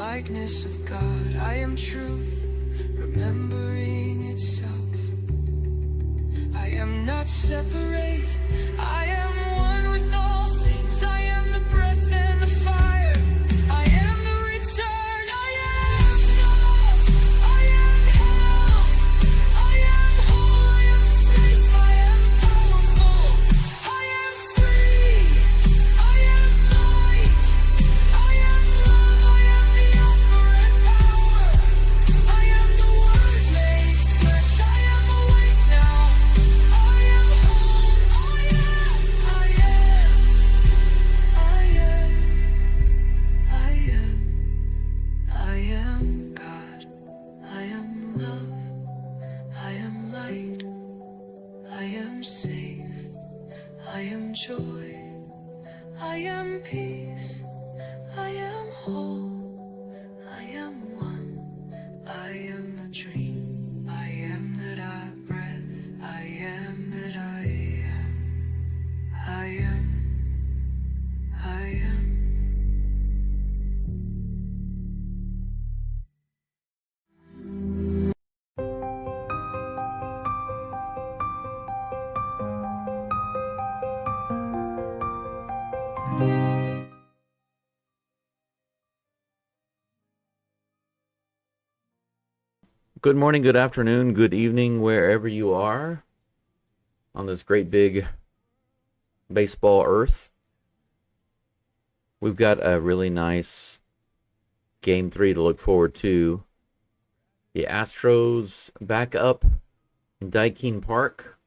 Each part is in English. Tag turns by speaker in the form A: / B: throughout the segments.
A: likeness of God. I am truth, remembering itself. I am not separate, I am one with all things. I am the breath and the fire, I am the return. I am love, I am held, I am whole, I am safe, I am powerful, I am free, I am light, I am love, I am the operant power, I am the word made flesh, I am awake now, I am whole, I am, I am God, I am love, I am light, I am safe, I am joy, I am peace, I am whole, I am one, I am the dream, I am that I breath, I am that I am, I am, I am.
B: Good morning, good afternoon, good evening, wherever you are on this great big baseball earth. We've got a really nice Game 3 to look forward to. The Astros back up in Daikin Park,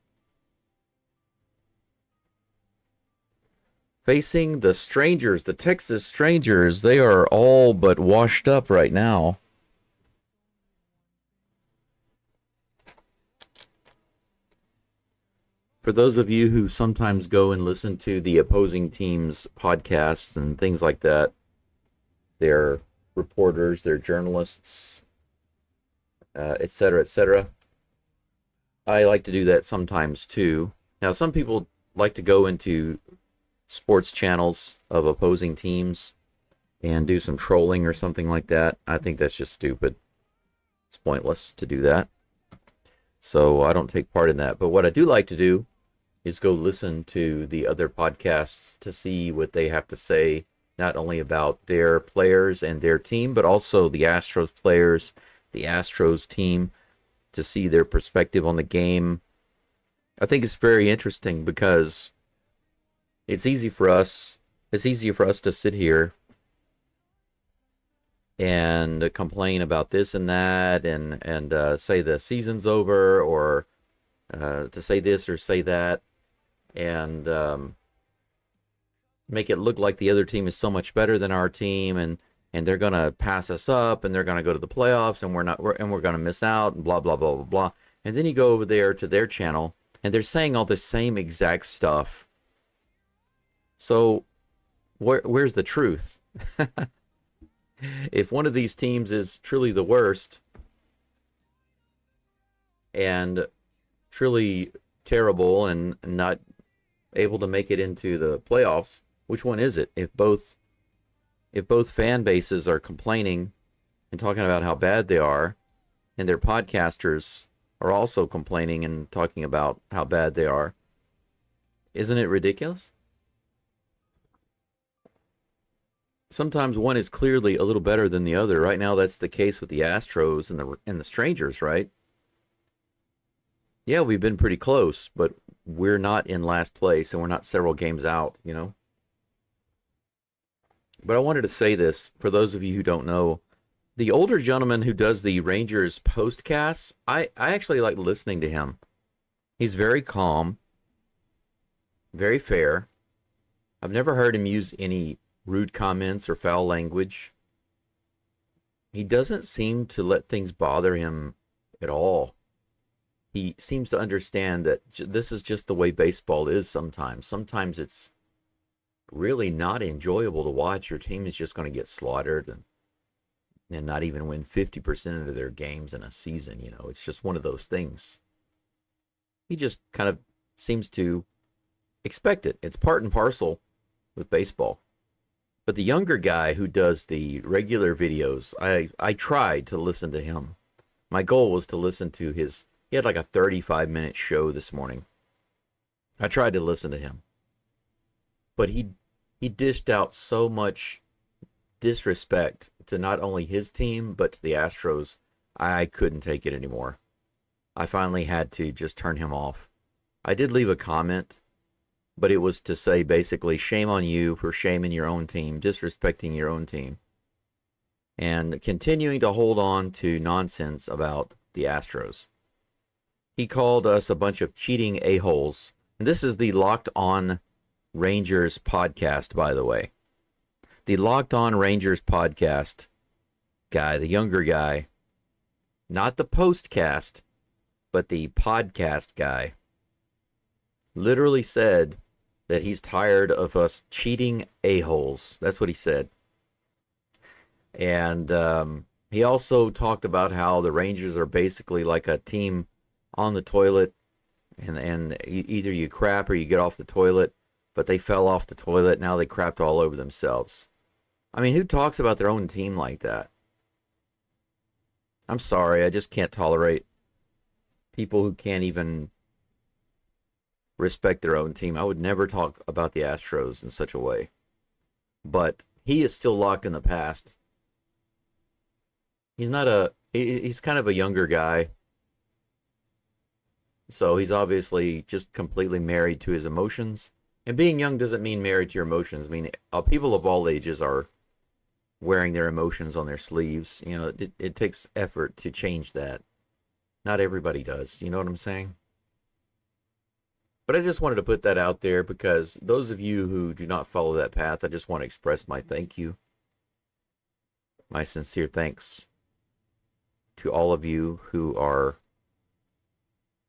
B: facing the Strangers, the Texas Strangers. They are all but washed up right now. For those of you who sometimes go and listen to the opposing team's podcasts and things like that, they're reporters, they're journalists, etc., etc. I like to do that sometimes too. Now, some people like to go into sports channels of opposing teams and do some trolling or something like that. I think that's just stupid. It's pointless to do that. So I don't take part in that. But what I do like to do is go listen to the other podcasts to see what they have to say, not only about their players and their team, but also the Astros players, the Astros team, to see their perspective on the game. I think it's very interesting because it's easier for us to sit here and complain about this and that and say the season's over, or to say this or say that, and make it look like the other team is so much better than our team, and they're gonna pass us up, and they're gonna go to the playoffs, and we're gonna miss out, and blah blah blah blah blah. And then you go over there to their channel, and they're saying all the same exact stuff. So where's the truth? If one of these teams is truly the worst and truly terrible and not able to make it into the playoffs, which one is it? If both fan bases are complaining and talking about how bad they are, and their podcasters are also complaining and talking about how bad they are, isn't it ridiculous? Sometimes one is clearly a little better than the other. Right now, that's the case with the Astros and the Strangers, right? Yeah, we've been pretty close, but we're not in last place, and we're not several games out, you know? But I wanted to say this, for those of you who don't know, the older gentleman who does the Rangers postcasts, I actually like listening to him. He's very calm, very fair. I've never heard him use any rude comments or foul language. He doesn't seem to let things bother him at all. He seems to understand that this is just the way baseball is sometimes. Sometimes it's really not enjoyable to watch. Your team is just going to get slaughtered and not even win 50% of their games in a season. You know, it's just one of those things. He just kind of seems to expect it. It's part and parcel with baseball. But the younger guy who does the regular videos, I tried to listen to him. My goal was to listen to he had like a 35-minute show this morning. I tried to listen to him. But he dished out so much disrespect to not only his team, but to the Astros. I couldn't take it anymore. I finally had to just turn him off. I did leave a comment, but it was to say basically, shame on you for shaming your own team, disrespecting your own team, and continuing to hold on to nonsense about the Astros. He called us a bunch of cheating a-holes. And this is the Locked On Rangers podcast, by the way. The Locked On Rangers podcast guy, the younger guy, not the postcast, but the podcast guy, literally said that he's tired of us cheating a-holes. That's what he said. And he also talked about how the Rangers are basically like a team on the toilet, and either you crap or you get off the toilet, but they fell off the toilet, now they crapped all over themselves. I mean, who talks about their own team like that? I'm sorry, I just can't tolerate people who can't even respect their own team. I would never talk about the Astros in such a way. But he is still locked in the past. He's kind of a younger guy. So he's obviously just completely married to his emotions. And being young doesn't mean married to your emotions. I mean, people of all ages are wearing their emotions on their sleeves. You know, it takes effort to change that. Not everybody does. You know what I'm saying? But I just wanted to put that out there because those of you who do not follow that path, I just want to express my thank you. My sincere thanks to all of you who are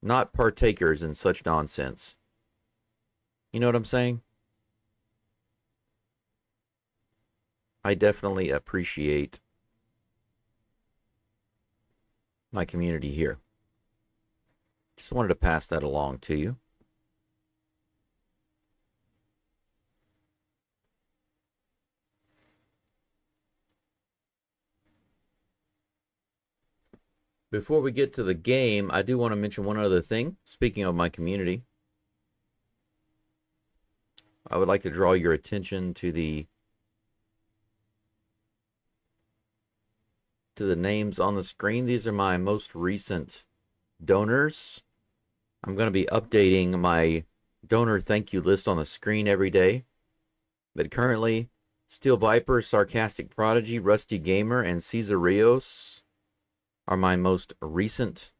B: not partakers in such nonsense. You know what I'm saying? I definitely appreciate my community here. Just wanted to pass that along to you. Before we get to the game, I do want to mention one other thing. Speaking of my community, I would like to draw your attention to the names on the screen. These are my most recent donors. I'm going to be updating my donor thank you list on the screen every day. But currently, Steel Viper, Sarcastic Prodigy, Rusty Gamer, and Cesar Rios are my most recent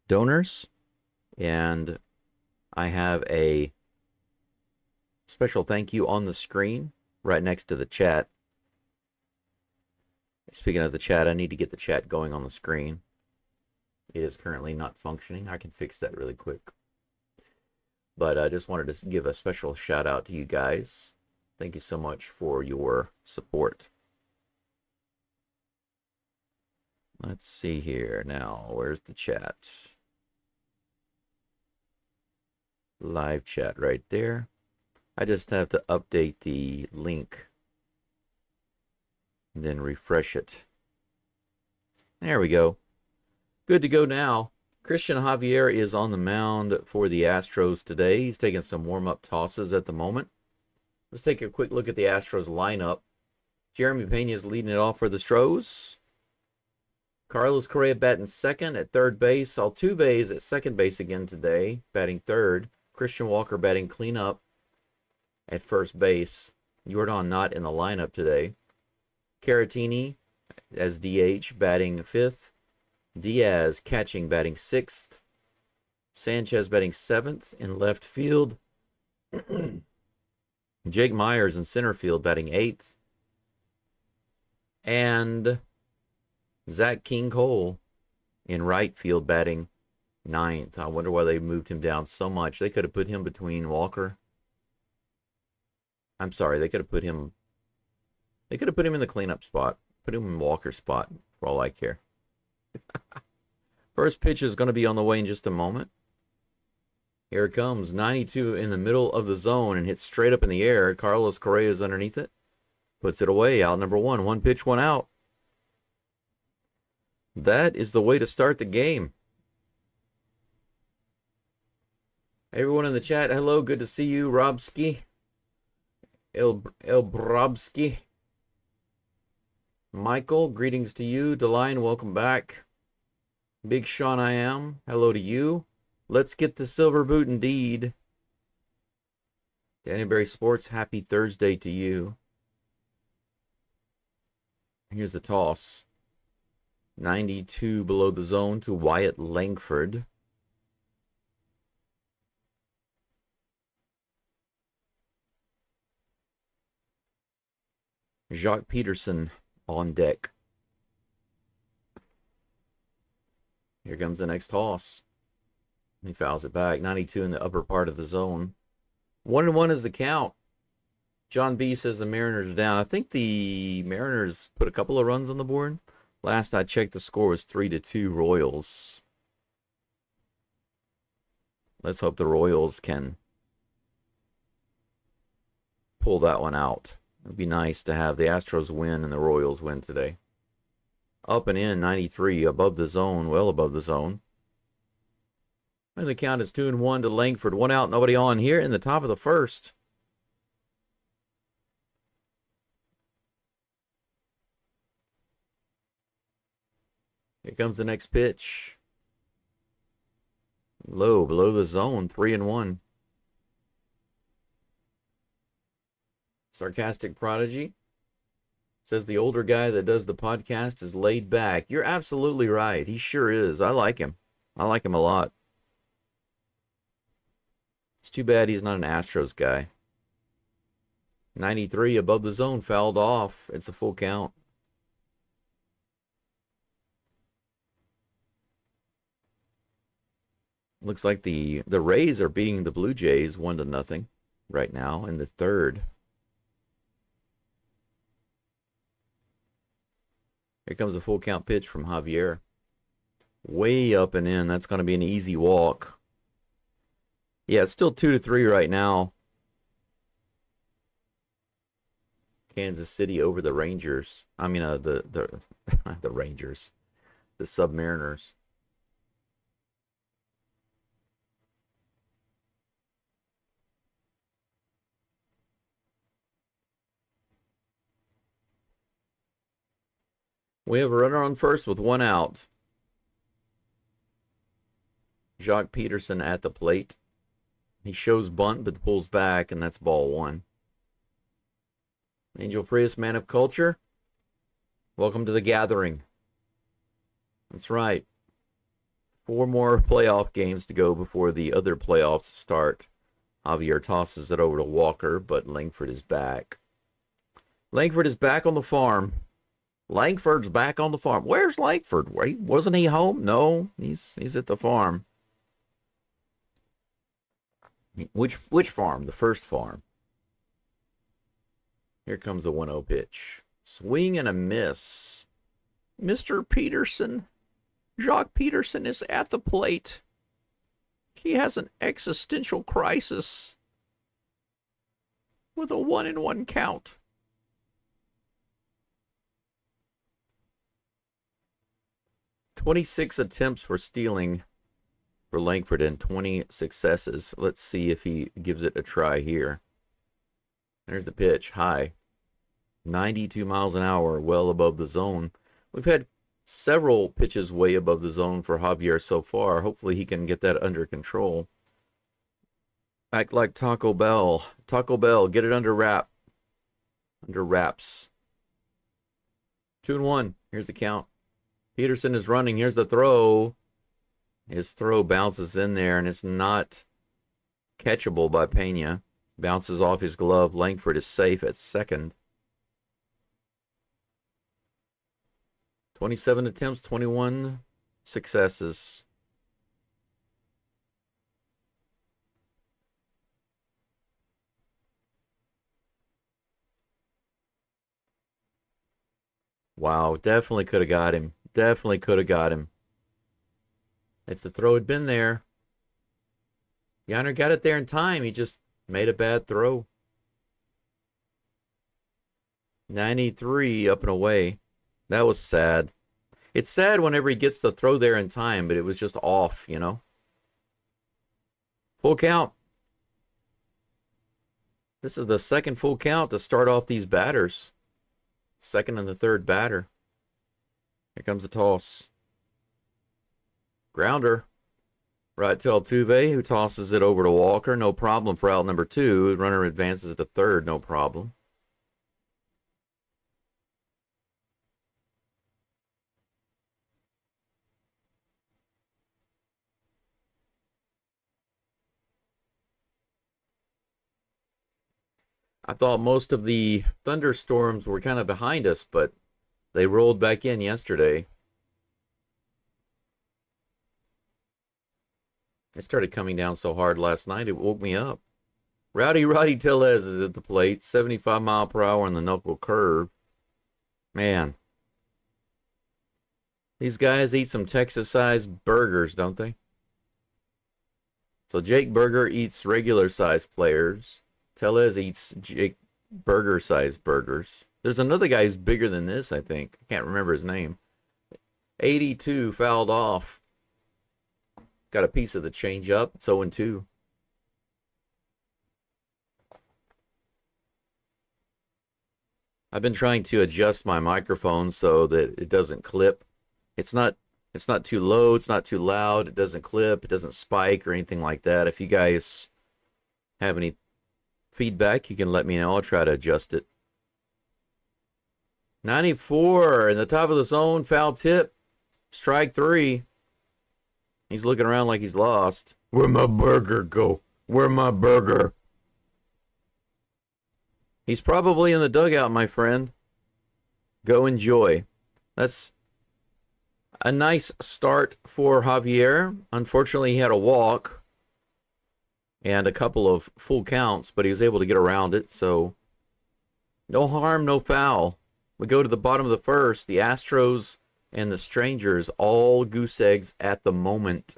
B: donors. And I have a special thank you on the screen right next to the chat. Speaking of the chat, I need to get the chat going on the screen. It is currently not functioning. I can fix that really quick. But I just wanted to give a special shout out to you guys. Thank you so much for your support. Let's see here now. Where's the chat? Live chat right there. I just have to update the link. And then refresh it. There we go. Good to go now. Christian Javier is on the mound for the Astros today. He's taking some warm-up tosses at the moment. Let's take a quick look at the Astros lineup. Jeremy Pena is leading it off for the Stros. Carlos Correa batting second at third base. Altuve is at second base again today, batting third. Christian Walker batting cleanup at first base. Yordan not in the lineup today. Caratini as DH batting fifth. Diaz catching batting sixth. Sanchez batting seventh in left field. Jake Myers in center field batting eighth. And Zach King Cole in right field batting ninth. I wonder why they moved him down so much. They could have put him between Walker. I'm sorry, they could have put him in the cleanup spot. Put him in Walker's spot for all I care. First pitch is going to be on the way in just a moment. Here it comes. 92 in the middle of the zone and hits straight up in the air. Carlos Correa is underneath it. Puts it away. Out number one. One pitch, one out. That is the way to start the game. Everyone in the chat, hello. Good to see you, Robski. El Brobski. Michael, greetings to you. Deline, welcome back. Big Sean, I am. Hello to you. Let's get the silver boot indeed. Dannyberry Sports, happy Thursday to you. Here's the toss. 92 below the zone to Wyatt Langford. Jacques Peterson on deck. Here comes the next toss. He fouls it back. 92 in the upper part of the zone. 1-1 is the count. John B says the Mariners are down. I think the Mariners put a couple of runs on the board. Last I checked, the score was 3-2 Royals. Let's hope the Royals can pull that one out. It would be nice to have the Astros win and the Royals win today. Up and in, 93, above the zone, well above the zone. And the count is 2-1 to Langford. One out, nobody on here in the top of the first. Here comes the next pitch. Low, below the zone, 3-1. Sarcastic Prodigy says the older guy that does the podcast is laid back. You're absolutely right. He sure is. I like him. I like him a lot. It's too bad he's not an Astros guy. 93 above the zone, fouled off. It's a full count. Looks like the Rays are beating the Blue Jays 1-0 right now in the third. Here comes a full count pitch from Javier. Way up and in. That's going to be an easy walk. Yeah, it's still 2-3 right now. Kansas City over the Rangers. I mean, the Rangers. The Submariners. We have a runner on first with one out. Jacques Peterson at the plate. He shows bunt but pulls back, and that's ball one. Angel Frias, man of culture. Welcome to the gathering. That's right. 4 more playoff games to go before the other playoffs start. Javier tosses it over to Walker, but Langford is back. Langford is back on the farm. Langford's back on the farm. Where's Langford? Wasn't he home? No, he's at the farm. Which farm? The first farm. Here comes the 1-0 pitch. Swing and a miss. Mr. Peterson. Jacques Peterson is at the plate. He has an existential crisis with a 1-1 count. "26 attempts for stealing for Langford and 20 successes. Let's see if he gives it a try here. There's the pitch, high. 92 miles an hour, well above the zone. We've had several pitches way above the zone for Javier so far. Hopefully he can get that under control. Act like Taco Bell. Taco Bell, get it under wrap. Under wraps. 2-1. Here's the count. Peterson is running. Here's the throw. His throw bounces in there, and it's not catchable by Pena. Bounces off his glove. Langford is safe at second. 27 attempts, 21 successes. Wow, definitely could have got him. Definitely could have got him. If the throw had been there. Yonder got it there in time. He just made a bad throw. 93 up and away. That was sad. It's sad whenever he gets the throw there in time, but it was just off, you know. Full count. This is the second full count to start off these batters. Second and the third batter. Here comes the toss. Grounder. Right to Altuve, who tosses it over to Walker. No problem for out number 2. Runner advances to third. No problem. I thought most of the thunderstorms were kind of behind us, but they rolled back in yesterday. It started coming down so hard last night, it woke me up. Rowdy Roddy Tellez is at the plate, 75 mile per hour on the knuckle curve. Man. These guys eat some Texas-sized burgers, don't they? So Jake Burger eats regular-sized players. Tellez eats Jake Burger-sized burgers. There's another guy who's bigger than this, I think. I can't remember his name. 82 fouled off. Got a piece of the change-up. It's 0-2. I've been trying to adjust my microphone so that it doesn't clip. It's not too low, it's not too loud, it doesn't clip, it doesn't spike or anything like that. If you guys have any feedback, you can let me know. I'll try to adjust it. 94 in the top of the zone, foul tip. Strike 3. He's looking around like he's lost. Where'd my burger go? Where'd my burger? He's probably in the dugout, my friend. Go enjoy. That's a nice start for Javier. Unfortunately, he had a walk and a couple of full counts, but he was able to get around it, so no harm, no foul. We go to the bottom of the first. The Astros and the Strangers, all goose eggs at the moment.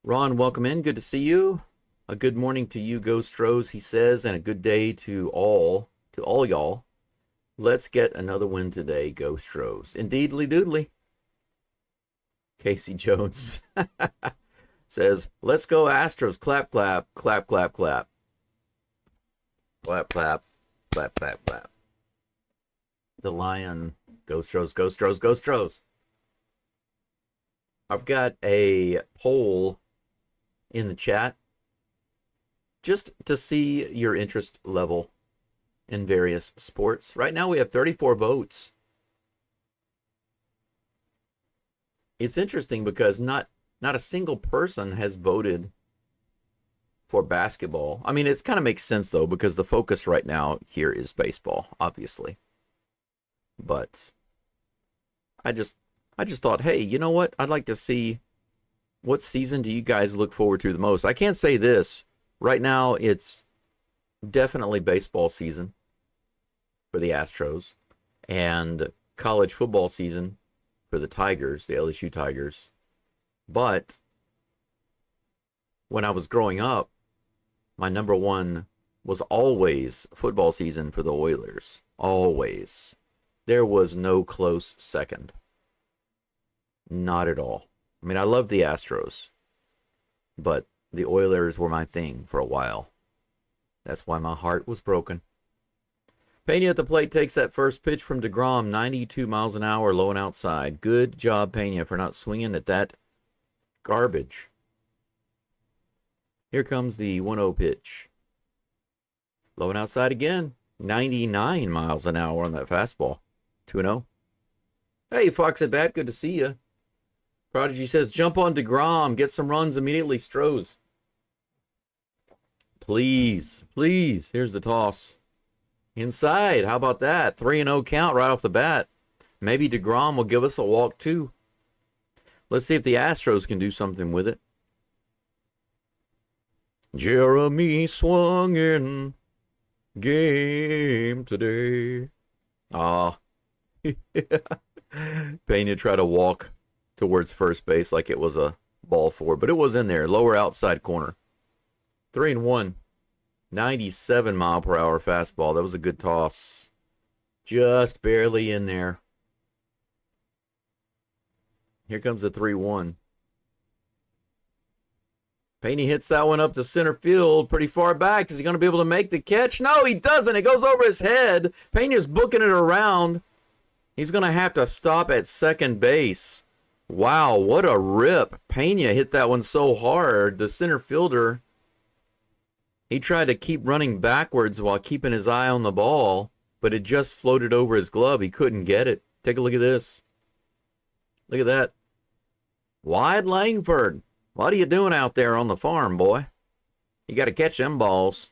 B: Ron, welcome in. Good to see you. A good morning to you, Geaux Stros, he says, and a good day to all y'all. Let's get another win today, Geaux Stros. Indeedly doodly. Casey Jones says, let's go Astros. Clap, clap, clap, clap, clap. Clap, clap, clap, clap, clap. The Lion, Geaux Stros, Geaux Stros, Geaux Stros. I've got a poll in the chat just to see your interest level in various sports. Right now we have 34 votes. It's interesting because not a single person has voted for basketball. I mean, it kind of makes sense though, because the focus right now here is baseball, obviously. But I just thought, hey, you know what? I'd like to see what season do you guys look forward to the most. I can't say this. Right now, it's definitely baseball season for the Astros and college football season for the Tigers, the LSU Tigers. But when I was growing up, my number one was always football season for the Oilers. Always. There was no close second. Not at all. I mean, I love the Astros, but the Oilers were my thing for a while. That's why my heart was broken. Pena at the plate takes that first pitch from DeGrom, 92 miles an hour, low and outside. Good job, Pena, for not swinging at that garbage. Here comes the 1-0 pitch. Low and outside again. 99 miles an hour on that fastball. 2-0. Hey, Fox at bat, good to see you. Prodigy says, jump on DeGrom, get some runs immediately, Stros. Please, please. Here's the toss. Inside, how about that? 3-0 count right off the bat. Maybe DeGrom will give us a walk too. Let's see if the Astros can do something with it. Jeremy swung in game today. Pena tried to walk towards first base like it was a ball four, but it was in there, lower outside corner. 3-1. 97-mile-per-hour fastball. That was a good toss. Just barely in there. Here comes the 3-1. Pena hits that one up to center field pretty far back. Is he going to be able to make the catch? No, he doesn't. It goes over his head. Pena's booking it around. He's going to have to stop at second base. Wow, what a rip. Pena hit that one so hard. The center fielder, he tried to keep running backwards while keeping his eye on the ball, but it just floated over his glove. He couldn't get it. Take a look at this. Look at that. Wide Langford. What are you doing out there on the farm, boy? You got to catch them balls.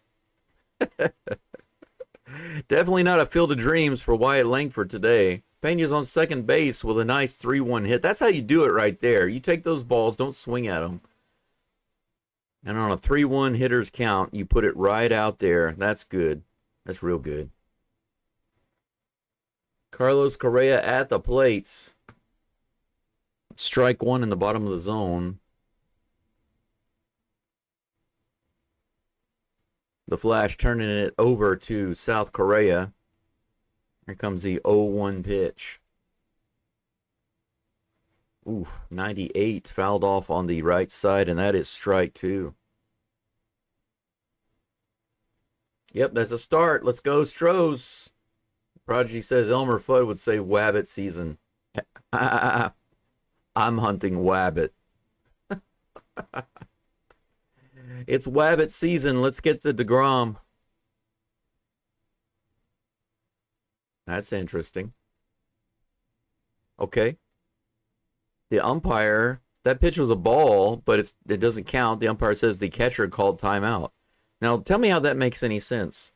B: Definitely not a field of dreams for Wyatt Langford today. Pena's on second base with a nice 3-1 hit. That's how you do it right there. You take those balls, don't swing at them. And on a 3-1 hitter's count, you put it right out there. That's good. That's real good. Carlos Correa at the plate. Strike one in the bottom of the zone. The Flash turning it over to South Korea. Here comes the 0-1 pitch. Oof, 98 fouled off on the right side, and that is strike two. Yep, that's a start. Let's go, Stros. Prodigy says Elmer Fudd would say Wabbit season. I'm hunting Wabbit. It's Wabbit season. Let's get to DeGrom. That's interesting. Okay. The umpire, that pitch was a ball, but it doesn't count. The umpire says the catcher called timeout. Now, tell me how that makes any sense.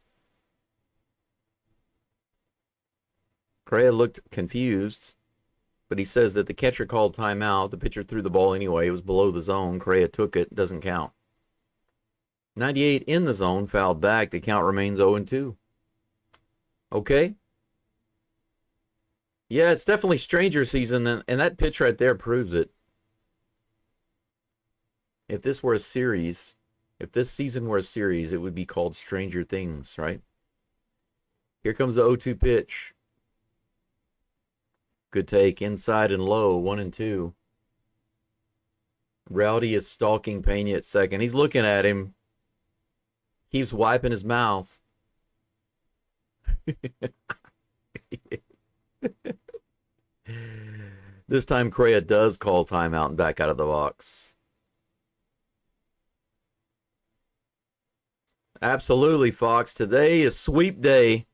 B: Correa looked confused, but he says that the catcher called timeout. The pitcher threw the ball anyway. It was below the zone. Correa took it. Doesn't count. 98 in the zone, fouled back. The count remains 0-2. Okay. Yeah, it's definitely Stranger season, and that pitch right there proves it. If this were a series, if this season were a series, it would be called Stranger Things, right? Here comes the 0-2 pitch. Good take, inside and low, 1-2. Rowdy is stalking Pena at second. He's looking at him. Keeps wiping his mouth. This time Correa does call timeout and back out of the box. Absolutely, Fox. Today is sweep day.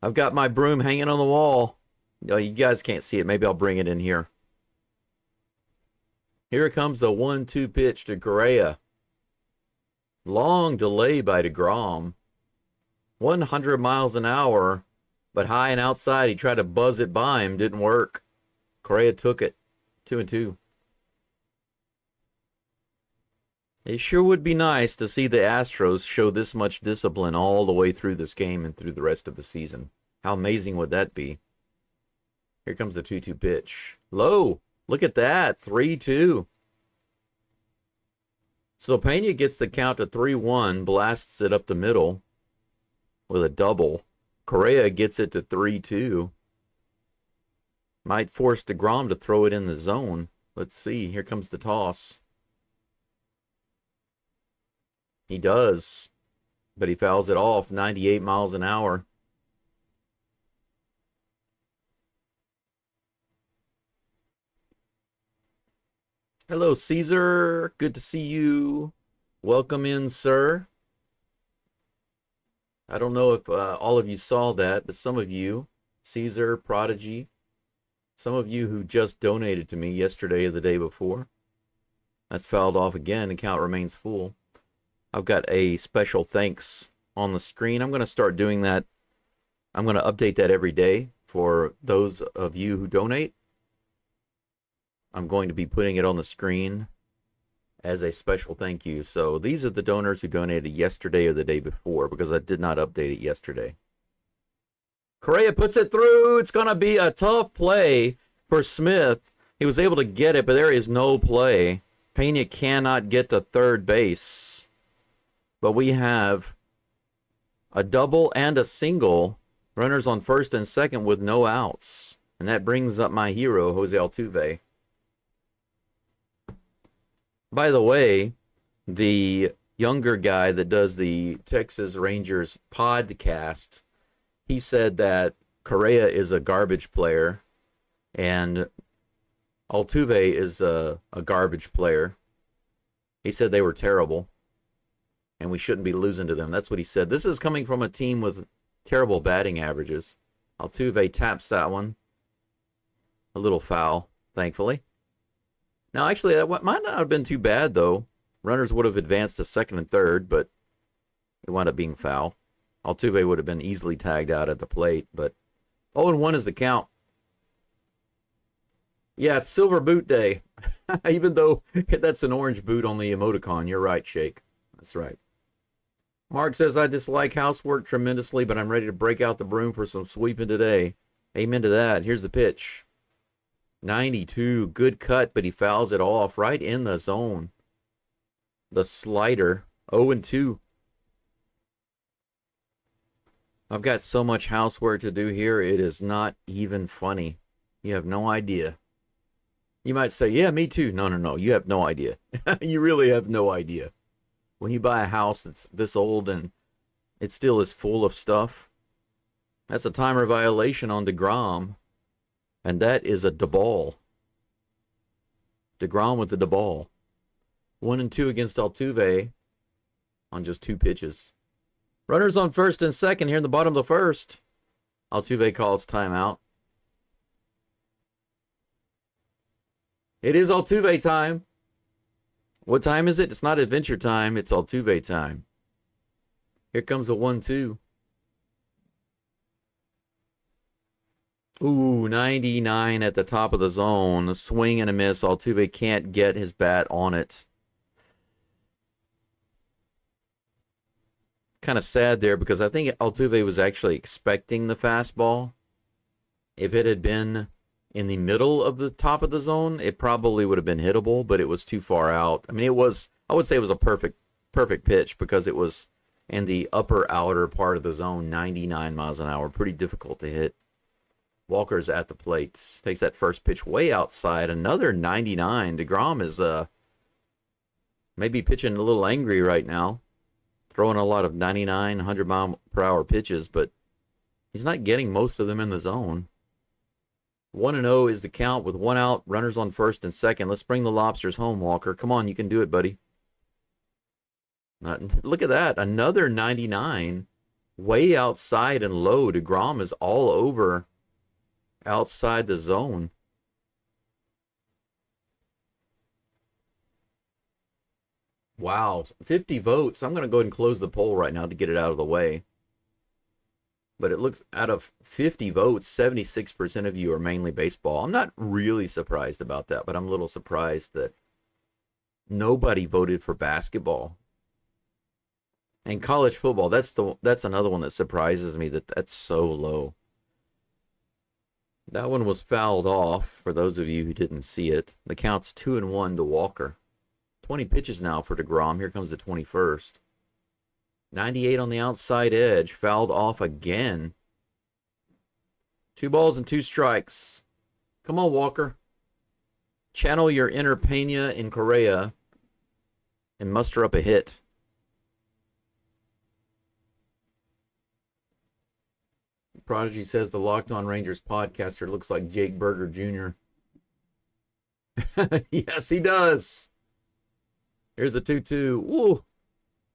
B: I've got my broom hanging on the wall. No, you guys can't see it. Maybe I'll bring it in here. Here comes the 1-2 pitch to Correa. Long delay by DeGrom. 100 miles an hour, but high and outside. He tried to buzz it by him. Didn't work. Correa took it. 2-2. It sure would be nice to see the Astros show this much discipline all the way through this game and through the rest of the season. How amazing would that be? Here comes the 2-2 pitch. Low. Look at that. 3-2. So Pena gets the count to 3-1, blasts it up the middle with a double. Correa gets it to 3-2. Might force DeGrom to throw it in the zone. Let's see. Here comes the toss. He does, but he fouls it off. 98 miles an hour. Hello, Caesar. Good to see you. Welcome in, sir. I don't know if all of you saw that, but some of you, Caesar, Prodigy, some of you who just donated to me yesterday or the day before. That's fouled off again. The count remains full. I've got a special thanks on the screen. I'm going to start doing that. I'm going to update that every day for those of you who donate. I'm going to be putting it on the screen as a special thank you. So these are the donors who donated yesterday or the day before, because I did not update it yesterday. Correa puts it through. It's going to be a tough play for Smith. He was able to get it, but there is no play. Pena cannot get to third base. But we have A double and a single. Runners on first and second with no outs. And that brings up my hero, Jose Altuve. By the way, the younger guy that does the Texas Rangers podcast, he said that Correa is a garbage player and Altuve is a garbage player. He said they were terrible and we shouldn't be losing to them. That's what he said. This is coming from a team with terrible batting averages. Altuve taps that one. A little foul, thankfully. Now, actually, that might not have been too bad, though. Runners would have advanced to second and third, but it wound up being foul. Altuve would have been easily tagged out at the plate, but 0-1 is the count. Yeah, it's Silver Boot Day. Even though that's an orange boot on the emoticon. You're right, Shake. That's right. Mark says, I dislike housework tremendously, but I'm ready to break out the broom for some sweeping today. Amen to that. Here's the pitch. 92. Good cut, but he fouls it off right in the zone. The slider. 0-2. I've got so much housework to do here, it is not even funny. You have no idea. You might say, yeah, me too. No. You have no idea. You really have no idea. When you buy a house that's this old and it still is full of stuff, that's a timer violation on DeGrom. And that is a DeBall. DeGrom with the DeBall. 1-2 against Altuve on just 2 pitches. Runners on first and second here in the bottom of the first. Altuve calls timeout. It is Altuve time. What time is it? It's not Adventure time. It's Altuve time. Here comes a 1-2. Ooh, 99 at the top of the zone. A swing and a miss. Altuve can't get his bat on it. Kind of sad there because I think Altuve was actually expecting the fastball. If it had been in the middle of the top of the zone, it probably would have been hittable, but it was too far out. I mean, I would say it was a perfect pitch because it was in the upper outer part of the zone, 99 miles an hour. Pretty difficult to hit. Walker's at the plate. Takes that first pitch way outside. Another 99. DeGrom is maybe pitching a little angry right now. Throwing a lot of 99, 100-mile-per-hour pitches, but he's not getting most of them in the zone. 1-0 is the count with 1 out, runners on first and second. Let's bring the Lobsters home, Walker. Come on, you can do it, buddy. Look at that. Another 99. Way outside and low. DeGrom is all over outside the zone. Wow, 50 votes. I'm going to go ahead and close the poll right now to get it out of the way. But it looks, out of 50 votes, 76% of you are mainly baseball. I'm not really surprised about that, but I'm a little surprised that nobody voted for basketball. And college football, that's another one that surprises me, that's so low. That one was fouled off, for those of you who didn't see it. The count's 2-1 to Walker. 20 pitches now for DeGrom. Here comes the 21st. 98 on the outside edge. Fouled off again. 2 balls and 2 strikes. Come on, Walker. Channel your inner Pena in Correa and muster up a hit. Prodigy says the Locked On Rangers podcaster looks like Jake Berger Jr. Yes, he does. Here's a 2-2. Woo!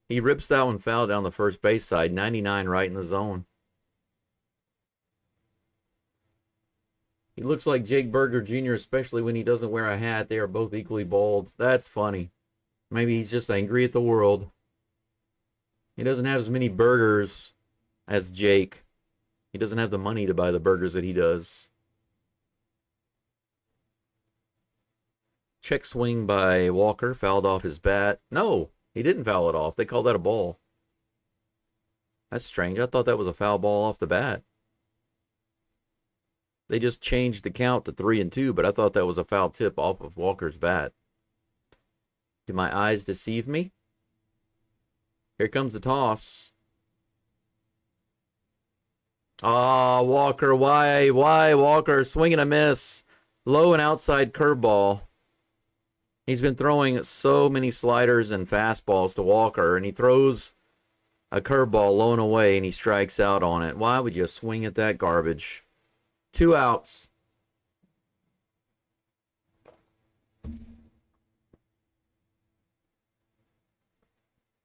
B: He rips that one foul down the first base side. 99 right in the zone. He looks like Jake Berger Jr., especially when he doesn't wear a hat. They are both equally bald. That's funny. Maybe he's just angry at the world. He doesn't have as many burgers as Jake. He doesn't have the money to buy the burgers that he does. Check swing by Walker. Fouled off his bat. No, he didn't foul it off. They called that a ball. That's strange. I thought that was a foul ball off the bat. They just changed the count to 3-2, but I thought that was a foul tip off of Walker's bat. Do my eyes deceive me? Here comes the toss. Ah, Walker, why, Walker? Swing and a miss. Low and outside curveball. He's been throwing so many sliders and fastballs to Walker, and he throws a curveball low and away, and he strikes out on it. Why would you swing at that garbage? 2 outs.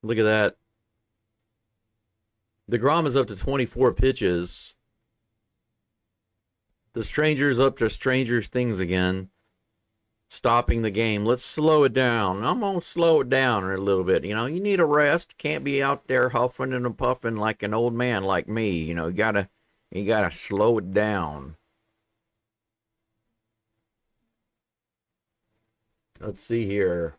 B: Look at that. DeGrom is up to 24 pitches. The Stranger's up to Stranger's things again. Stopping the game. Let's slow it down. I'm going to slow it down a little bit. You know, you need a rest. Can't be out there huffing and puffing like an old man like me. You know, you gotta slow it down. Let's see here.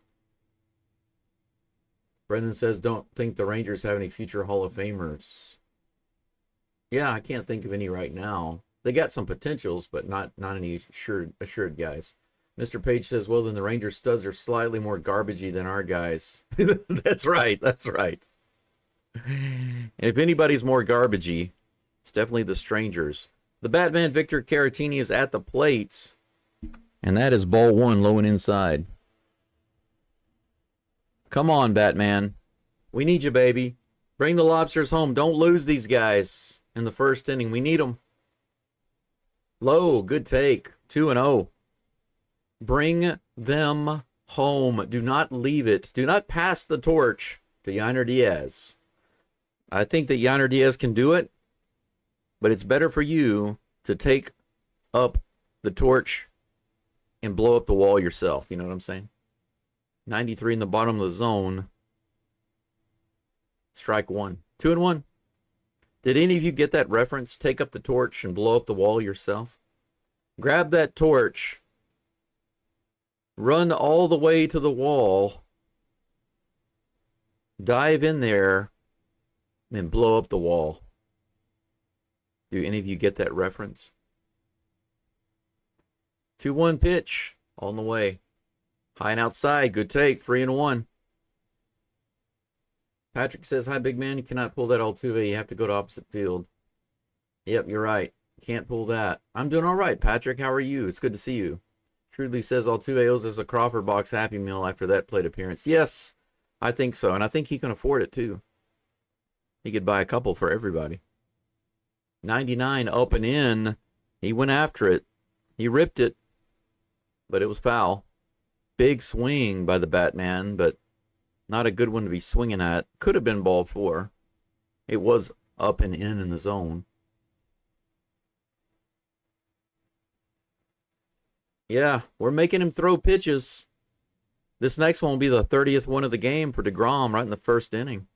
B: Brendan says, don't think the Rangers have any future Hall of Famers. Yeah, I can't think of any right now. They got some potentials, but not any assured guys. Mr. Page says, well, then the Rangers studs are slightly more garbagey than our guys. That's right. That's right. If anybody's more garbagey, it's definitely the Strangers. The Batman Victor Caratini is at the plate. And that is ball 1, low and inside. Come on, Batman. We need you, baby. Bring the Lobsters home. Don't lose these guys in the first inning. We need them. Low, good take. 2-0. Bring them home. Do not leave it. Do not pass the torch to Yainer Diaz. I think that Yainer Diaz can do it, but it's better for you to take up the torch and blow up the wall yourself. You know what I'm saying? 93 in the bottom of the zone. Strike 1. 2-1. Did any of you get that reference? Take up the torch and blow up the wall yourself. Grab that torch. Run all the way to the wall. Dive in there and blow up the wall. Do any of you get that reference? 2-1 pitch on the way. High and outside. Good take. 3-1. Patrick says, hi, big man. You cannot pull that Altuve. You have to go to opposite field. Yep, you're right. Can't pull that. I'm doing all right, Patrick. How are you? It's good to see you. Trudley says Altuve owes us a Crawford box Happy Meal after that plate appearance. Yes, I think so. And I think he can afford it, too. He could buy a couple for everybody. 99 up and in. He went after it. He ripped it. But it was foul. Big swing by the Batman, but not a good one to be swinging at. Could have been ball 4. It was up and in the zone. Yeah, we're making him throw pitches. This next one will be the 30th one of the game for DeGrom right in the first inning.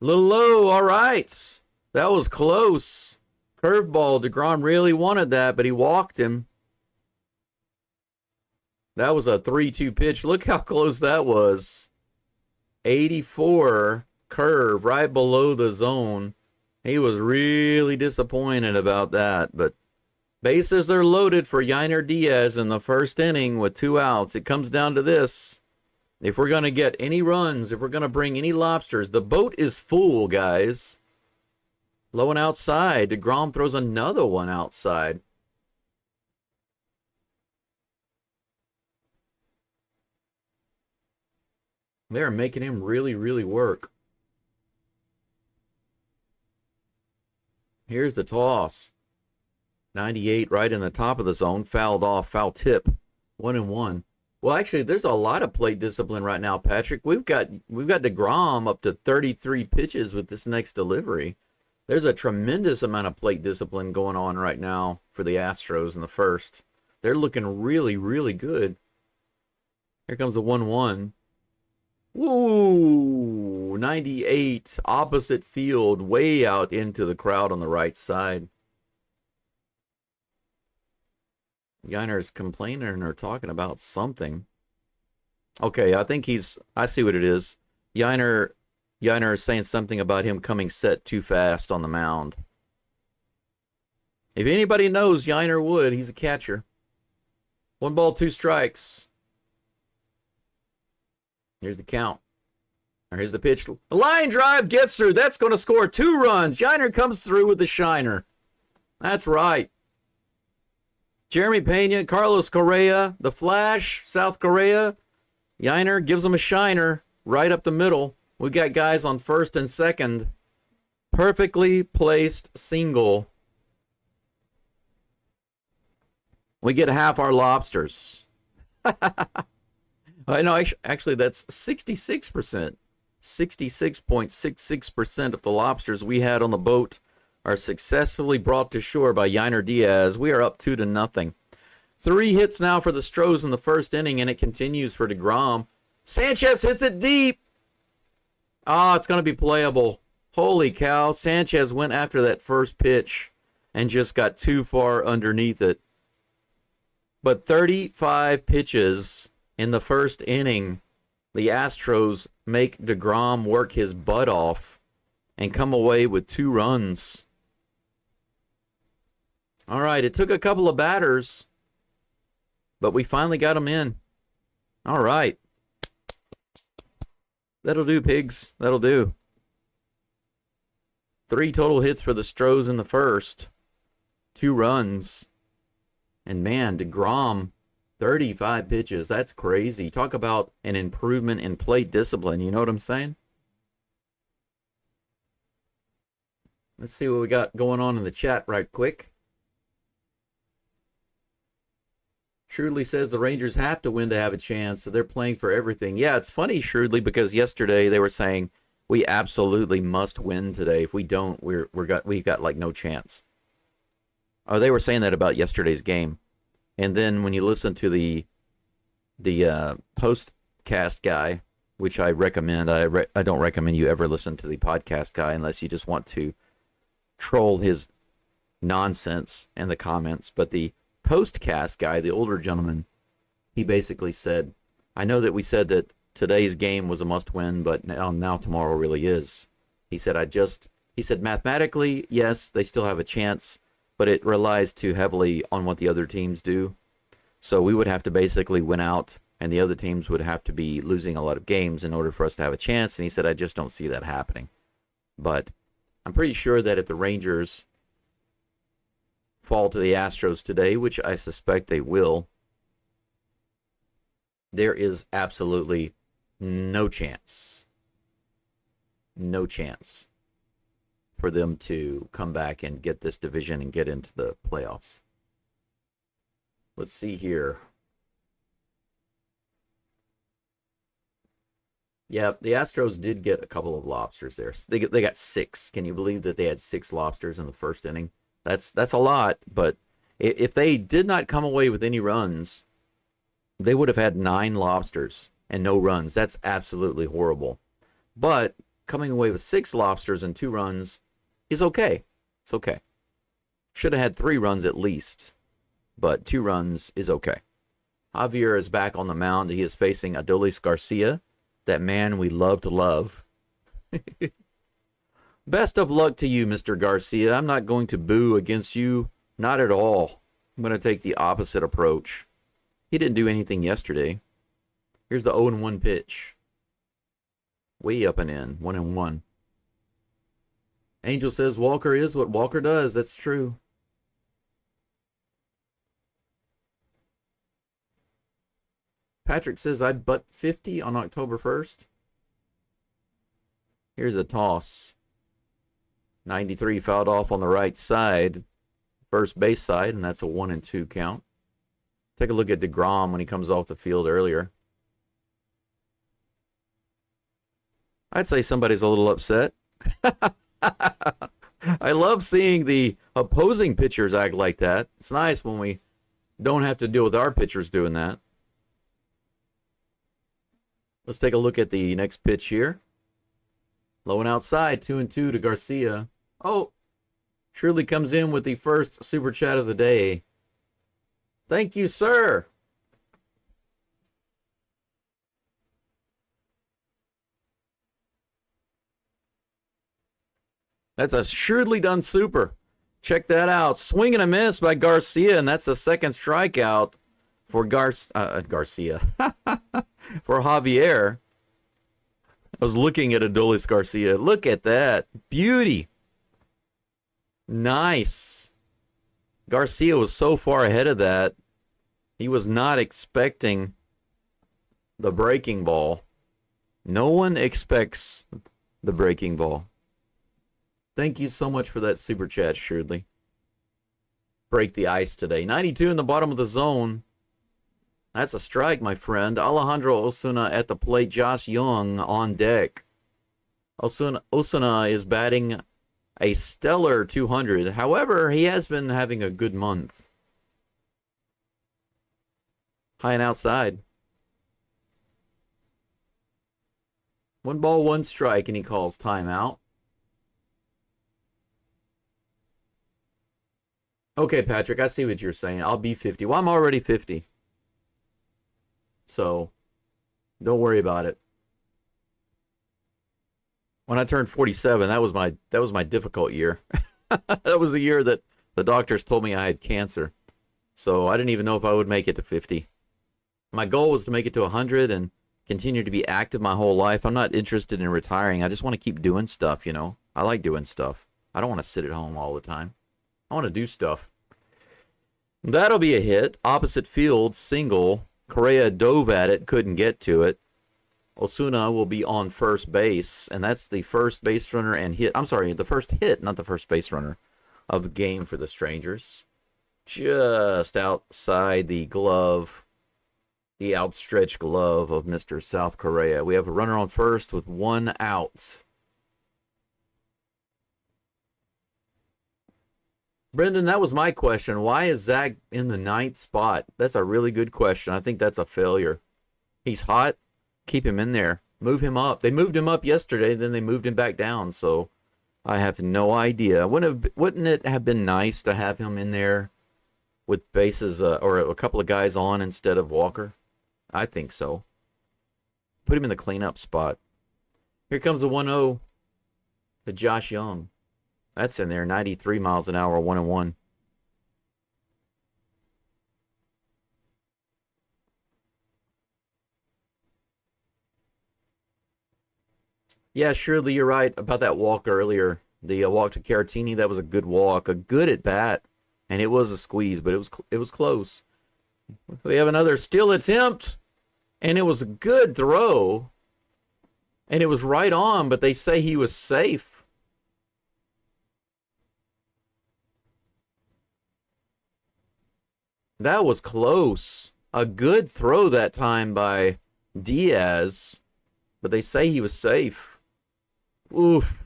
B: Little low, all right. That was close. Curveball, DeGrom really wanted that, but he walked him. That was a 3-2 pitch. Look how close that was. 84 curve right below the zone. He was really disappointed about that, but bases are loaded for Yainer Diaz in the first inning with 2 outs. It comes down to this. If we're going to get any runs, if we're going to bring any lobsters, the boat is full, guys. Low and outside. DeGrom throws another one outside. They're making him really, really work. Here's the toss. 98 right in the top of the zone. Fouled off. Foul tip. 1-1. Well, actually, there's a lot of plate discipline right now, Patrick. We've got DeGrom up to 33 pitches with this next delivery. There's a tremendous amount of plate discipline going on right now for the Astros in the first. They're looking really, really good. Here comes a 1-1. Woo! 98, opposite field, way out into the crowd on the right side. Yainer's complaining or talking about something. Okay, I think I see what it is. Yainer is saying something about him coming set too fast on the mound. If anybody knows Yainer would, he's a catcher. 1 ball, 2 strikes. Here's the count. Here's the pitch. Line drive gets through. That's going to score 2 runs. Yiner comes through with the shiner. That's right. Jeremy Pena, Carlos Correa, the Flash, South Korea. Yiner gives them a shiner right up the middle. We got guys on first and second. Perfectly placed single. We get half our lobsters. I know, actually, that's 66%. 66.66% of the lobsters we had on the boat are successfully brought to shore by Yiner Diaz. We are up 2-0. 3 hits now for the Stros in the first inning, and it continues for DeGrom. Sanchez hits it deep. It's going to be playable. Holy cow. Sanchez went after that first pitch and just got too far underneath it. But 35 pitches in the first inning, the Astros make DeGrom work his butt off and come away with 2 runs. All right, it took a couple of batters, but we finally got them in. All right. That'll do, pigs. That'll do. 3 total hits for the Stros in the first. 2 runs. And man, DeGrom, 35 pitches. That's crazy. Talk about an improvement in plate discipline. You know what I'm saying? Let's see what we got going on in the chat right quick. Shrewdly says the Rangers have to win to have a chance, so they're playing for everything. Yeah, it's funny, Shrewdly, because yesterday they were saying we absolutely must win today. If we don't, we've got like no chance. Oh, they were saying that about yesterday's game. And then when you listen to the postcast guy, which I recommend, I don't recommend you ever listen to the podcast guy unless you just want to troll his nonsense in the comments. But the postcast guy, the older gentleman, he basically said, I know that we said that today's game was a must-win, but now tomorrow really is. He said, mathematically, yes, they still have a chance, but it relies too heavily on what the other teams do. So we would have to basically win out, and the other teams would have to be losing a lot of games in order for us to have a chance. And he said, I just don't see that happening. But I'm pretty sure that if the Rangers fall to the Astros today, which I suspect they will, there is absolutely no chance for them to come back and get this division and get into the playoffs. Let's see here. Yeah, the Astros did get a couple of lobsters there. They got 6. Can you believe that they had 6 lobsters in the first inning? That's a lot, but if they did not come away with any runs, they would have had 9 lobsters and no runs. That's absolutely horrible. But coming away with 6 lobsters and 2 runs is okay. It's okay. Should have had 3 runs at least, but 2 runs is okay. Javier is back on the mound. He is facing Adolis Garcia, that man we love to love. Best of luck to you, Mr. Garcia. I'm not going to boo against you. Not at all. I'm going to take the opposite approach. He didn't do anything yesterday. Here's the 0-1 pitch. Way up and in. 1-1. Angel says Walker is what Walker does. That's true. Patrick says I'd butt 50 on October 1st. Here's a toss. 93 fouled off on the right side, first base side, and that's a 1-2 count. Take a look at DeGrom when he comes off the field earlier. I'd say somebody's a little upset. I love seeing the opposing pitchers act like that. It's nice when we don't have to deal with our pitchers doing that. Let's take a look at the next pitch here. Low and outside, 2-2 to Garcia. Oh, Shirley comes in with the first super chat of the day. Thank you, sir. That's a surely done super. Check that out. Swing and a miss by Garcia, and that's a second strikeout for Garcia. For Javier. I was looking at Adolis Garcia. Look at that. Beauty. Nice. Garcia was so far ahead of that. He was not expecting the breaking ball. No one expects the breaking ball. Thank you so much for that super chat, Sherdley. Break the ice today. 92 in the bottom of the zone. That's a strike, my friend. Alejandro Osuna at the plate. Josh Young on deck. Osuna is batting a stellar 200. However, he has been having a good month. High and outside. 1 ball, 1 strike, and he calls timeout. Okay, Patrick, I see what you're saying. I'll be 50. Well, I'm already 50. So, don't worry about it. When I turned 47, that was my difficult year. That was the year that the doctors told me I had cancer. So, I didn't even know if I would make it to 50. My goal was to make it to 100 and continue to be active my whole life. I'm not interested in retiring. I just want to keep doing stuff, you know. I like doing stuff. I don't want to sit at home all the time. I want to do stuff. That'll be a hit. Opposite field, single. Correa dove at it, couldn't get to it. Osuna will be on first base, and that's the first base runner and hit. I'm sorry, the first hit, not the first base runner of the game for the Strangers. Just outside the glove, the outstretched glove of Mr. South Korea. We have a runner on first with 1 out. Brendan, that was my question. Why is Zach in the 9th spot? That's a really good question. I think that's a failure. He's hot. Keep him in there. Move him up. They moved him up yesterday, then they moved him back down, so I have no idea. Wouldn't it have been nice to have him in there with bases or a couple of guys on instead of Walker? I think so. Put him in the cleanup spot. Here comes the 1-0 to Josh Young. That's in there, 93 miles an hour, 1-1. Yeah, surely you're right about that walk earlier. The walk to Caratini, that was a good walk, a good at bat, and it was a squeeze, but it was close. We have another steal attempt, and it was a good throw, and it was right on, but they say he was safe. That was close. A good throw that time by Diaz, but they say he was safe. Oof.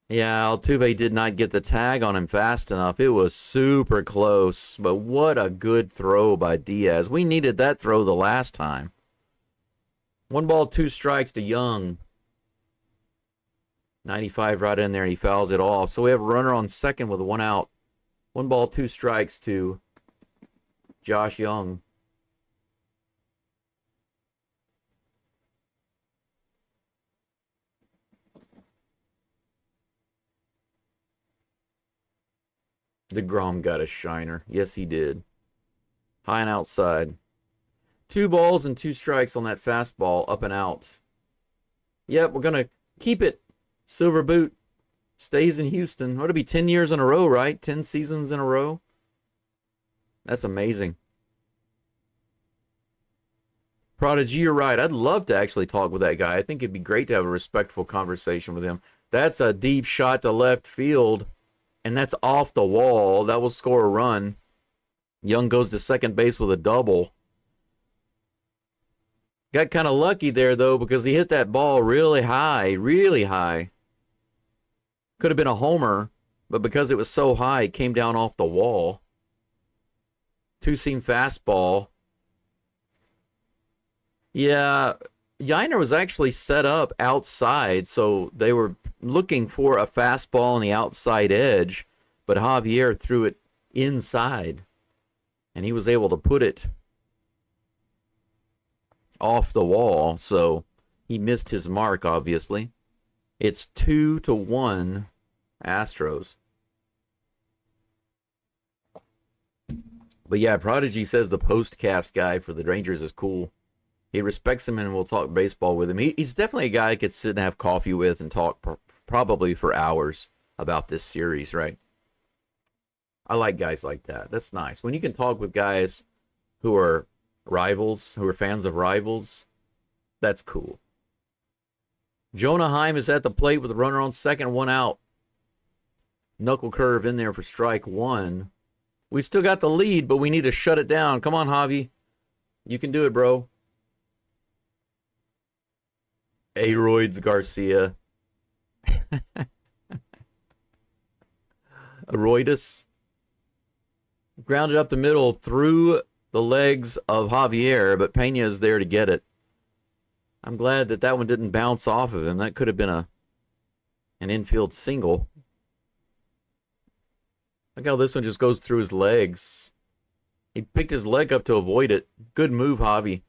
B: Yeah, Altuve did not get the tag on him fast enough. It was super close, but what a good throw by Diaz. We needed that throw the last time. 1 ball, 2 strikes to Young. 95 right in there, and he fouls it off. So we have a runner on second with 1 out. 1 ball, 2 strikes to Josh Young. DeGrom got a shiner. Yes, he did. High and outside. 2 balls and 2 strikes on that fastball, up and out. Yep, we're going to keep it. Silver Boot stays in Houston. It'll be 10 years in a row, right? 10 seasons in a row. That's amazing. Prodigy, you're right. I'd love to actually talk with that guy. I think it'd be great to have a respectful conversation with him. That's a deep shot to left field, and that's off the wall. That will score a run. Young goes to second base with a double. Got kind of lucky there, though, because he hit that ball really high, really high. Could have been a homer, but because it was so high, it came down off the wall. 2-seam fastball. Yeah, Yiner was actually set up outside, so they were looking for a fastball on the outside edge, but Javier threw it inside, and he was able to put it off the wall, so he missed his mark, obviously. It's 2-1 Astros. But yeah, Prodigy says the postcast guy for the Rangers is cool. He respects him and will talk baseball with him. He's definitely a guy I could sit and have coffee with and talk probably for hours about this series, right? I like guys like that. That's nice. When you can talk with guys who are rivals, who are fans of rivals, that's cool. Jonah Heim is at the plate with a runner on second, 1 out. Knuckle curve in there for strike 1. We still got the lead, but we need to shut it down. Come on, Javi. You can do it, bro. Aroids Garcia. Aroidus. Grounded up the middle through the legs of Javier, but Pena is there to get it. I'm glad that one didn't bounce off of him. That could have been an infield single. Look how this one just goes through his legs. He picked his leg up to avoid it. Good move, Javi.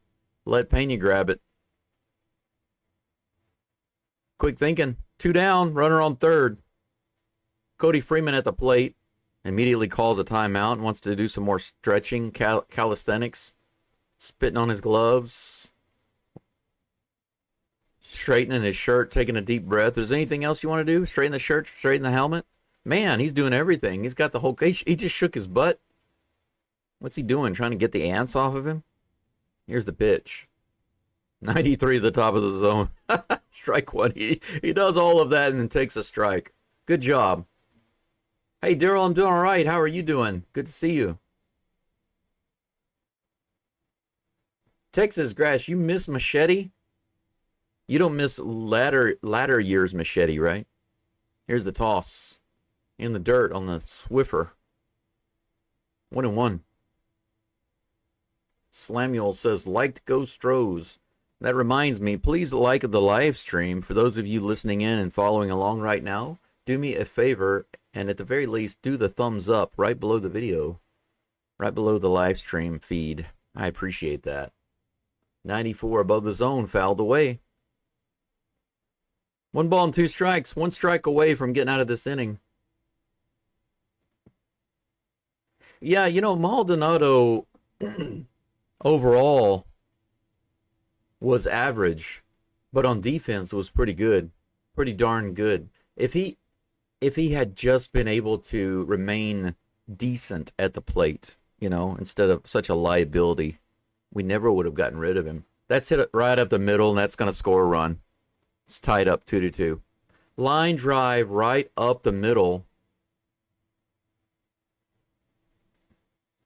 B: Let Pena grab it. Quick thinking. 2 down, runner on third. Cody Freeman at the plate. Immediately calls a timeout and wants to do some more stretching, calisthenics. Spitting on his gloves. Straightening his shirt, taking a deep breath. Is there anything else you want to do? Straighten the shirt, straighten the helmet? Man, he's doing everything. He's got the whole... He just shook his butt. What's he doing? Trying to get the ants off of him? Here's the pitch. 93 at the top of the zone. Strike 1. He does all of that and then takes a strike. Good job. Hey, Daryl, I'm doing all right. How are you doing? Good to see you. Texas Grass, you miss Machete? You don't miss latter years Machete, right? Here's the toss. In the dirt on the Swiffer. 1-1. Slamuel says, liked Geaux Stros. That reminds me, please like the live stream. For those of you listening in and following along right now, do me a favor and at the very least do the thumbs up right below the video. Right below the live stream feed. I appreciate that. 94 above the zone, fouled away. 1 ball and 2 strikes. 1 strike away from getting out of this inning. Yeah, you know, Maldonado overall was average, but on defense was pretty good. Pretty darn good. If he had just been able to remain decent at the plate, you know, instead of such a liability, we never would have gotten rid of him. That's hit it right up the middle, and that's going to score a run. It's tied up 2-2. Line drive right up the middle.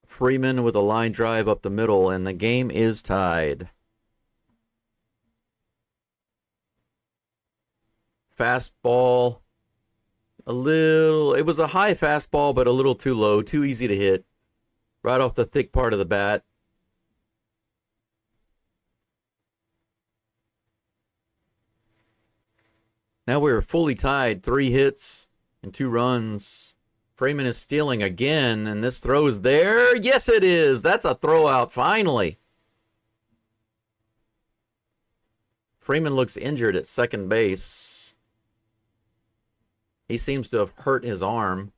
B: Freeman with a line drive up the middle, and the game is tied. Fastball. It was a high fastball, but a little too low, too easy to hit. Right off the thick part of the bat. Now we're fully tied, 3 hits and 2 runs. Freeman is stealing again, and this throw is there. Yes, it is. That's a throw out, finally. Freeman looks injured at second base. He seems to have hurt his arm.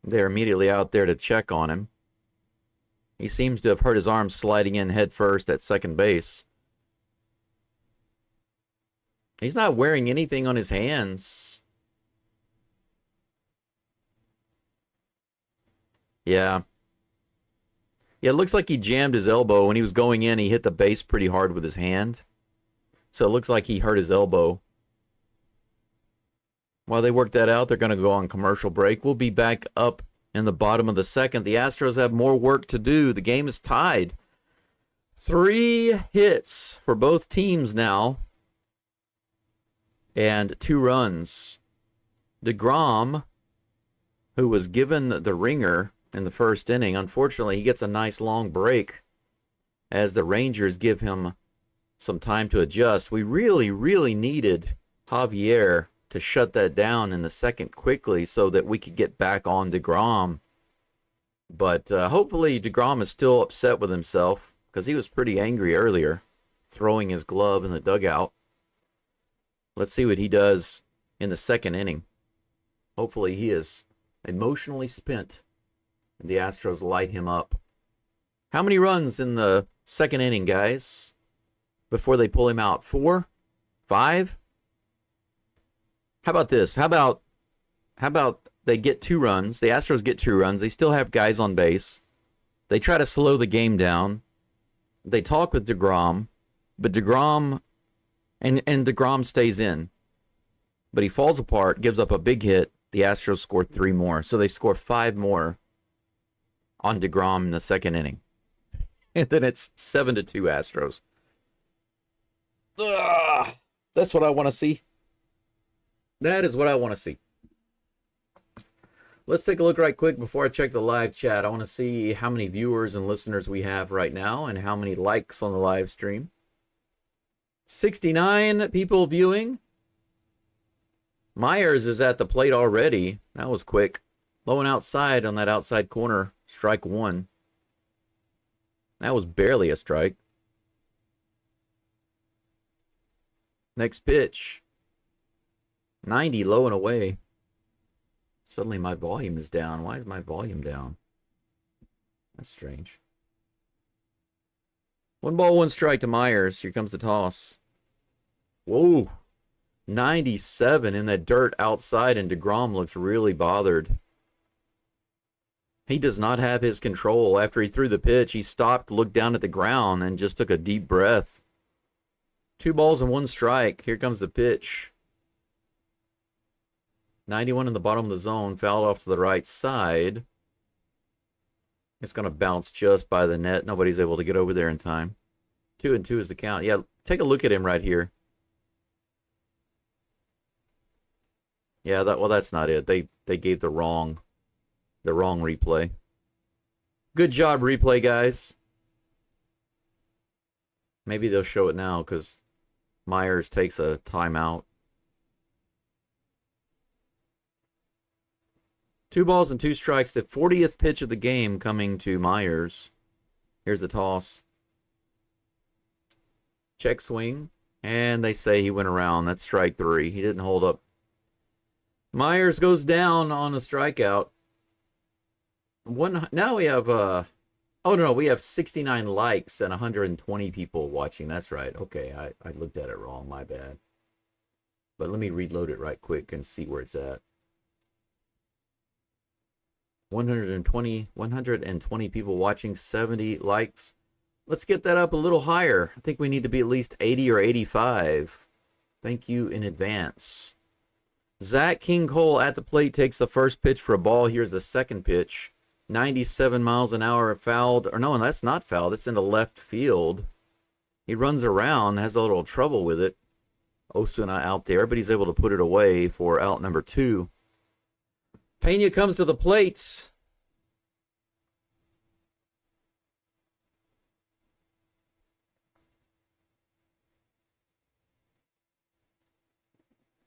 B: They're immediately out there to check on him. He seems to have hurt his arm sliding in head first at second base. He's not wearing anything on his hands. Yeah. Yeah, it looks like he jammed his elbow. When he was going in, he hit the base pretty hard with his hand. So it looks like he hurt his elbow. While they work that out, they're going to go on commercial break. We'll be back up in the bottom of the second. The Astros have more work to do. The game is tied. 3 hits for both teams now. And 2 runs. DeGrom, who was given the ringer in the first inning, unfortunately, he gets a nice long break as the Rangers give him some time to adjust. We really, really needed Javier to shut that down in the second quickly so that we could get back on DeGrom. But hopefully DeGrom is still upset with himself because he was pretty angry earlier, throwing his glove in the dugout. Let's see what he does in the second inning. Hopefully he is emotionally spent The Astros light him up. How many runs in the second inning, guys, before they pull him out? 4? 5? How about this? How about they get 2 runs? The Astros get 2 runs. They still have guys on base. They try to slow the game down. They talk with DeGrom, but DeGrom and DeGrom stays in. But he falls apart, gives up a big hit. The Astros score 3 more. So they score 5 more on DeGrom in the second inning. And then it's 7-2 Astros. Ugh, that's what I want to see. That is what I want to see. Let's take a look right quick before I check the live chat. I want to see how many viewers and listeners we have right now and how many likes on the live stream. 69 people viewing. Myers is at the plate already. That was quick. Low and outside on that outside corner. Strike 1. That was barely a strike. Next pitch. 90 low and away. Suddenly my volume is down. Why is my volume down? That's strange. 1 ball, 1 strike to Myers. Here comes the toss. Whoa. 97 in that dirt outside, and DeGrom looks really bothered. He does not have his control. After he threw the pitch, he stopped, looked down at the ground, and just took a deep breath. 2 balls and 1 strike. Here comes the pitch. 91 in the bottom of the zone, fouled off to the right side. It's going to bounce just by the net. Nobody's able to get over there in time. 2-2 is the count. Yeah, take a look at him right here. Yeah, that's not it. They gave the wrong replay. Good job, replay guys. Maybe they'll show it now because Myers takes a timeout. 2 balls and 2 strikes. The 40th pitch of the game coming to Myers. Here's the toss. Check swing. And they say he went around. That's strike 3. He didn't hold up. Myers goes down on a strikeout. Now we have we have 69 likes and 120 people watching. That's right. Okay, I looked at it wrong. My bad. But let me reload it right quick and see where it's at. 120 people watching, 70 likes. Let's get that up a little higher. I think we need to be at least 80 or 85. Thank you in advance. Zach King Cole at the plate takes the first pitch for a ball. Here's the second pitch. 97 miles an hour, fouled. Or no, that's not fouled. It's into left field. He runs around, has a little trouble with it. Osuna out there, but he's able to put it away for out number 2. Pena comes to the plate.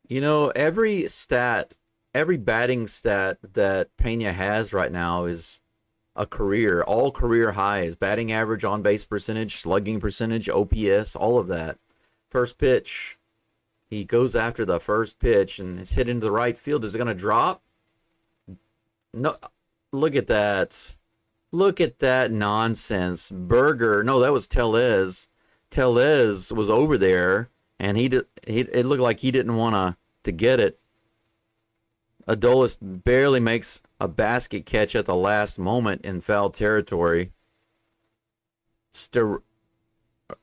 B: You know, every batting stat that Pena has right now is a all career highs. Batting average, on base percentage, slugging percentage, OPS, all of that. First pitch. He goes after the first pitch and it's hit into the right field. Is it going to drop? No, look at that. Look at that nonsense. Berger, no, that was Tellez. Tellez was over there, and it looked like he didn't want to get it. Adolis barely makes a basket catch at the last moment in foul territory.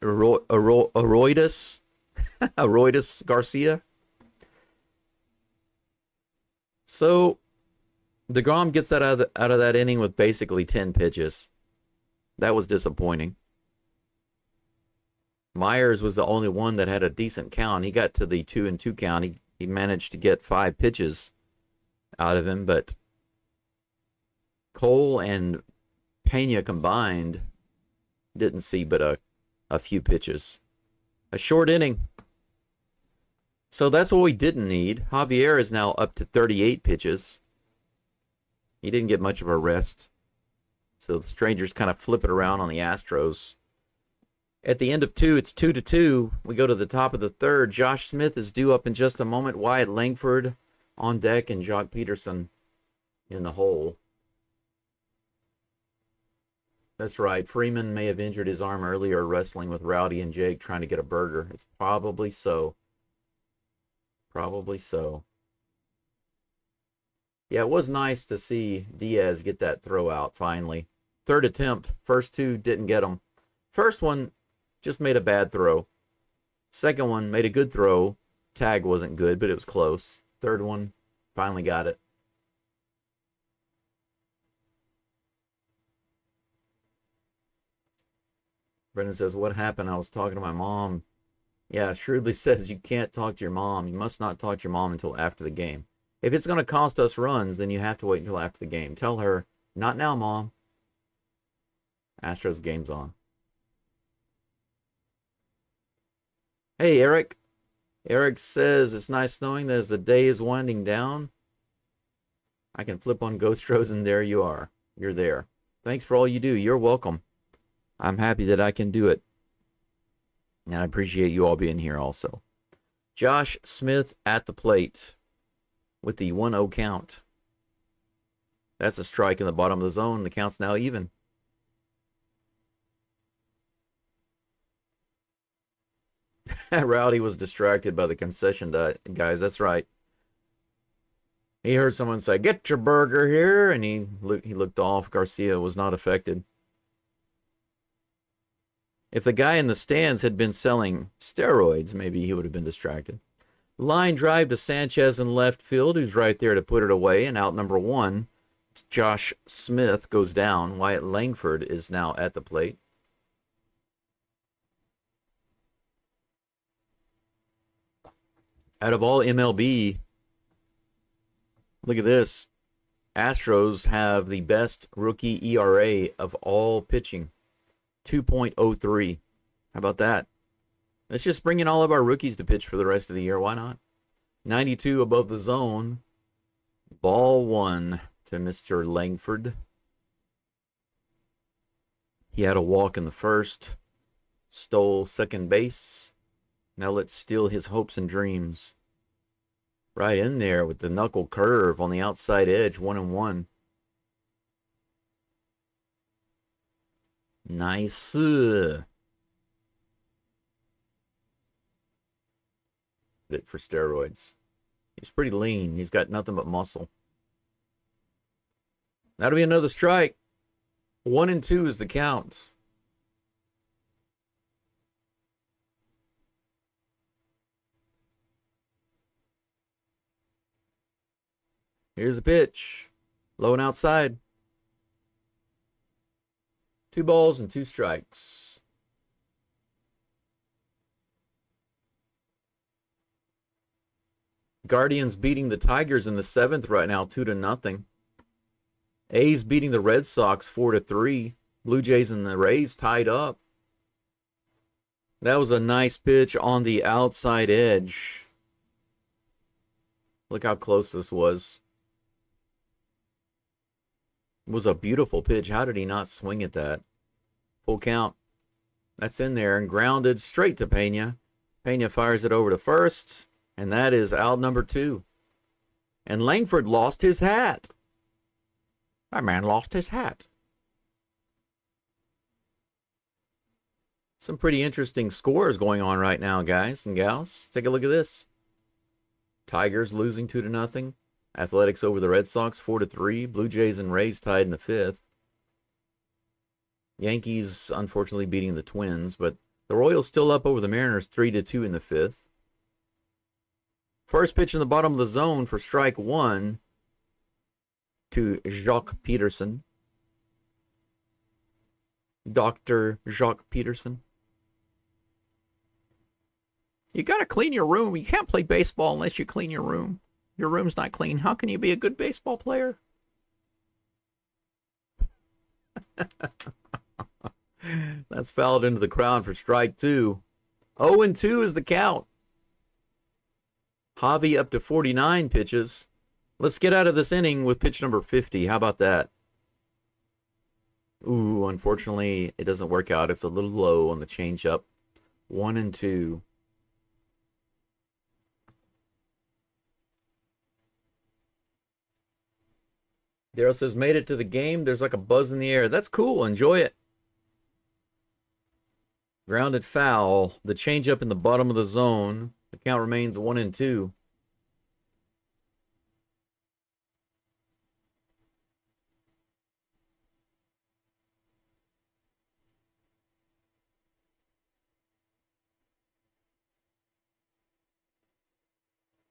B: Aroidis Garcia. So DeGrom gets that out of that inning with basically 10 pitches. That was disappointing. Myers was the only one that had a decent count. He got to the 2-2 count. He managed to get 5 pitches out of him, but Cole and Pena combined didn't see but a few pitches. A short inning. So that's what we didn't need. Javier is now up to 38 pitches. He didn't get much of a rest. So the Strangers kind of flip it around on the Astros. At the end of 2, it's 2-2. We go to the top of the third. Josh Smith is due up in just a moment. Wyatt Langford on deck and Jock Peterson in the hole. That's right. Freeman may have injured his arm earlier wrestling with Rowdy and Jake trying to get a burger. It's probably so. Probably so. Yeah, it was nice to see Diaz get that throw out finally. Third attempt. First two didn't get him. First one just made a bad throw. Second one made a good throw. Tag wasn't good, but it was close. Third one finally got it. Brendan says, what happened? I was talking to my mom. Yeah, shrewdly says you can't talk to your mom. You must not talk to your mom until after the game. If it's going to cost us runs, then you have to wait until after the game. Tell her, not now, Mom. Astros game's on. Hey, Eric. Eric says, it's nice knowing that as the day is winding down, I can flip on Geaux Stros, and there you are. You're there. Thanks for all you do. You're welcome. I'm happy that I can do it. And I appreciate you all being here also. Josh Smith at the plate with the 1-0 count. That's a strike in the bottom of the zone. The count's now even. Rowdy was distracted by the concession guys. That's right. He heard someone say, get your burger here, and he looked off. Garcia was not affected. If the guy in the stands had been selling steroids, maybe he would have been distracted. Line drive to Sanchez in left field, who's right there to put it away. And out number one, Josh Smith goes down. Wyatt Langford is now at the plate. Out of all MLB, look at this. Astros have the best rookie ERA of all pitching. 2.03. How about that? Let's just bring in all of our rookies to pitch for the rest of the year. Why not? 92 above the zone. Ball one to Mr. Langford. He had a walk in the first. Stole second base. Now let's steal his hopes and dreams. Right in there with the knuckle curve on the outside edge. 1-1. Nice. Bit for steroids. He's pretty lean. He's got nothing but muscle. That'll be another strike. 1-2 is the count. Here's a pitch. Low and outside. 2 balls and 2 strikes. Guardians beating the Tigers in the 7th right now, 2-0. A's beating the Red Sox 4-3. Blue Jays and the Rays tied up. That was a nice pitch on the outside edge. Look how close this was. It was a beautiful pitch. How did he not swing at that? Full count. That's in there and grounded straight to Pena. Pena fires it over to first, and that is out number 2. And Langford lost his hat. That man lost his hat. Some pretty interesting scores going on right now, guys and gals. Take a look at this. Tigers losing 2-0. Athletics over the Red Sox 4-3. Blue Jays and Rays tied in the 5th. Yankees unfortunately beating the Twins, but the Royals still up over the Mariners 3-2 in the 5th. First pitch in the bottom of the zone for strike 1 to Jacques Peterson. Dr. Jacques Peterson. You got to clean your room. You can't play baseball unless you clean your room. Your room's not clean. How can you be a good baseball player? That's fouled into the crowd for strike 2. 0-2 is the count. Javi up to 49 pitches. Let's get out of this inning with pitch number 50. How about that? Ooh, unfortunately, it doesn't work out. It's a little low on the changeup. 1-2. Daryl says, made it to the game. There's like a buzz in the air. That's cool. Enjoy it. Grounded foul. The changeup in the bottom of the zone. The count remains 1-2.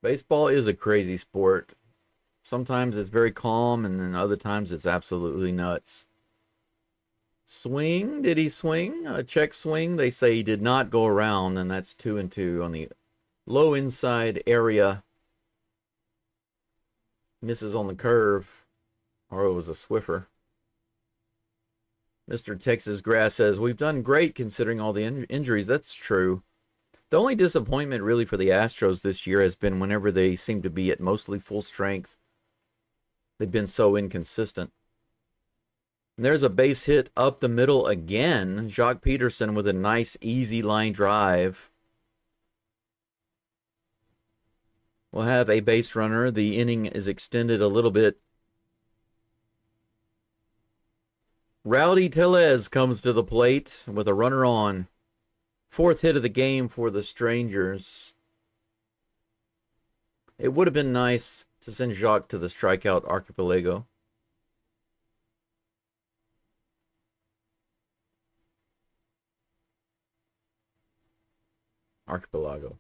B: Baseball is a crazy sport. Sometimes it's very calm, and then other times it's absolutely nuts. Swing? Did he swing? A check swing? They say he did not go around, and that's 2-2 on the low inside area. Misses on the curve, or it was a Swiffer. Mr. Texas Grass says, we've done great considering all the injuries. That's true. The only disappointment really for the Astros this year has been whenever they seem to be at mostly full strength. They've been so inconsistent. And there's a base hit up the middle again. Jock Peterson with a nice, easy line drive. We'll have a base runner. The inning is extended a little bit. Rowdy Tellez comes to the plate with a runner on. Fourth hit of the game for the Strangers. It would have been nice to send Jacques to the strikeout archipelago. Archipelago.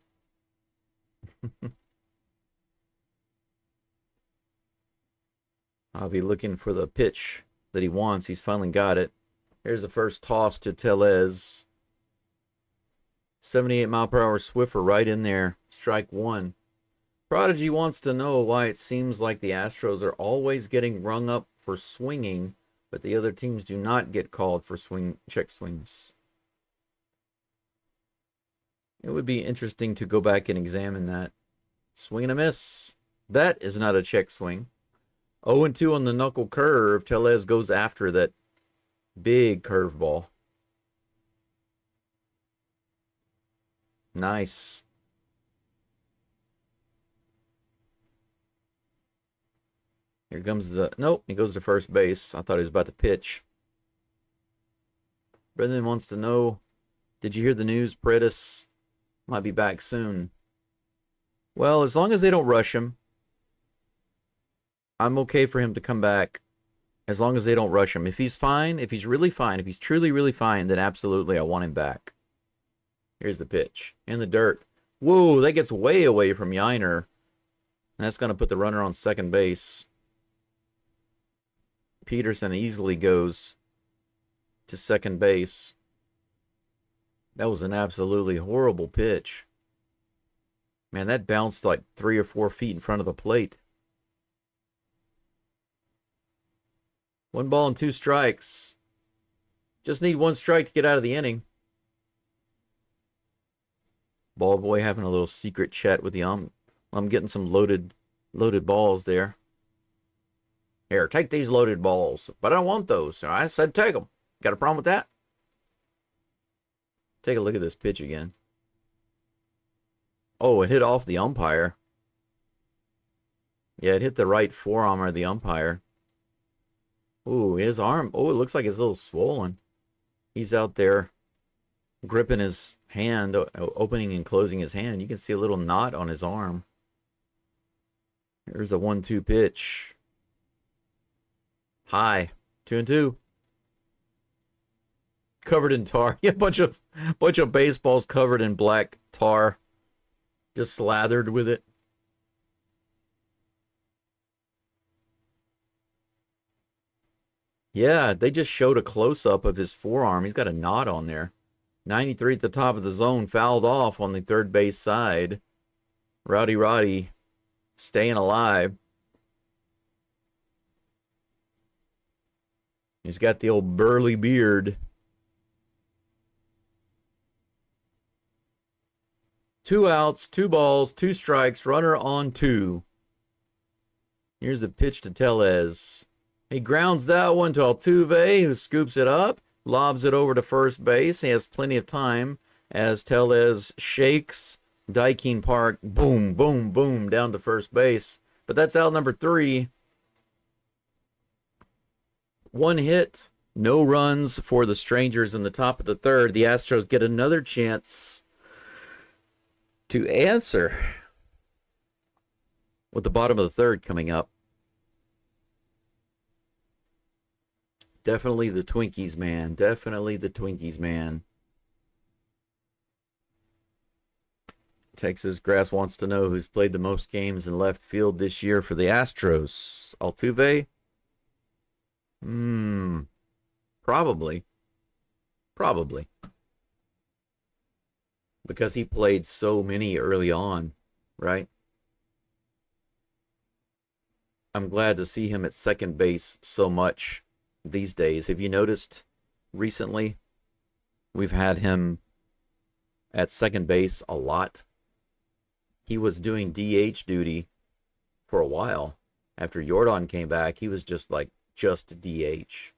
B: I'll be looking for the pitch that he wants. He's finally got it. Here's the first toss to Tellez. 78-mile-per-hour Swiffer right in there. Strike one. Prodigy wants to know why it seems like the Astros are always getting rung up for swinging, but the other teams do not get called for check swings. It would be interesting to go back and examine that. Swing and a miss. That is not a check swing. 0-2 on the knuckle curve. Tellez goes after that big curveball. Nice. Here comes the... Nope, he goes to first base. I thought he was about to pitch. Brendan wants to know, did you hear the news? Paredes might be back soon. Well, as long as they don't rush him, I'm okay for him to come back. As long as they don't rush him. If he's fine, if he's really fine, if he's truly, really fine, then absolutely I want him back. Here's the pitch. In the dirt. Whoa, that gets way away from Yiner. And that's going to put the runner on second base. Peterson easily goes to second base. That was an absolutely horrible pitch. Man, that bounced like 3 or 4 feet in front of the plate. 1 ball and 2 strikes. Just need 1 strike to get out of the inning. Ball boy having a little secret chat with the I'm getting some loaded balls there. Here, take these loaded balls. But I don't want those. So I said take them. Got a problem with that? Take a look at this pitch again. Oh, it hit off the umpire. Yeah, it hit the right forearm of the umpire. Ooh, his arm. Oh, it looks like it's a little swollen. He's out there gripping his hand, opening and closing his hand. You can see a little knot on his arm. Here's a 1-2 pitch. High. 2-2. Covered in tar. Yeah, bunch of baseballs covered in black tar. Just slathered with it. Yeah, they just showed a close-up of his forearm. He's got a knot on there. 93 at the top of the zone, fouled off on the third base side. Roddy staying alive. He's got the old burly beard. 2 outs, 2 balls, 2 strikes, runner on 2. Here's a pitch to Tellez. He grounds that one to Altuve, who scoops it up, lobs it over to first base. He has plenty of time as Tellez shakes Daikin Park. Boom, boom, boom, down to first base. But that's out number 3. 1 hit, No runs for the strangers in the top of the third. The Astros get another chance to answer with the bottom of the third coming up. Definitely the Twinkies, man. Definitely the Twinkies, man. Texas Grass wants to know who's played the most games in left field this year for the Astros. Altuve? Probably. Probably. Because he played so many early on, right? I'm glad to see him at second base so much these days. Have you noticed recently we've had him at second base a lot? He was doing DH duty for a while. After Jordan came back, he was just DH.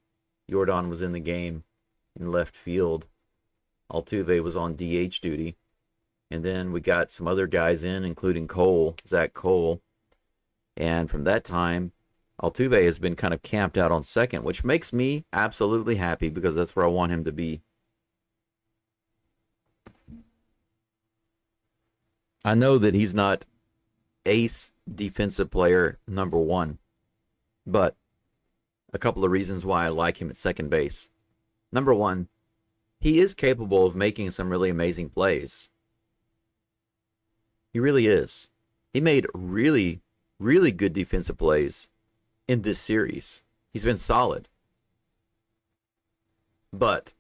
B: Jordan was in the game in left field. Altuve was on DH duty. And then we got some other guys in, including Zach Cole. And from that time, Altuve has been kind of camped out on second, which makes me absolutely happy because that's where I want him to be. I know that he's not ace defensive player number one, but a couple of reasons why I like him at second base. Number one, he is capable of making some really amazing plays. He really is. He made really, really good defensive plays in this series. He's been solid. But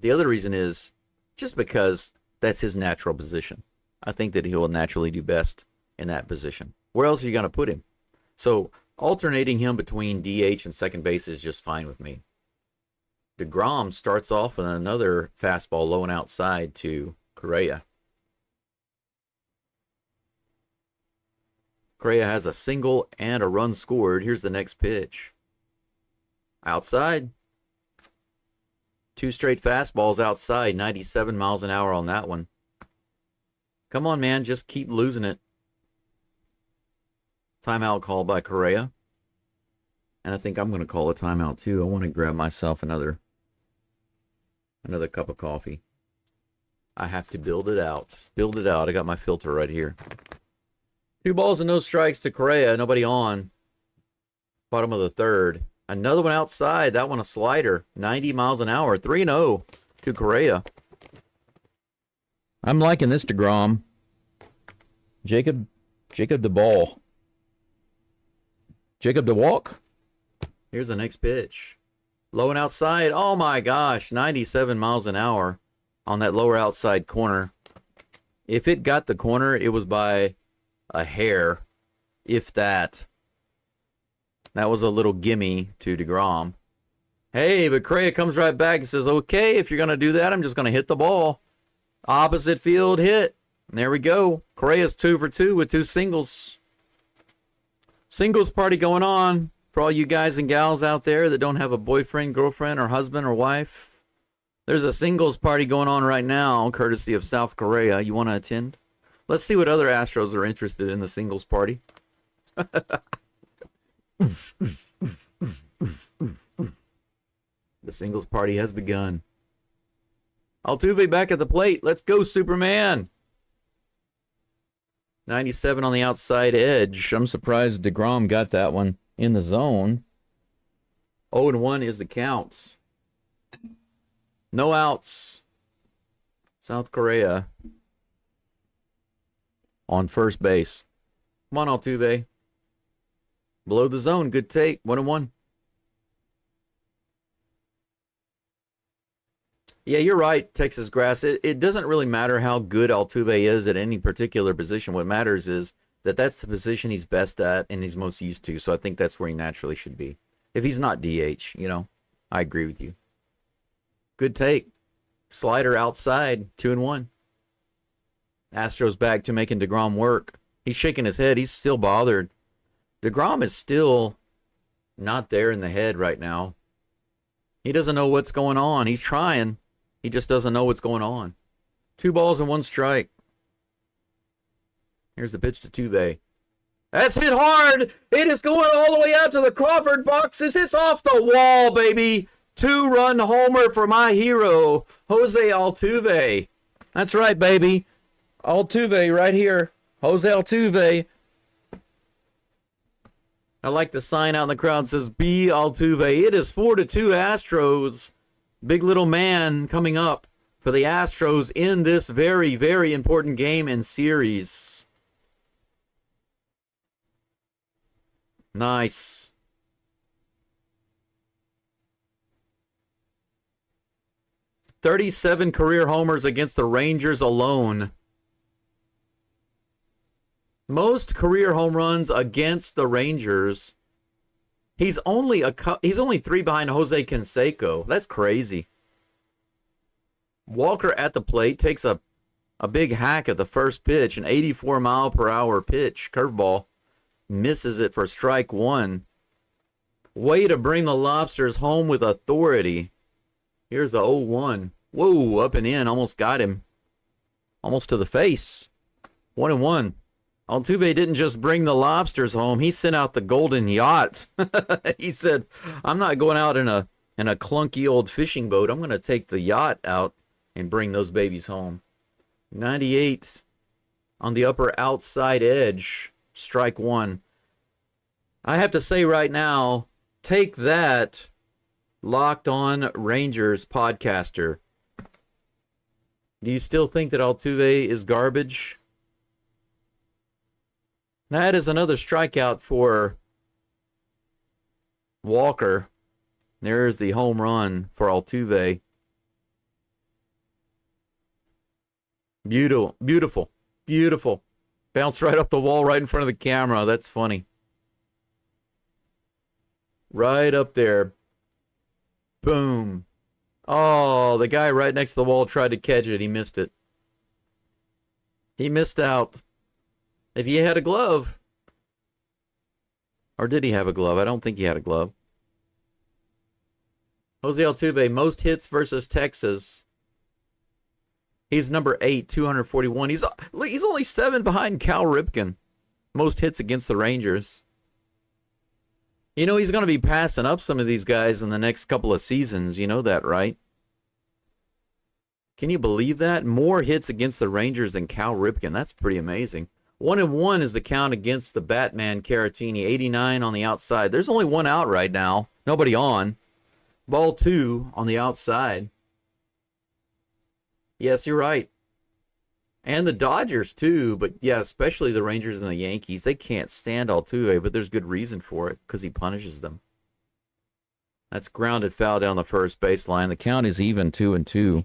B: the other reason is just because that's his natural position. I think that he will naturally do best in that position. Where else are you going to put him? So alternating him between DH and second base is just fine with me. DeGrom starts off with another fastball low and outside to Correa. Correa has a single and a run scored. Here's the next pitch. Outside. 2 straight fastballs outside. 97 miles an hour on that one. Come on, man. Just keep losing it. Timeout call by Correa. And I think I'm going to call a timeout too. I want to grab myself another cup of coffee. I have to build it out. Build it out. I got my filter right here. 2 balls and no strikes to Correa. Nobody on. Bottom of the third. Another one outside. That one a slider. 90 miles an hour. 3-0 to Correa. I'm liking this DeGrom. Jacob DeBall. Jacob DeWalk. Here's the next pitch. Low and outside. Oh my gosh. 97 miles an hour on that lower outside corner. If it got the corner, it was by a hair. If that. That was a little gimme to DeGrom. Hey, but Correa comes right back and says, okay, if you're going to do that, I'm just going to hit the ball. Opposite field hit. And there we go. Correa's 2 for 2 with 2 singles. Singles party going on for all you guys and gals out there that don't have a boyfriend, girlfriend, or husband or wife. There's a singles party going on right now, courtesy of South Korea. You want to attend? Let's see what other Astros are interested in the singles party. The singles party has begun. Altuve back at the plate. Let's go, Superman. 97 on the outside edge. I'm surprised DeGrom got that one in the zone. 0-1 is the count. No outs. South Korea on first base. Come on, Altuve. Below the zone. Good take. 1-1. Yeah, you're right, Texas Grass. It doesn't really matter how good Altuve is at any particular position. What matters is that that's the position he's best at and he's most used to. So I think that's where he naturally should be. If he's not DH, I agree with you. Good take. Slider outside, 2-1. Astros back to making DeGrom work. He's shaking his head. He's still bothered. DeGrom is still not there in the head right now. He doesn't know what's going on. He's trying. He just doesn't know what's going on. 2 balls and 1 strike. Here's the pitch to Altuve. That's hit hard. It is going all the way out to the Crawford boxes. It's off the wall, baby. 2-run homer for my hero, Jose Altuve. That's right, baby. Altuve right here. Jose Altuve. I like the sign out in the crowd that says, "B Altuve." It is 4-2 Astros. Big little man coming up for the Astros in this very, very important game and series. Nice. "37 career homers against the Rangers alone. Most career home runs against the Rangers. He's only 3 behind Jose Canseco. That's crazy. Walker at the plate takes a big hack at the first pitch, an 84-mile-per-hour pitch, curveball. Misses it for strike 1. Way to bring the Lobsters home with authority. Here's the 0-1. Whoa, up and in. Almost got him. Almost to the face. 1-1. Altuve didn't just bring the Lobsters home. He sent out the golden yacht. He said, "I'm not going out in a clunky old fishing boat. I'm going to take the yacht out and bring those babies home." 98 on the upper outside edge. Strike 1. I have to say right now, take that, Locked On Rangers podcaster. Do you still think that Altuve is garbage? That is another strikeout for Walker. There's the home run for Altuve. Beautiful, beautiful, beautiful. Bounced right off the wall right in front of the camera. That's funny. Right up there. Boom. Oh, the guy right next to the wall tried to catch it. He missed it. He missed out. If he had a glove. Or did he have a glove? I don't think he had a glove. Jose Altuve, most hits versus Texas. He's number 8, 241. He's only 7 behind Cal Ripken. Most hits against the Rangers. You know, he's going to be passing up some of these guys in the next couple of seasons. You know that, right? Can you believe that? More hits against the Rangers than Cal Ripken. That's pretty amazing. 1-1 is the count against the Batman Caratini. 89 on the outside. There's only one out right now. Nobody on. Ball 2 on the outside. Yes, you're right. And the Dodgers, too. But, yeah, especially the Rangers and the Yankees. They can't stand Altuve, but there's good reason for it because he punishes them. That's grounded foul down the first baseline. The count is even 2-2.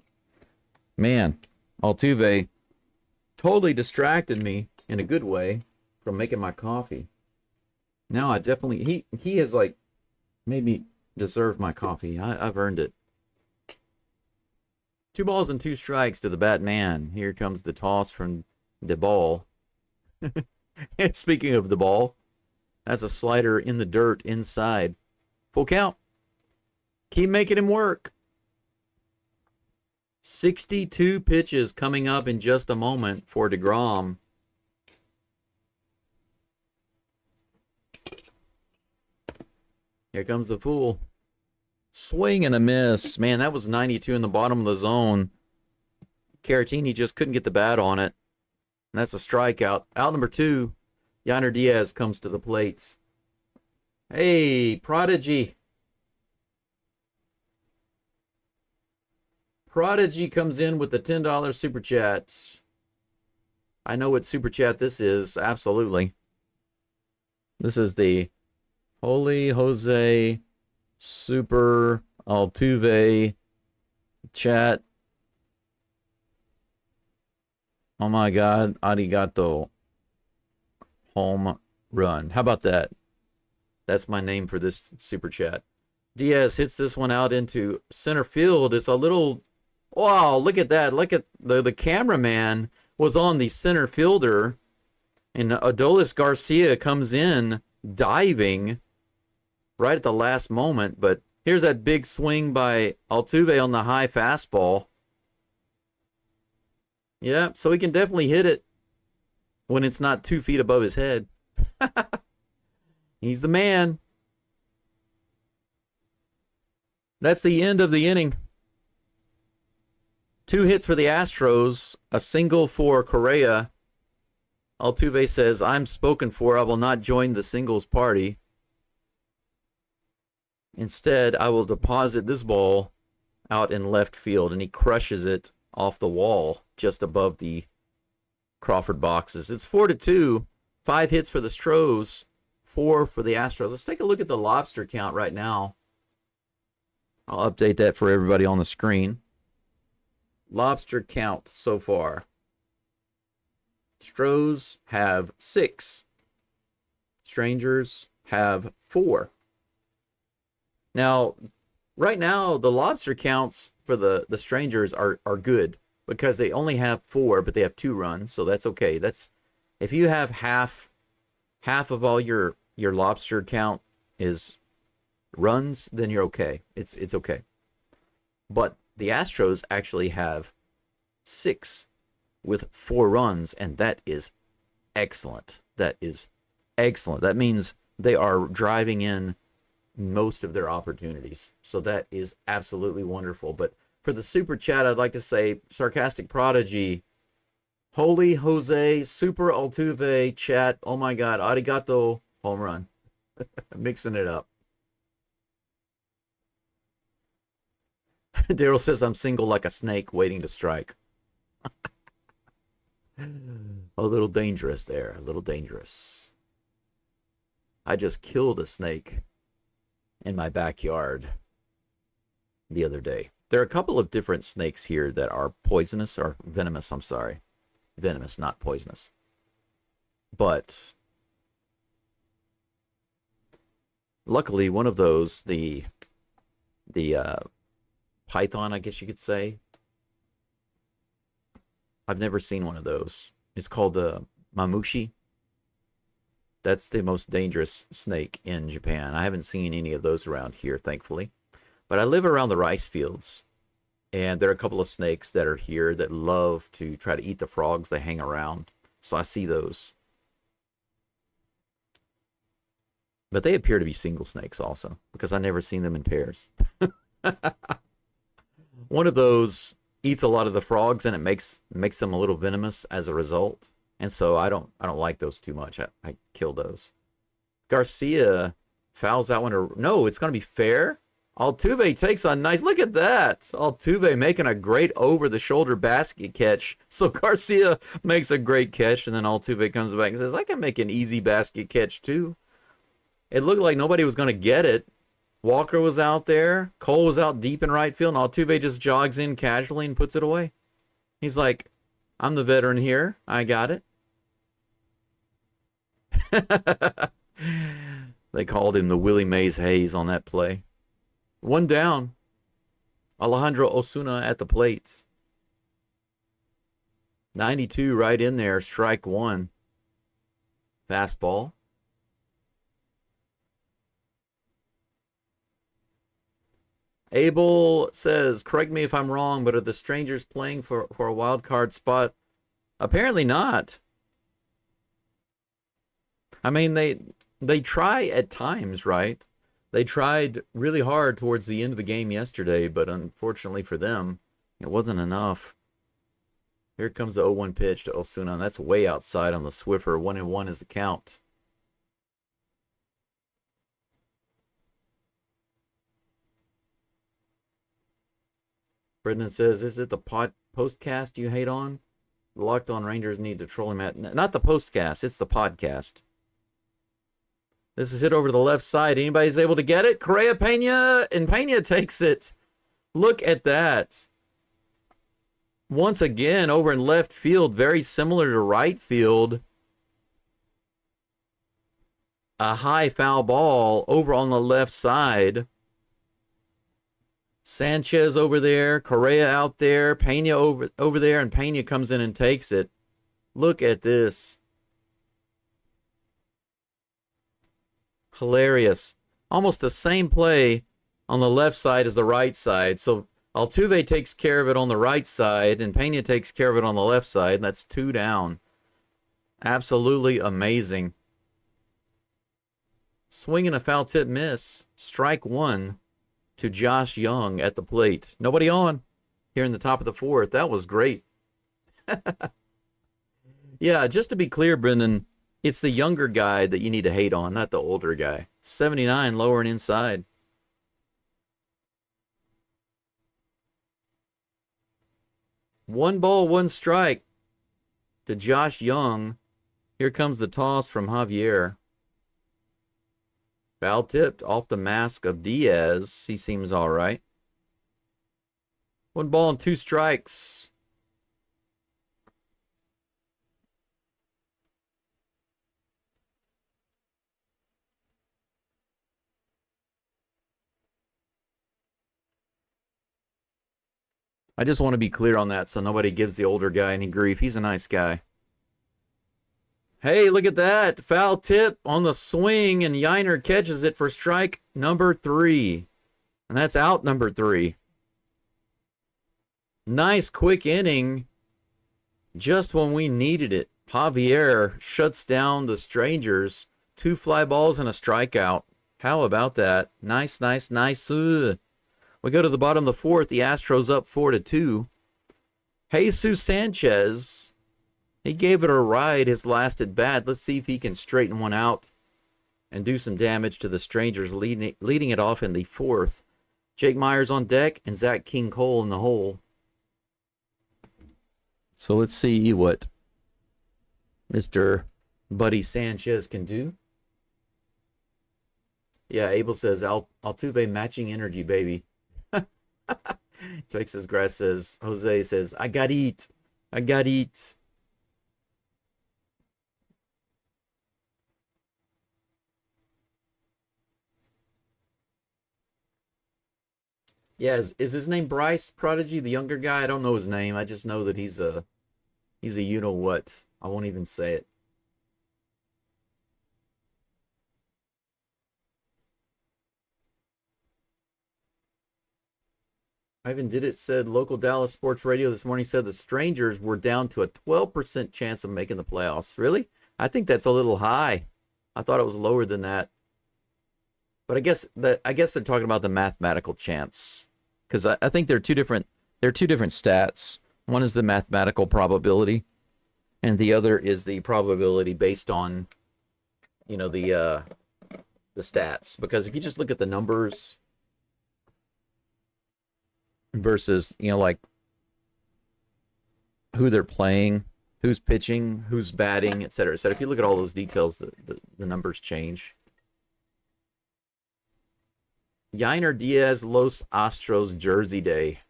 B: Man, Altuve totally distracted me in a good way from making my coffee. Now I definitely... He has, like, made me deserve my coffee. I've earned it. 2 balls and 2 strikes to the Batman. Here comes the toss from the ball. And speaking of the ball, that's a slider in the dirt inside. Full count. Keep making him work. 62 pitches coming up in just a moment for DeGrom. Here comes the fool. Swing and a miss. Man, that was 92 in the bottom of the zone. Caratini just couldn't get the bat on it. And that's a strikeout. Out number 2. Yainer Diaz comes to the plate. Hey, Prodigy. Prodigy comes in with the $10 super chat. I know what super chat this is. Absolutely. This is the Holy Jose Super Altuve chat. Oh my God. Arigato. Home run. How about that? That's my name for this super chat. Diaz hits this one out into center field. It's a little... Wow, look at that. Look at the cameraman was on the center fielder. And Adolis Garcia comes in diving right at the last moment. But here's that big swing by Altuve on the high fastball. Yeah, so he can definitely hit it when it's not 2 feet above his head. He's the man. That's the end of the inning. 2 hits for the Astros, a single for Correa. Altuve says, I'm spoken for. I will not join the singles party. Instead, I will deposit this ball out in left field, and he crushes it off the wall just above the Crawford boxes. It's 4-2. 5 hits for the Stros, 4 for the Astros. Let's take a look at the lobster count right now. I'll update that for everybody on the screen. Lobster count so far. Stros have 6. Strangers have 4. Now, right now, the lobster counts for the Strangers are good because they only have 4, but they have 2 runs, so that's okay. That's if you have half of all your lobster count is runs, then you're okay. It's okay. But the Astros actually have 6 with 4 runs, and that is excellent. That is excellent. That means they are driving in most of their opportunities. So that is absolutely wonderful. But for the super chat, I'd like to say Sarcastic Prodigy, Holy Jose, Super Altuve, chat, oh my God, arigato, home run. Mixing it up. Daryl says I'm single like a snake waiting to strike. A little dangerous there, a little dangerous. I just killed a snake in my backyard the other day. There are a couple of different snakes here that are poisonous, or venomous, I'm sorry. Venomous, not poisonous. But luckily, one of those, the python, I guess you could say. I've never seen one of those. It's called the mamushi. That's the most dangerous snake in Japan. I haven't seen any of those around here, thankfully. But I live around the rice fields, and there are a couple of snakes that are here that love to try to eat the frogs that hang around. So I see those. But they appear to be single snakes also, because I've never seen them in pairs. One of those eats a lot of the frogs, and it makes them a little venomous as a result. And so I don't like those too much. I kill those. Garcia fouls that one. No, it's going to be fair. Altuve takes a nice, look at that. Altuve making a great over-the-shoulder basket catch. So Garcia makes a great catch, and then Altuve comes back and says, I can make an easy basket catch too. It looked like nobody was going to get it. Walker was out there. Cole was out deep in right field, and Altuve just jogs in casually and puts it away. He's like, I'm the veteran here. I got it. They called him the Willie Mays Hayes on that play. 1 down. Alejandro Osuna at the plate. 92 right in there. Strike 1. Fastball. Abel says, correct me if I'm wrong, but are the Strangers playing for a wild card spot? Apparently not. I mean, they try at times, right? They tried really hard towards the end of the game yesterday, but unfortunately for them, it wasn't enough. Here comes the 0-1 pitch to Osuna, and that's way outside on the Swiffer. 1-1 is the count. Brendan says, is it the postcast you hate on? The Locked On Rangers need to troll him at. Not the postcast, it's the podcast. This is hit over to the left side. Anybody's able to get it? Correa, Pena, and Pena takes it. Look at that. Once again, over in left field, very similar to right field. A high foul ball over on the left side. Sanchez over there, Correa out there, Pena over there, and Pena comes in and takes it. Look at this. Hilarious. Almost the same play on the left side as the right side. So Altuve takes care of it on the right side, and Pena takes care of it on the left side. And that's 2 down. Absolutely amazing. Swinging a foul tip miss. Strike 1. to Josh Young at the plate. Nobody on here in the top of the fourth. That was great. Yeah, just to be clear, Brendan, it's the younger guy that you need to hate on, not the older guy. 79, lower and inside. One ball, one strike to Josh Young. Here comes the toss from Javier. Foul tipped off the mask of Diaz. He seems all right. One ball and two strikes. I just want to be clear on that so nobody gives the older guy any grief. He's a nice guy. Hey, look at that. Foul tip on the swing, and Yiner catches it for strike number 3. And that's out number 3. Nice quick inning just when we needed it. Javier shuts down the Strangers. 2 fly balls and a strikeout. How about that? Nice, nice, nice. We go to the bottom of the fourth. The Astros up 4-2. Jesus Sanchez, he gave it a ride his last at bat. Let's see if he can straighten one out and do some damage to the Strangers, leading it off in the fourth. Jake Myers on deck and Zach King Cole in the hole. So let's see what Mr. Buddy Sanchez can do. Yeah, Abel says Altuve matching energy, baby. Texas Grass says, Jose says, I got eat. I got eat. Yeah, is his name Bryce Prodigy, the younger guy? I don't know his name. I just know that he's a you know what. I won't even say it. Ivan Did It said local Dallas sports radio this morning said the Strangers were down to a 12% chance of making the playoffs. Really? I think that's a little high. I thought it was lower than that. But I guess they're talking about the mathematical chance, because I think they're two different stats. One is the mathematical probability, and the other is the probability based on, the stats. Because if you just look at the numbers versus, like who they're playing, who's pitching, who's batting, et cetera, et cetera. If you look at all those details, the numbers change. Yiner Diaz Los Astros Jersey Day.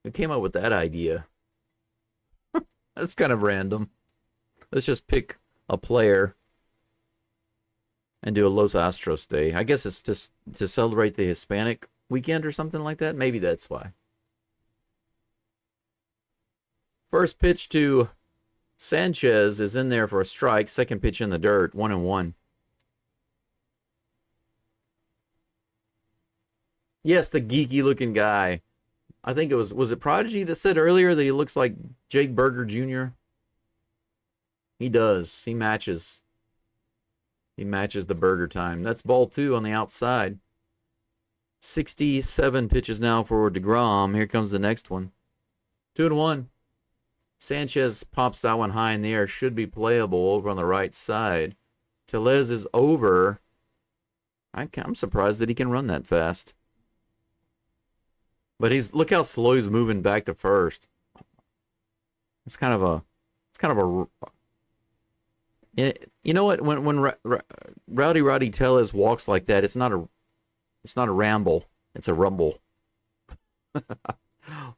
B: Who came up with that idea? That's kind of random. Let's just pick a player and do a Los Astros Day. I guess it's just to celebrate the Hispanic weekend or something like that. Maybe that's why. First pitch to Sanchez is in there for a strike. Second pitch in the dirt, 1-1. Yes, the geeky looking guy. I think it was it Prodigy that said earlier that he looks like Jake Berger Jr.? He does. He matches the Berger time. That's ball 2 on the outside. 67 pitches now for DeGrom. Here comes the next one. 2-1. Sanchez pops that one high in the air. Should be playable over on the right side. Tellez is over. I'm surprised that he can run that fast. But look how slow he's moving back to first. It's kind of a you know what, when Rowdy Tellez walks like that, it's not a ramble, it's a rumble.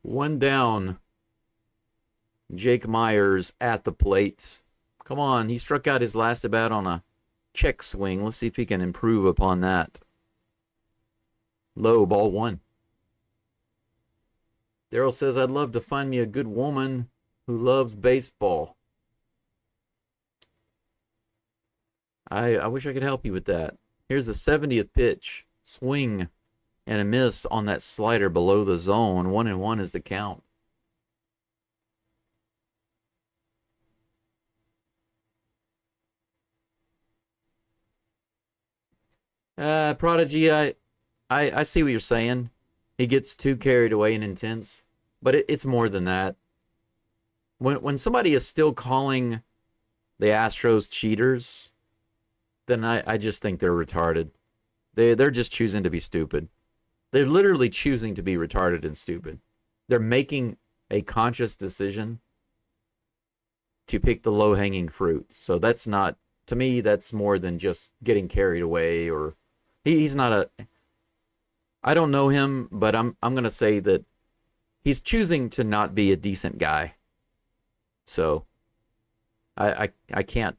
B: One down. Jake Myers at the plate. Come on, he struck out his last at bat on a check swing. Let's see if he can improve upon that. Low, ball 1. Daryl says, I'd love to find me a good woman who loves baseball. I wish I could help you with that. Here's the 70th pitch. Swing and a miss on that slider below the zone. 1-1 is the count. Prodigy, I see what you're saying. He gets too carried away and intense, but it's more than that. When somebody is still calling the Astros cheaters, then I just think they're retarded. They're just choosing to be stupid. They're literally choosing to be retarded and stupid. They're making a conscious decision to pick the low-hanging fruit. So that's not, to me, that's more than just getting carried away, or he's not a, I don't know him, but I'm going to say that he's choosing to not be a decent guy. So I can't,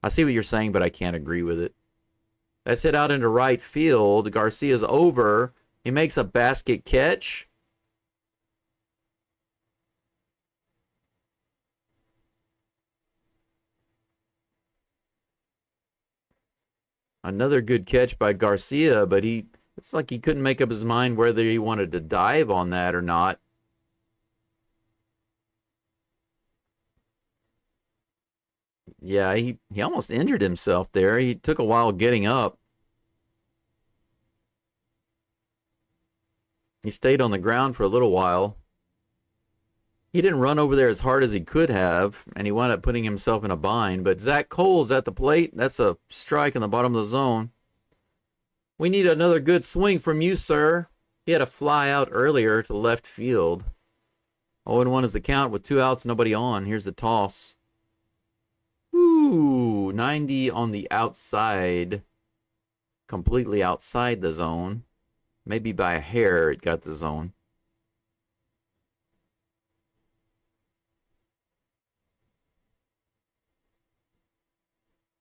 B: I see what you're saying, but I can't agree with it. That's hit out into right field. Garcia's over. He makes a basket catch. Another good catch by Garcia, but it's like he couldn't make up his mind whether he wanted to dive on that or not. Yeah, he almost injured himself there. He took a while getting up. He stayed on the ground for a little while. He didn't run over there as hard as he could have, and he wound up putting himself in a bind. But Zach Cole's at the plate. That's a strike in the bottom of the zone. We need another good swing from you, sir. He had a fly out earlier to left field. 0-1 is the count with 2 outs, nobody on. Here's the toss. Ooh, 90 on the outside. Completely outside the zone. Maybe by a hair it got the zone.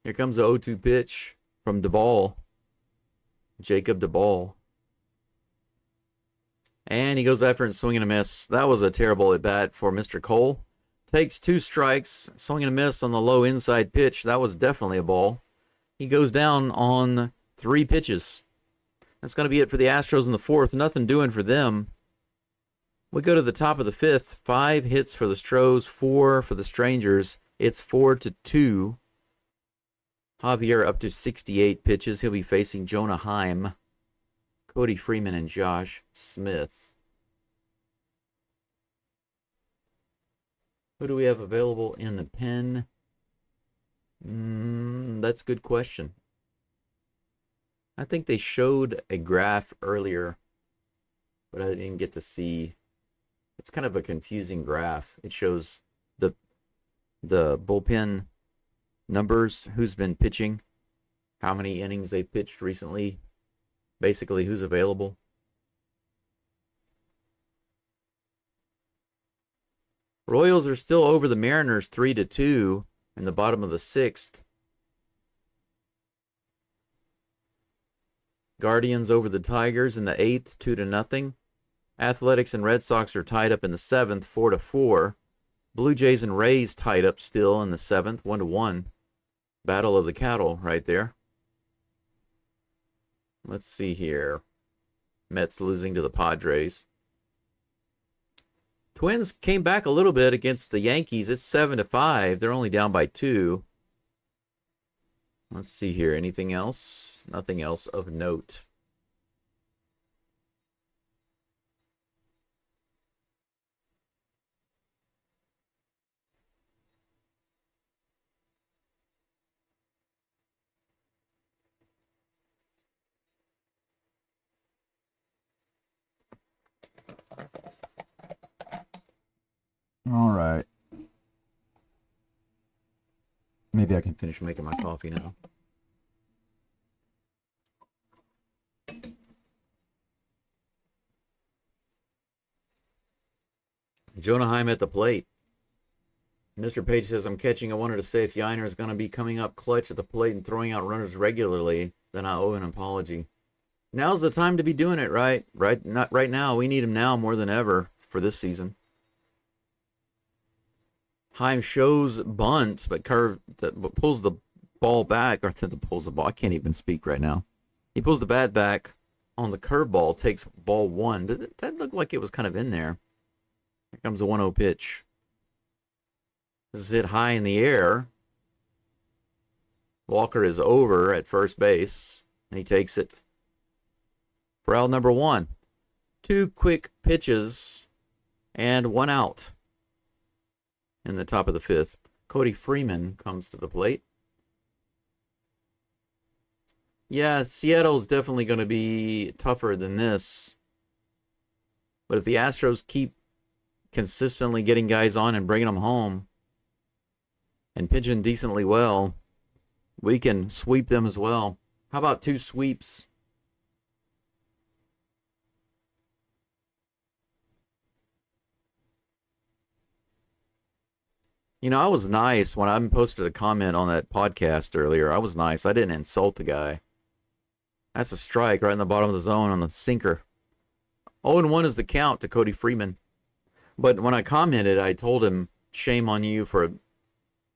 B: Here comes the 0-2 pitch from DeBall. Jacob DeBall. And he goes after it and swing and a miss. That was a terrible at bat for Mr. Cole. Takes 2 strikes, swing and a miss on the low inside pitch. That was definitely a ball. He goes down on 3 pitches. That's going to be it for the Astros in the 4th. Nothing doing for them. We go to the top of the 5th. 5 hits for the Stros, 4 for the Strangers. It's 4-2. Javier up to 68 pitches. He'll be facing Jonah Heim, Cody Freeman, and Josh Smith. Who do we have available in the pen? That's a good question. I think they showed a graph earlier, but I didn't get to see. It's kind of a confusing graph. It shows the bullpen numbers, who's been pitching, how many innings they've pitched recently, basically who's available. Royals are still over the Mariners 3-2 in the bottom of the 6th. Guardians over the Tigers in the 8th, 2-0. Athletics and Red Sox are tied up in the 7th, 4-4. Blue Jays and Rays tied up still in the 7th, 1-1. Battle of the Cattle right there. Let's see here. Mets losing to the Padres. Twins came back a little bit against the Yankees. It's 7-5. They're only down by 2. Let's see here. Anything else? Nothing else of note. All right. Maybe I can finish making my coffee now. Jonah Heim at the plate. Mr. Page says, I'm catching. I wanted to say if Yiner is going to be coming up clutch at the plate and throwing out runners regularly, then I owe an apology. Now's the time to be doing it, right? Not right now. We need him now more than ever for this season. Heim shows bunt, but pulls the ball back, or pulls the ball. I can't even speak right now. He pulls the bat back on the curveball, takes ball 1. That looked like it was kind of in there. Here comes a 1-0 pitch. This is hit high in the air. Walker is over at first base, and he takes it for out number 1. 2 quick pitches and 1 out in the top of the 5th. Cody Freeman comes to the plate. Yeah, Seattle's definitely going to be tougher than this. But if the Astros keep consistently getting guys on and bringing them home and pitching decently well, we can sweep them as well. How about 2 sweeps? You know, I was nice when I posted a comment on that podcast earlier. I was nice. I didn't insult the guy. That's a strike right in the bottom of the zone on the sinker. 0-1 is the count to Cody Freeman. But when I commented, I told him, shame on you for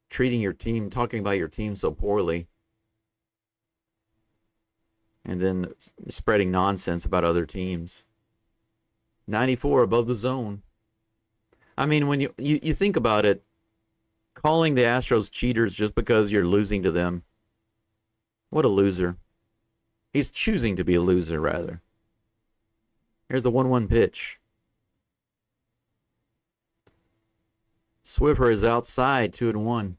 B: treating your team, talking about your team so poorly. And then spreading nonsense about other teams. 94 above the zone. I mean, when you think about it, calling the Astros cheaters just because you're losing to them. What a loser. He's choosing to be a loser, rather. Here's the 1-1 pitch. Swiffer is outside, 2-1.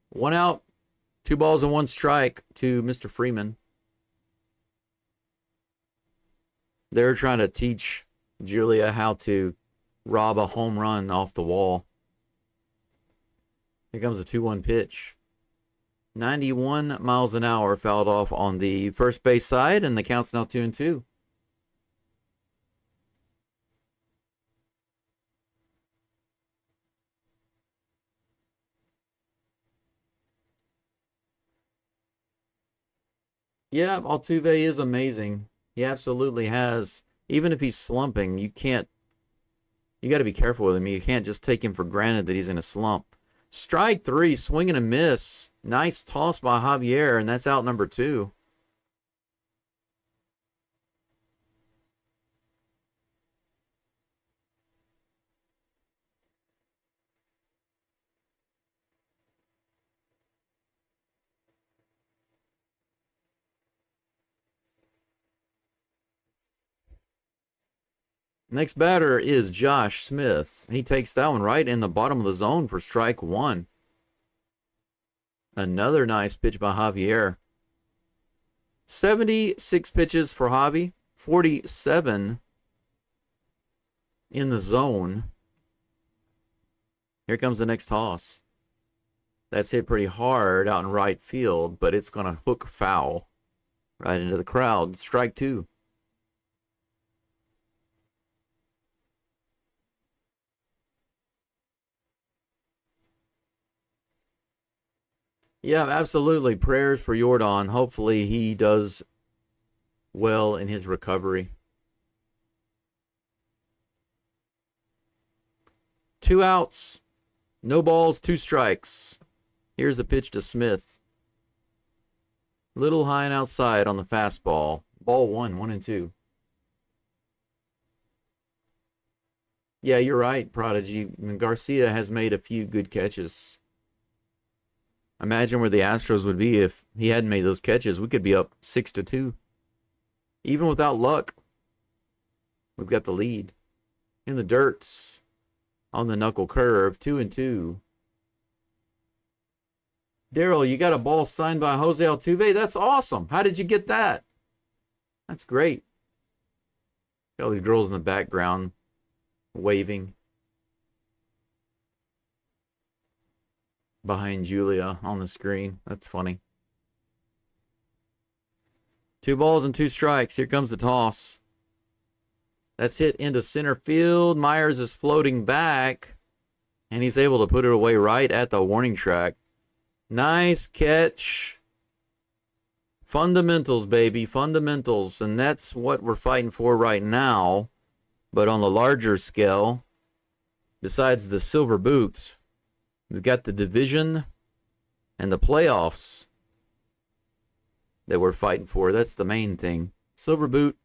B: 1 out, 2 balls and 1 strike to Mr. Freeman. They're trying to teach Julia how to rob a home run off the wall. Here comes a 2-1 pitch. 91 miles an hour fouled off on the first base side, and the count's now 2-2. Yeah, Altuve is amazing. He absolutely has. Even if he's slumping, you got to be careful with him. You can't just take him for granted that he's in a slump. Strike 3, swing and a miss. Nice toss by Javier, and that's out number 2. Next batter is Josh Smith. He takes that one right in the bottom of the zone for strike 1. Another nice pitch by Javier. 76 pitches for Javi, 47 in the zone. Here comes the next toss. That's hit pretty hard out in right field, but it's going to hook foul right into the crowd. Strike 2. Yeah, absolutely. Prayers for Jordan. Hopefully he does well in his recovery. 2 outs. No balls, 2 strikes. Here's the pitch to Smith. Little high and outside on the fastball. Ball 1, 1-2. Yeah, you're right, Prodigy. Garcia has made a few good catches. Imagine where the Astros would be if he hadn't made those catches. We could be up 6-2. Even without luck, we've got the lead. In the dirt, on the knuckle curve, 2-2. Daryl, you got a ball signed by Jose Altuve? That's awesome. How did you get that? That's great. Got all these girls in the background waving behind Julia on the screen. That's funny. 2 balls and 2 strikes. Here comes the toss. That's hit into center field. Myers is floating back, and he's able to put it away right at the warning track. Nice catch. Fundamentals, baby. Fundamentals. And that's what we're fighting for right now. But on the larger scale, besides the silver boot, we've got the division and the playoffs that we're fighting for. That's the main thing. Silver boot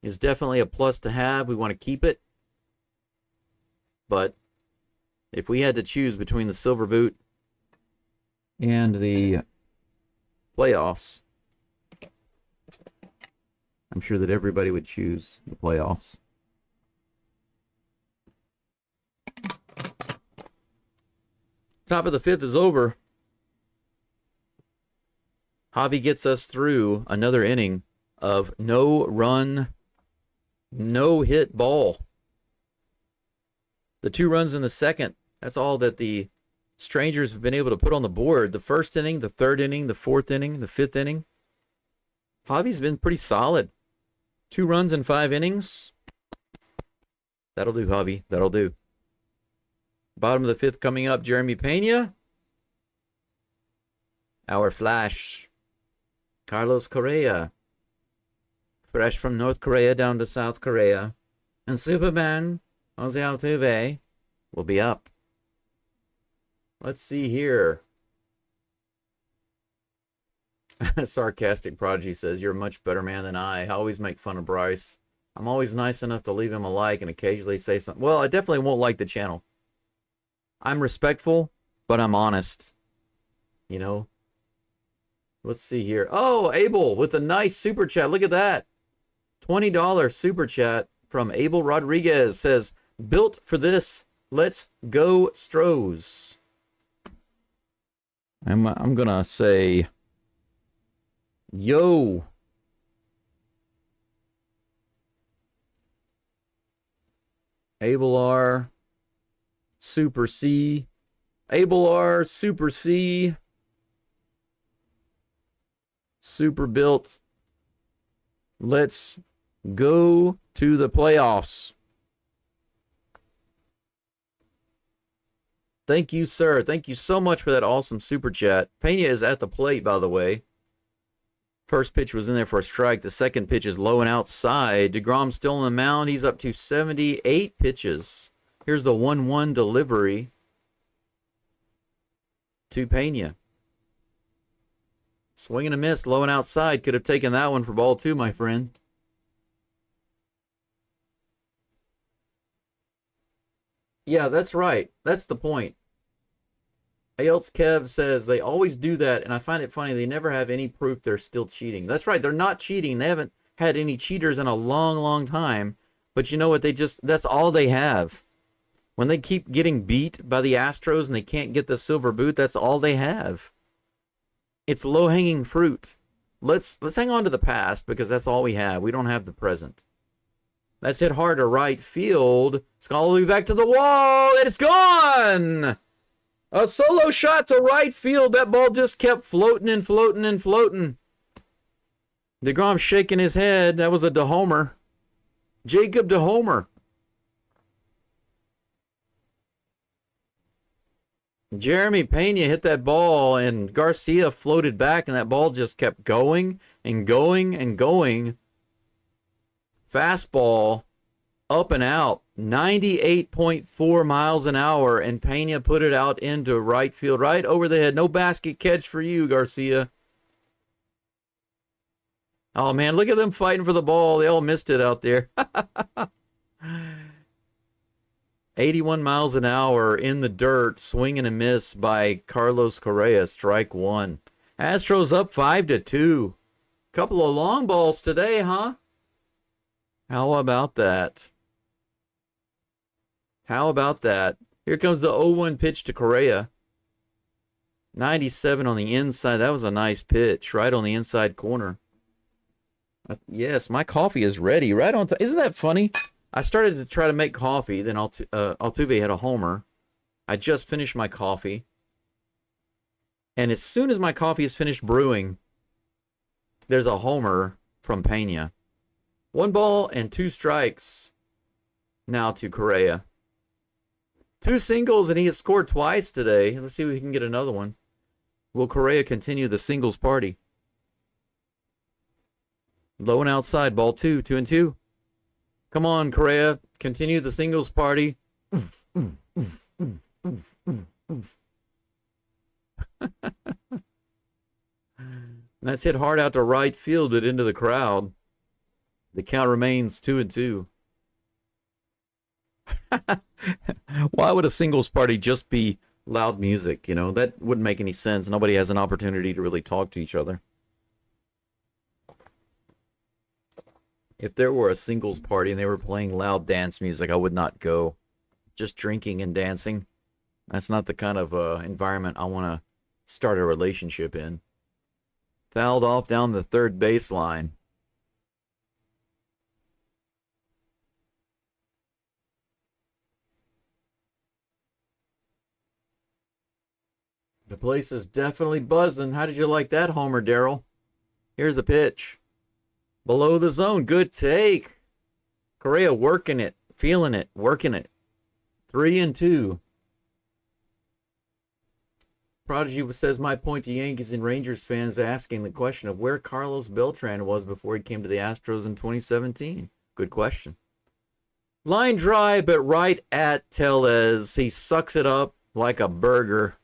B: is definitely a plus to have. We want to keep it. But if we had to choose between the silver boot and the playoffs, I'm sure that everybody would choose the playoffs. Top of the fifth is over. Javi gets us through another inning of no run, no hit ball. The 2 runs in the second, that's all that the Strangers have been able to put on the board. The first inning, the third inning, the fourth inning, the fifth inning. Javi's been pretty solid. 2 runs in 5 innings. That'll do, Javi. That'll do. Bottom of the fifth coming up, Jeremy Pena. Our Flash, Carlos Correa. Fresh from North Korea down to South Korea. And Superman, Jose Altuve, will be up. Let's see here. Sarcastic Prodigy says, you're a much better man than I always make fun of Bryce. I'm always nice enough to leave him a like and occasionally say something. Well, I definitely won't like the channel. I'm respectful, but I'm honest. You know? Let's see here. Oh, Abel with a nice super chat. Look at that. $20 super chat from Abel Rodriguez says, built for this. Let's go Stros. I'm going to say, yo. Abel R. Super C. Abel R. Super C. Super built. Let's go to the playoffs. Thank you, sir. Thank you so much for that awesome super chat. Pena is at the plate, by the way. First pitch was in there for a strike. The second pitch is low and outside. DeGrom still on the mound. He's up to 78 pitches. Here's the 1-1 delivery to Pena. Swing and a miss, low and outside. Could have taken that one for ball 2, my friend. Yeah, that's right. That's the point. Ayelts Kev says they always do that, and I find it funny. They never have any proof they're still cheating. That's right. They're not cheating. They haven't had any cheaters in a long, long time. But you know what? That's all they have. When they keep getting beat by the Astros and they can't get the silver boot, that's all they have. It's low-hanging fruit. Let's hang on to the past because that's all we have. We don't have the present. That's hit hard to right field. Skull will be back to the wall. It's gone! A solo shot to right field. That ball just kept floating and floating and floating. DeGrom shaking his head. That was a DeHomer. Jacob DeHomer. Jeremy Pena hit that ball, and Garcia floated back, and that ball just kept going and going and going. Fastball up and out, 98.4 miles an hour, and Pena put it out into right field, right over the head. No basket catch for you, Garcia. Oh, man, look at them fighting for the ball. They all missed it out there. 81 miles an hour in the dirt, swing and a miss by Carlos Correa, strike 1. Astros up 5-2. Couple of long balls today, huh? How about that? How about that? Here comes the 0-1 pitch to Correa. 97 on the inside. That was a nice pitch, right on the inside corner. Yes, my coffee is ready. Right on time. Isn't that funny? I started to try to make coffee. Then Altuve had a homer. I just finished my coffee. And as soon as my coffee is finished brewing, there's a homer from Pena. 1 ball and 2 strikes now to Correa. 2 singles, and he has scored twice today. Let's see if we can get another one. Will Correa continue the singles party? Low and outside, ball 2, 2-2. Come on, Correa. Continue the singles party. That's hit hard out to right field, but into the crowd. The count remains 2-2. Why would a singles party just be loud music? You know, that wouldn't make any sense. Nobody has an opportunity to really talk to each other. If there were a singles party and they were playing loud dance music, I would not go. Just drinking and dancing, that's not the kind of environment I want to start a relationship in. Fouled off down the third baseline. The place is definitely buzzing. How did you like that homer, Darryl? Here's a pitch. Below the zone. Good take. Correa working it, feeling it, working it. 3-2. Prodigy says, my point to Yankees and Rangers fans asking the question of where Carlos Beltran was before he came to the Astros in 2017. Good question. Line drive, but right at Tellez. He sucks it up like a burger.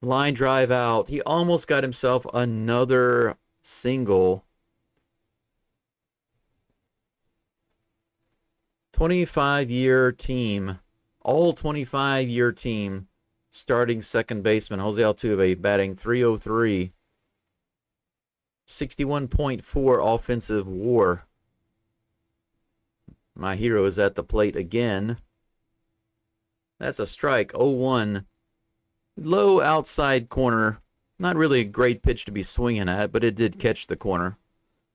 B: Line drive out. He almost got himself another single. 25-year team. All 25-year team. Starting second baseman Jose Altuve batting .303. 61.4 offensive WAR. My hero is at the plate again. That's a strike. 0-1. Low outside corner. Not really a great pitch to be swinging at, but it did catch the corner.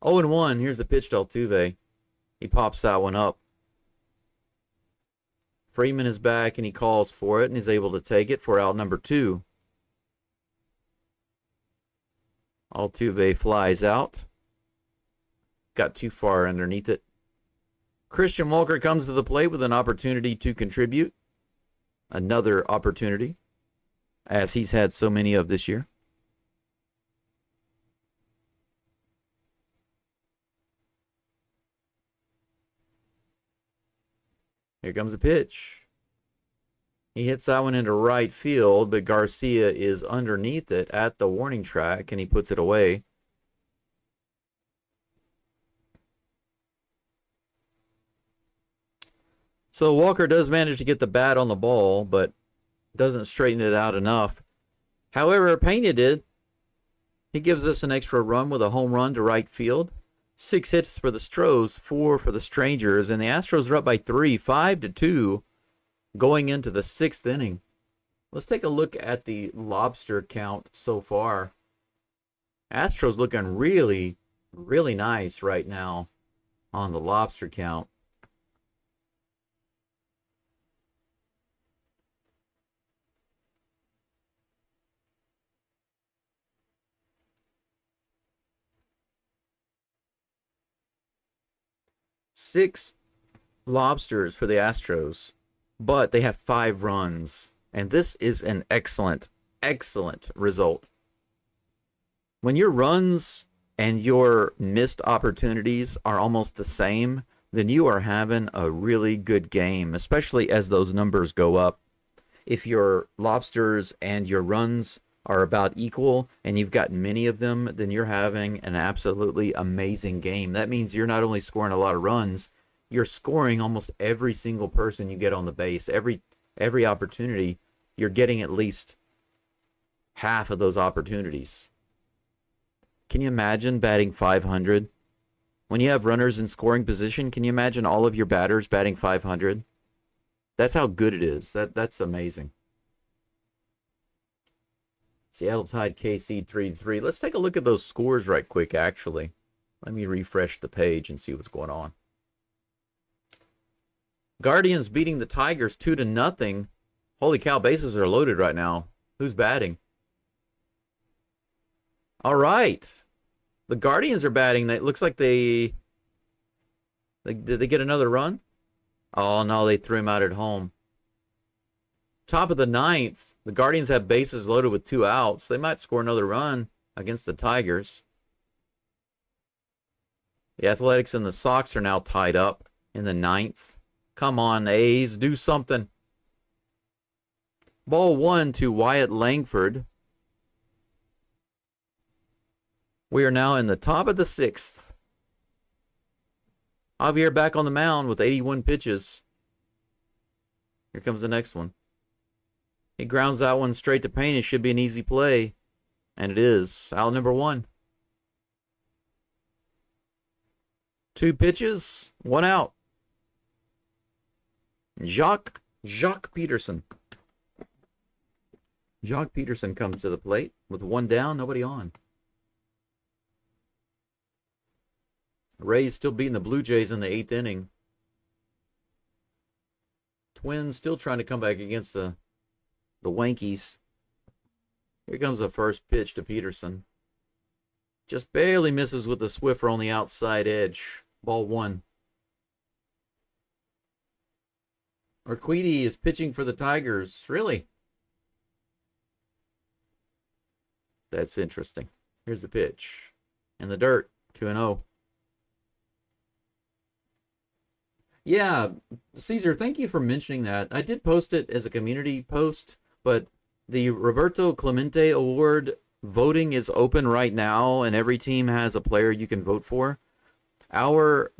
B: 0-1. Here's the pitch to Altuve. He pops that one up. Freeman is back, and he calls for it, and is able to take it for out number 2. Altuve flies out. Got too far underneath it. Christian Walker comes to the plate with an opportunity to contribute. Another opportunity, as he's had so many of this year. Here comes a pitch. He hits that one into right field, but Garcia is underneath it at the warning track, and he puts it away. So Walker does manage to get the bat on the ball, but doesn't straighten it out enough. However, Pena did. He gives us an extra run with a home run to right field. 6 hits for the Stros, 4 for the Strangers, and the Astros are up by 3, 5-2, going into the 6th inning. Let's take a look at the lobster count so far. Astros looking really, really nice right now on the lobster count. Six lobsters for the Astros, but they have 5 runs, and this is an excellent, excellent result. When your runs and your missed opportunities are almost the same, then you are having a really good game, especially as those numbers go up. If your lobsters and your runs are about equal and you've got many of them, then you're having an absolutely amazing game. That means you're not only scoring a lot of runs, you're scoring almost every single person you get on the base. Every opportunity, you're getting at least half of those opportunities. Can you imagine batting 500? When you have runners in scoring position, can you imagine all of your batters batting 500? That's how good it is. That's amazing. Seattle tied KC 3-3. Let's take a look at those scores right quick, actually. Let me refresh the page and see what's going on. Guardians beating the Tigers 2-0. Holy cow, bases are loaded right now. Who's batting? All right. The Guardians are batting. It looks like did they get another run? Oh, no, they threw him out at home. Top of the 9th, the Guardians have bases loaded with 2 outs. They might score another run against the Tigers. The Athletics and the Sox are now tied up in the 9th. Come on, A's, do something. Ball 1 to Wyatt Langford. We are now in the top of the 6th. Javier back on the mound with 81 pitches. Here comes the next one. He grounds that one straight to Payne. It should be an easy play. And it is. Out number 1. 2 pitches, 1 out. Jacques Peterson. Jacques Peterson comes to the plate with 1 down, nobody on. Rays still beating the Blue Jays in the 8th inning. Twins still trying to come back against the Yankees. Here comes the first pitch to Peterson. Just barely misses with the Swiffer on the outside edge. Ball 1. Urquidy is pitching for the Tigers. Really? That's interesting. Here's the pitch. In the dirt. 2-0. Yeah, Caesar, thank you for mentioning that. I did post it as a community post, but the Roberto Clemente Award voting is open right now, and every team has a player you can vote for. Our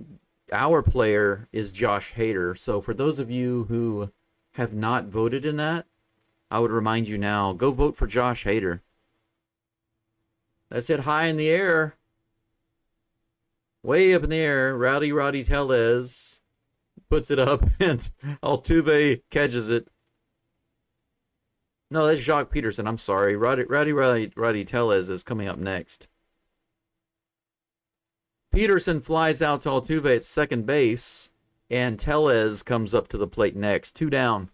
B: player is Josh Hader, so for those of you who have not voted in that, I would remind you now, go vote for Josh Hader. That's it high in the air. Way up in the air, Rowdy Tellez puts it up, and Altuve catches it. No, that's Jacques Peterson. I'm sorry. Rowdy Tellez is coming up next. Peterson flies out to Altuve at second base, and Tellez comes up to the plate next. 2 down.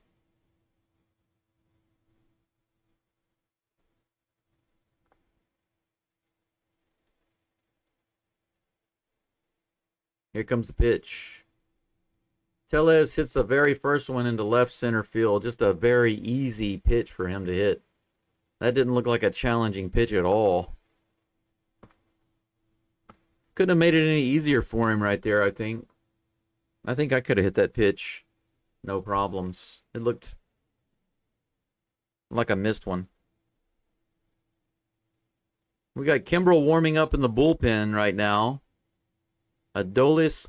B: Here comes the pitch. Tellez hits the very first one into left center field. Just a very easy pitch for him to hit. That didn't look like a challenging pitch at all. Couldn't have made it any easier for him right there, I think. I think I could have hit that pitch. No problems. It looked like I missed one. We got Kimbrel warming up in the bullpen right now. Aroidis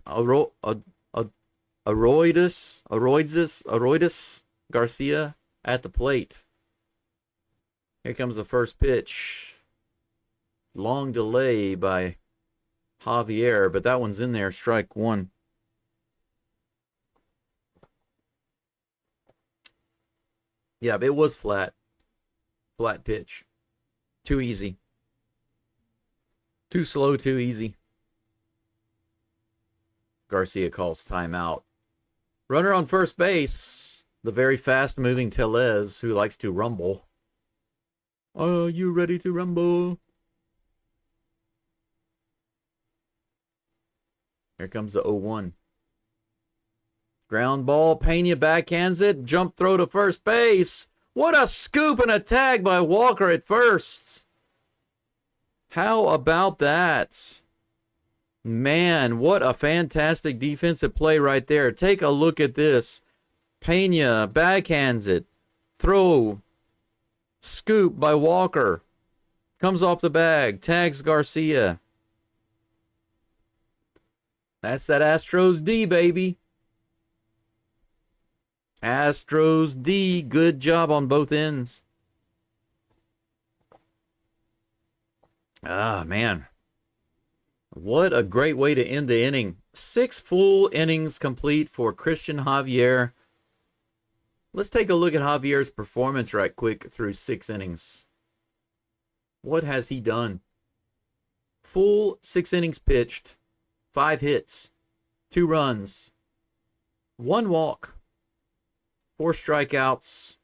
B: Garcia at the plate. Here comes the first pitch. Long delay by Javier, but that one's in there. Strike 1. Yeah, but it was flat. Flat pitch. Too easy. Too slow, too easy. Garcia calls timeout. Runner on first base. The very fast-moving Tellez, who likes to rumble. Are you ready to rumble? Here comes the 0-1. Ground ball. Pena backhands it. Jump throw to first base. What a scoop and a tag by Walker at first. How about that? Man, what a fantastic defensive play right there. Take a look at this. Pena backhands it. Throw. Scoop by Walker. Comes off the bag. Tags Garcia. That's that Astros D, baby. Astros D. Good job on both ends. Ah, man. What a great way to end the inning. 6 full innings complete for Christian Javier. Let's take a look at Javier's performance right quick through 6 innings. What has he done? Full 6 innings pitched, 5 hits, 2 runs, 1 walk, 4 strikeouts.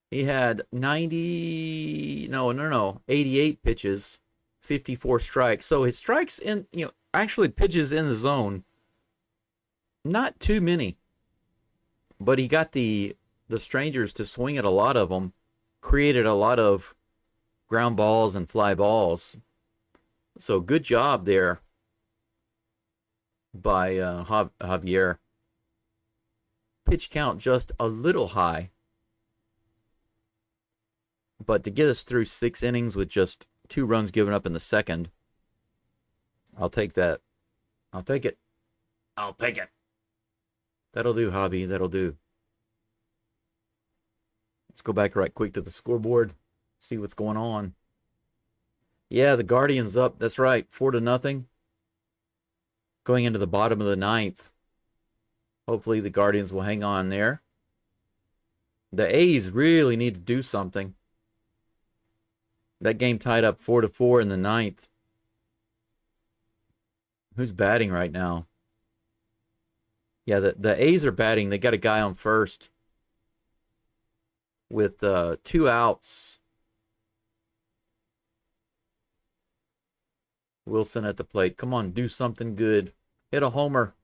B: He had 88 pitches, 54 strikes. So his strikes in, actually pitches in the zone, not too many. But he got the strangers to swing at a lot of them, created a lot of ground balls and fly balls. So good job there by Javier. Pitch count just a little high. But to get us through 6 innings with just 2 runs given up in the second, I'll take that. I'll take it. I'll take it. That'll do, Javi. That'll do. Let's go back right quick to the scoreboard, see what's going on. Yeah, the Guardians up. That's right. 4-0. Going into the bottom of the ninth. Hopefully the Guardians will hang on there. The A's really need to do something. That game tied up 4-4 in the ninth. Who's batting right now? Yeah, the A's are batting. They got a guy on first with 2 outs. Wilson at the plate. Come on, do something good. Hit a homer.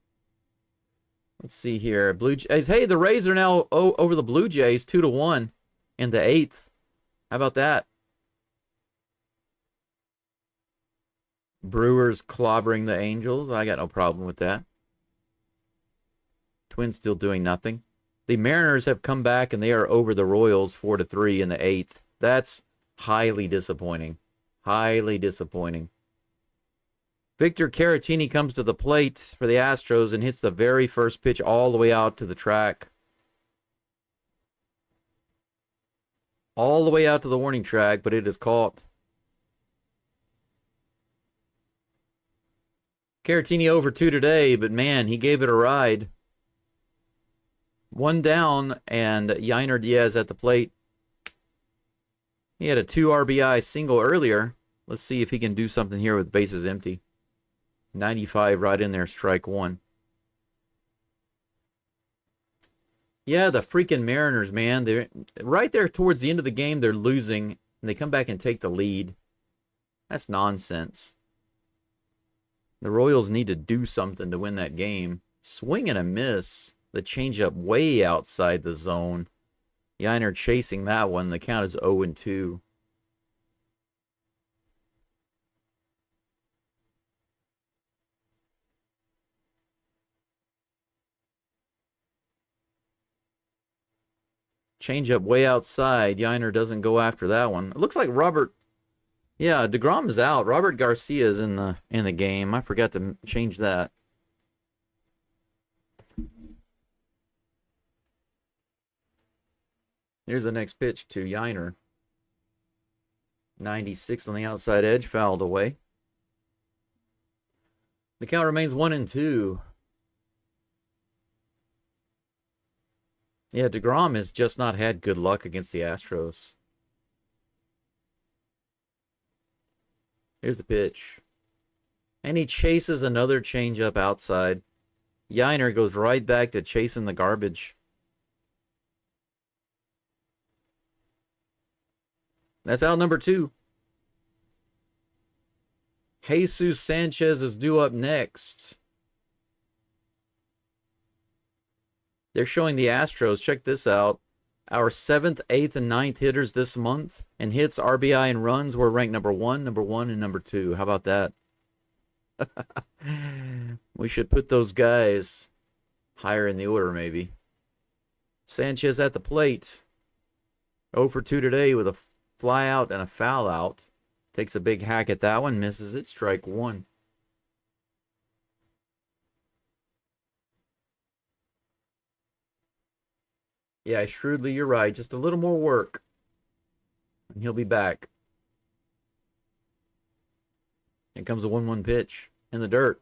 B: Let's see here. Blue Jays. Hey, the Rays are now over the Blue Jays 2-1 in the 8th. How about that? Brewers clobbering the Angels. I got no problem with that. Twins still doing nothing. The Mariners have come back and they are over the Royals 4-3 in the 8th. That's highly disappointing. Highly disappointing. Victor Caratini comes to the plate for the Astros and hits the very first pitch all the way out to the track. All the way out to the warning track, but it is caught. Caratini over 2 today, but man, he gave it a ride. 1 down, and Yainer Diaz at the plate. He had a 2 RBI single earlier. Let's see if he can do something here with bases empty. 95 right in there, strike 1. Yeah, the freaking Mariners, man. They're right there towards the end of the game, they're losing, and they come back and take the lead. That's nonsense. The Royals need to do something to win that game. Swing and a miss. The changeup way outside the zone. Yainer chasing that one. The count is 0-2. Changeup way outside. Yainer doesn't go after that one. It looks like Robert... Yeah, DeGrom is out. Robert Garcia is in the game. I forgot to change that. Here's the next pitch to Yainer. 96 on the outside edge, fouled away. The count remains 1-2. Yeah, DeGrom has just not had good luck against the Astros. Here's the pitch. And he chases another changeup outside. Yainer goes right back to chasing the garbage. That's out number 2. Jesus Sanchez is due up next. They're showing the Astros. Check this out. Our 7th, 8th, and 9th hitters this month. And hits, RBI, and runs were ranked number 1, and number 2. How about that? We should put those guys higher in the order, maybe. Sanchez at the plate. 0 for 2 today with a fly out and a foul out. Takes a big hack at that one. Misses it. Strike 1. Yeah, shrewdly, you're right. Just a little more work. And he'll be back. Here comes a 1-1 pitch in the dirt.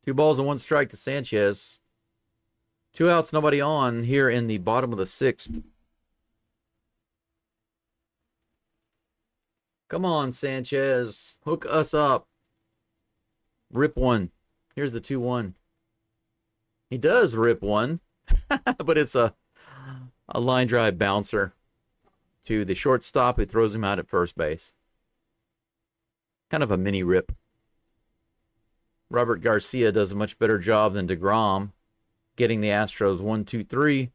B: 2 balls and 1 strike to Sanchez. 2 outs, nobody on here in the bottom of the 6th. Come on, Sanchez. Hook us up. Rip one. Here's the 2-1. He does rip one, but it's a line drive bouncer to the shortstop who throws him out at first base. Kind of a mini rip. Robert Garcia does a much better job than DeGrom, getting the Astros 1-2-3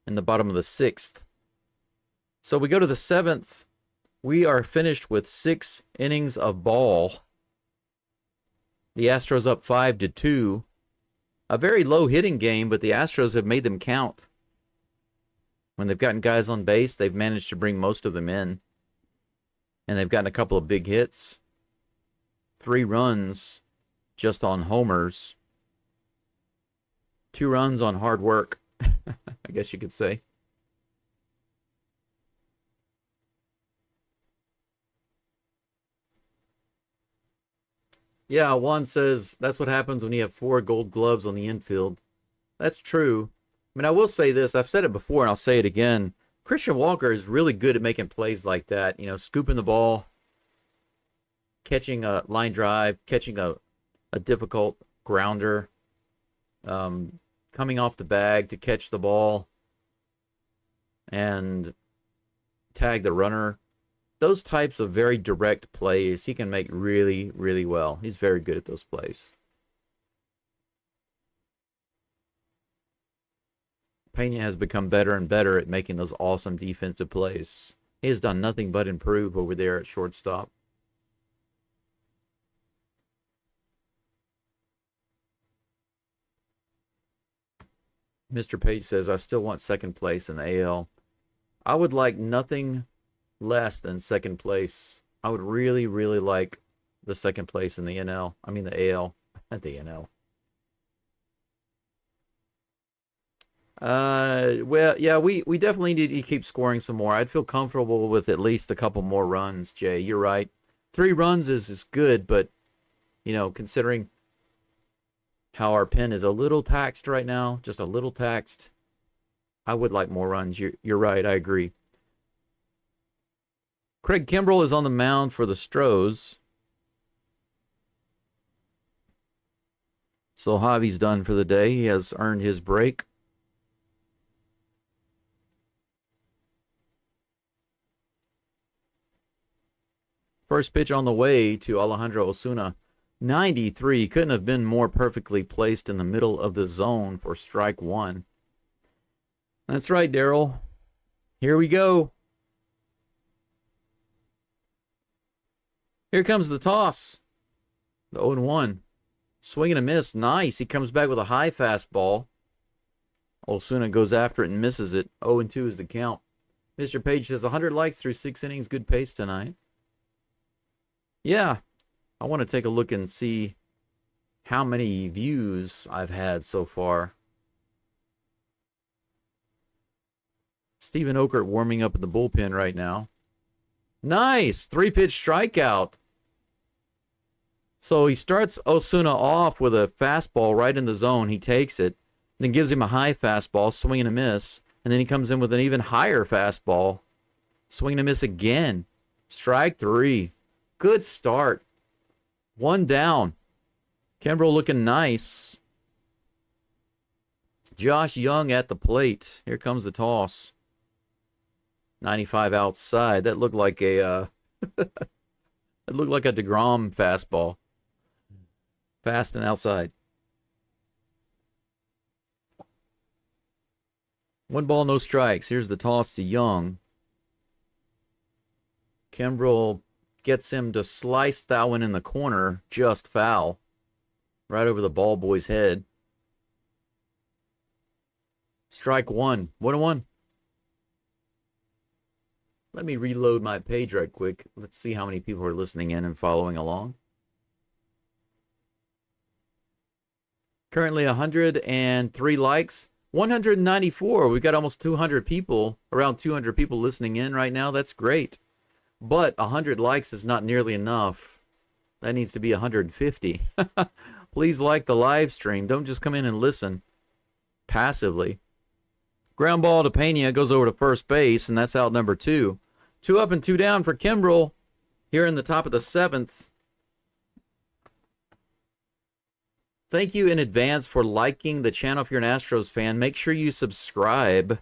B: in the bottom of the 6th. So we go to the 7th. We are finished with 6 innings of ball. The Astros up 5-2. A very low hitting game, but the Astros have made them count. When they've gotten guys on base, they've managed to bring most of them in. And they've gotten a couple of big hits. 3 runs just on homers. 2 runs on hard work, I guess you could say. Yeah, Juan says that's what happens when you have 4 gold gloves on the infield. That's true. I mean, I will say this. I've said it before and I'll say it again. Christian Walker is really good at making plays like that. You know, scooping the ball, catching a line drive, catching a difficult grounder, coming off the bag to catch the ball and tag the runner. Those types of very direct plays he can make really, really well. He's very good at those plays. Pena has become better and better at making those awesome defensive plays. He has done nothing but improve over there at shortstop. Mr. Page says, I still want second place in the AL. I would like nothing less than second place. I would really, really like the second place in the NL. I mean the AL, not the NL. Well, yeah, we definitely need to keep scoring some more. I'd feel comfortable with at least a couple more runs, Jay. You're right. 3 runs is good, but, you know, considering how our pen is a little taxed right now, just a little taxed, I would like more runs. You're right. I agree. Craig Kimbrell is on the mound for the Stros. So Javi's done for the day. He has earned his break. First pitch on the way to Alejandro Osuna. 93. Couldn't have been more perfectly placed in the middle of the zone for strike 1. That's right, Daryl. Here we go. Here comes the toss. The 0-1. Swing and a miss. Nice. He comes back with a high fastball. Osuna goes after it and misses it. 0-2 is the count. Mr. Page says 100 likes through 6 innings. Good pace tonight. Yeah. I want to take a look and see how many views I've had so far. Steven Okert warming up in the bullpen right now. Nice. 3-pitch strikeout. So he starts Osuna off with a fastball right in the zone. He takes it, then gives him a high fastball, swing and a miss, and then he comes in with an even higher fastball, swing and a miss again. Strike 3. Good start. 1 down. Kimbrell looking nice. Josh Young at the plate. Here comes the toss. 95 outside. That looked like a that looked like a DeGrom fastball. Fast and outside. 1 ball, no strikes. Here's the toss to Young. Kimbrell gets him to slice that one in the corner, just foul. Right over the ball boy's head. Strike 1. 1-1. Let me reload my page right quick. Let's see how many people are listening in and following along. Currently 103 likes. 194. We've got almost 200 people, around 200 people listening in right now. That's great. But 100 likes is not nearly enough. That needs to be 150. Please like the live stream. Don't just come in and listen passively. Ground ball to Pena, goes over to first base, and that's out number 2. 2 up and 2 down for Kimbrell here in the top of the 7th. Thank you in advance for liking the channel if you're an Astros fan. Make sure you subscribe.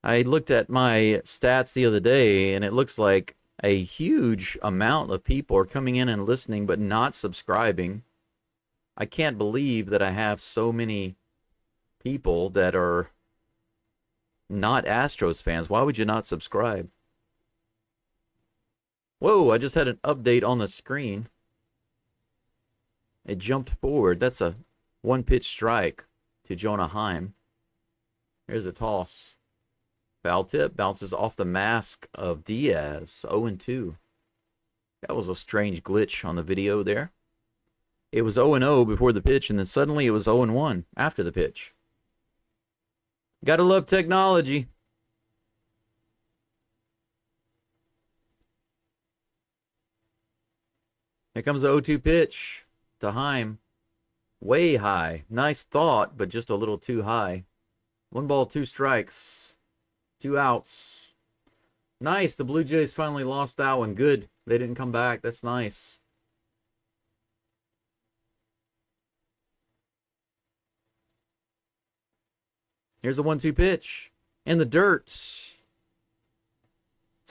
B: I looked at my stats the other day, and it looks like a huge amount of people are coming in and listening but not subscribing. I can't believe that I have so many people that are not Astros fans. Why would you not subscribe? Whoa, I just had an update on the screen. It jumped forward. That's a 1-pitch strike to Jonah Heim. Here's a toss. Foul tip, bounces off the mask of Diaz. 0-2. That was a strange glitch on the video there. It was 0-0 before the pitch, and then suddenly it was 0-1 after the pitch. Gotta love technology. Here comes the 0-2 pitch to Heim. Way high. Nice thought, but just a little too high. 1 ball, 2 strikes. 2 outs. Nice. The Blue Jays finally lost that one. Good. They didn't come back. That's nice. Here's a 1-2 pitch. In the dirt. It's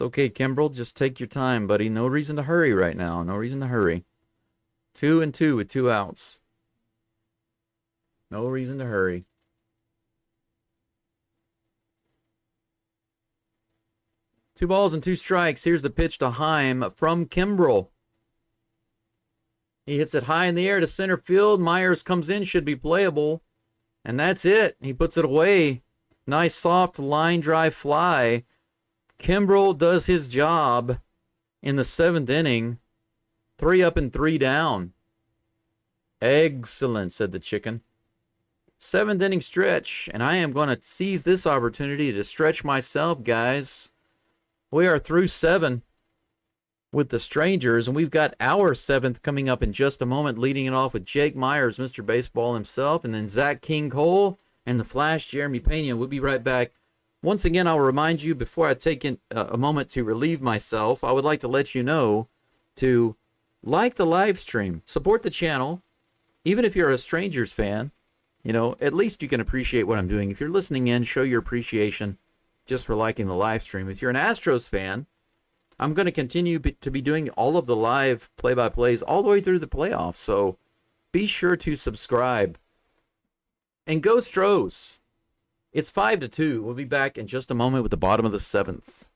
B: okay, Kimbrel. Just take your time, buddy. No reason to hurry right now. No reason to hurry. 2-2 with 2 outs. No reason to hurry. Two balls and 2 strikes. Here's the pitch to Heim from Kimbrel. He hits it high in the air to center field. Myers comes in, should be playable. And that's it. He puts it away. Nice soft line drive fly. Kimbrel does his job in the 7th inning. 3 up and 3 down. Excellent, said the chicken. 7th inning stretch, and I am going to seize this opportunity to stretch myself, guys. We are through 7 with the Strangers, and we've got our 7th coming up in just a moment, leading it off with Jake Myers, Mr. Baseball himself, and then Zach King Cole and the Flash, Jeremy Pena. We'll be right back. Once again, I'll remind you, before I take a moment to relieve myself, I would like to let you know to like the live stream, support the channel, even if you're a Strangers fan. You know, at least you can appreciate what I'm doing. If you're listening in, show your appreciation just for liking the live stream. If you're an Astros fan, I'm going to continue to be doing all of the live play-by-plays all the way through the playoffs. So be sure to subscribe. And Geaux Stros. It's 5-2. We'll be back in just a moment with the bottom of the 7th.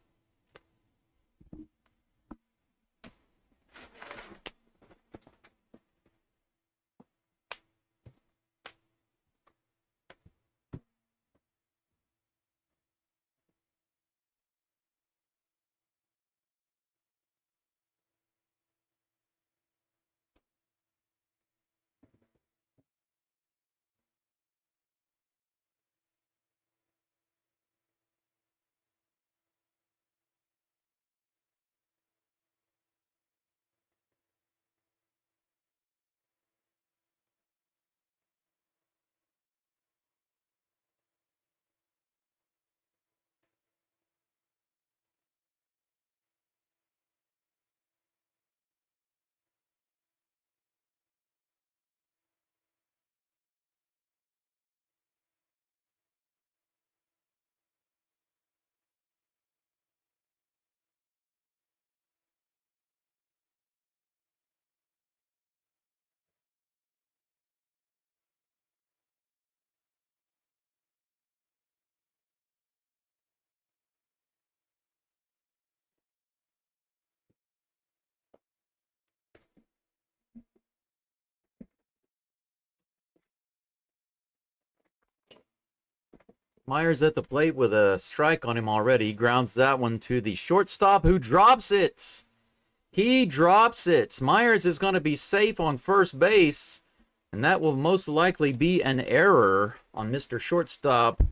B: Myers at the plate with a strike on him already. Grounds that one to the shortstop, who drops it. He drops it. Myers is going to be safe on first base, and that will most likely be an error on Mr. Shortstop,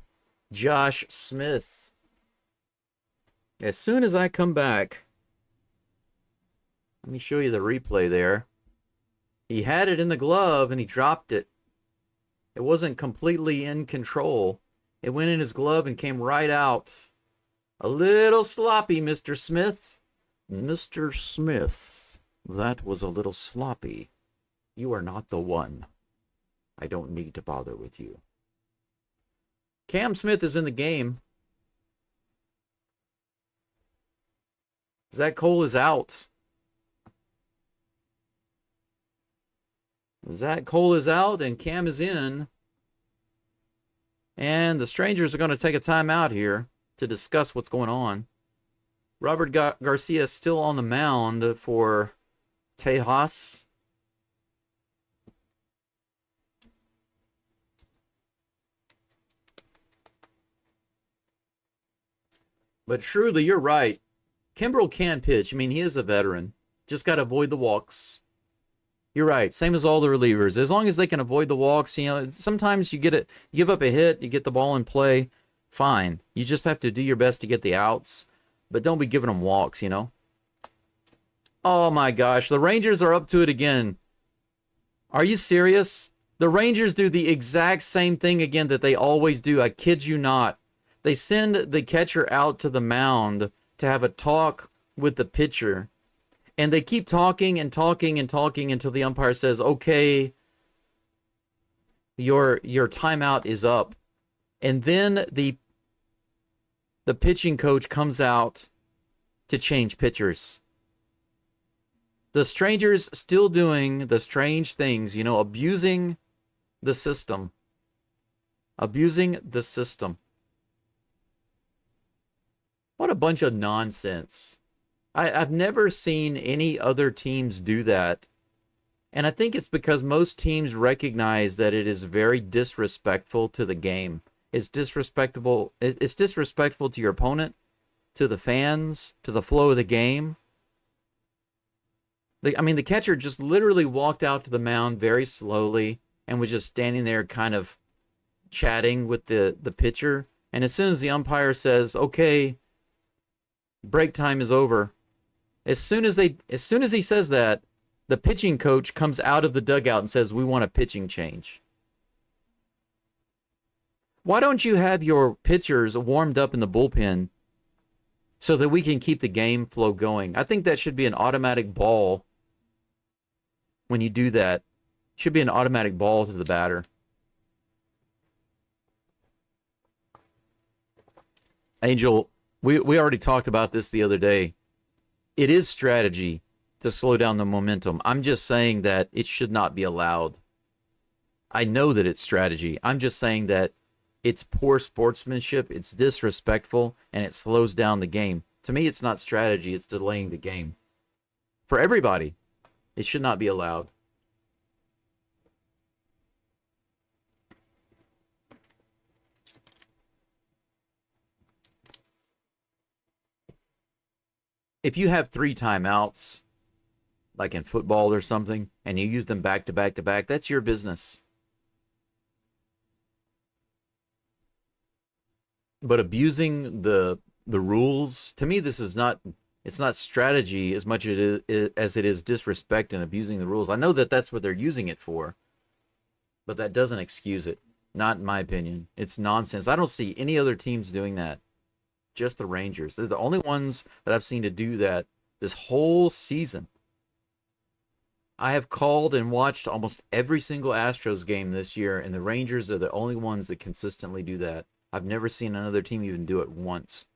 B: Josh Smith. As soon as I come back, let me show you the replay there. He had it in the glove, and he dropped it. It wasn't completely in control. It went in his glove and came right out. A little sloppy, Mr. Smith. Mr. Smith, that was a little sloppy. You are not the one. I don't need to bother with you. Cam Smith is in the game. Zach Cole is out. Zach Cole is out and Cam is in. And the Strangers are going to take a timeout here to discuss what's going on. Robert Garcia is still on the mound for Tejas. But truly, you're right. Kimbrel can pitch. I mean, he is a veteran. Just got to avoid the walks. You're right. Same as all the relievers. As long as they can avoid the walks, you know, sometimes you get it, you give up a hit, you get the ball in play, fine. You just have to do your best to get the outs, but don't be giving them walks, you know. Oh my gosh, the Rangers are up to it again. Are you serious? The Rangers do the exact same thing again that they always do. I kid you not. They send the catcher out to the mound to have a talk with the pitcher. And they keep talking and talking and talking until the umpire says, okay, your timeout is up. And then the pitching coach comes out to change pitchers. The strangers still doing the strange things, abusing the system. Abusing the system. What a bunch of nonsense. I've never seen any other teams do that. And I think it's because most teams recognize that it is very disrespectful to the game. It's disrespectful. It's disrespectful to your opponent, to the fans, to the flow of the game. The catcher just literally walked out to the mound very slowly and was just standing there kind of chatting with the pitcher. And as soon as the umpire says, okay, break time is over, as soon as he says that, the pitching coach comes out of the dugout and says, we want a pitching change. Why don't you have your pitchers warmed up in the bullpen so that we can keep the game flow going? I think that should be an automatic ball. When you do that, it should be an automatic ball to the batter. Angel, we already talked about this the other day. It is strategy to slow down the momentum. I'm just saying that it should not be allowed. I know that it's strategy. I'm just saying that it's poor sportsmanship, it's disrespectful, and it slows down the game. To me, it's not strategy, it's delaying the game. For everybody, it should not be allowed. If you have 3 timeouts, like in football or something, and you use them back to back to back, that's your business. But abusing the rules, to me, this is not, it's not strategy as much as it is disrespect and abusing the rules. I know that that's what they're using it for, but that doesn't excuse it. Not in my opinion. It's nonsense. I don't see any other teams doing that. Just the Rangers. They're the only ones that I've seen to do that this whole season. I have called and watched almost every single Astros game this year, and the Rangers are the only ones that consistently do that. I've never seen another team even do it once.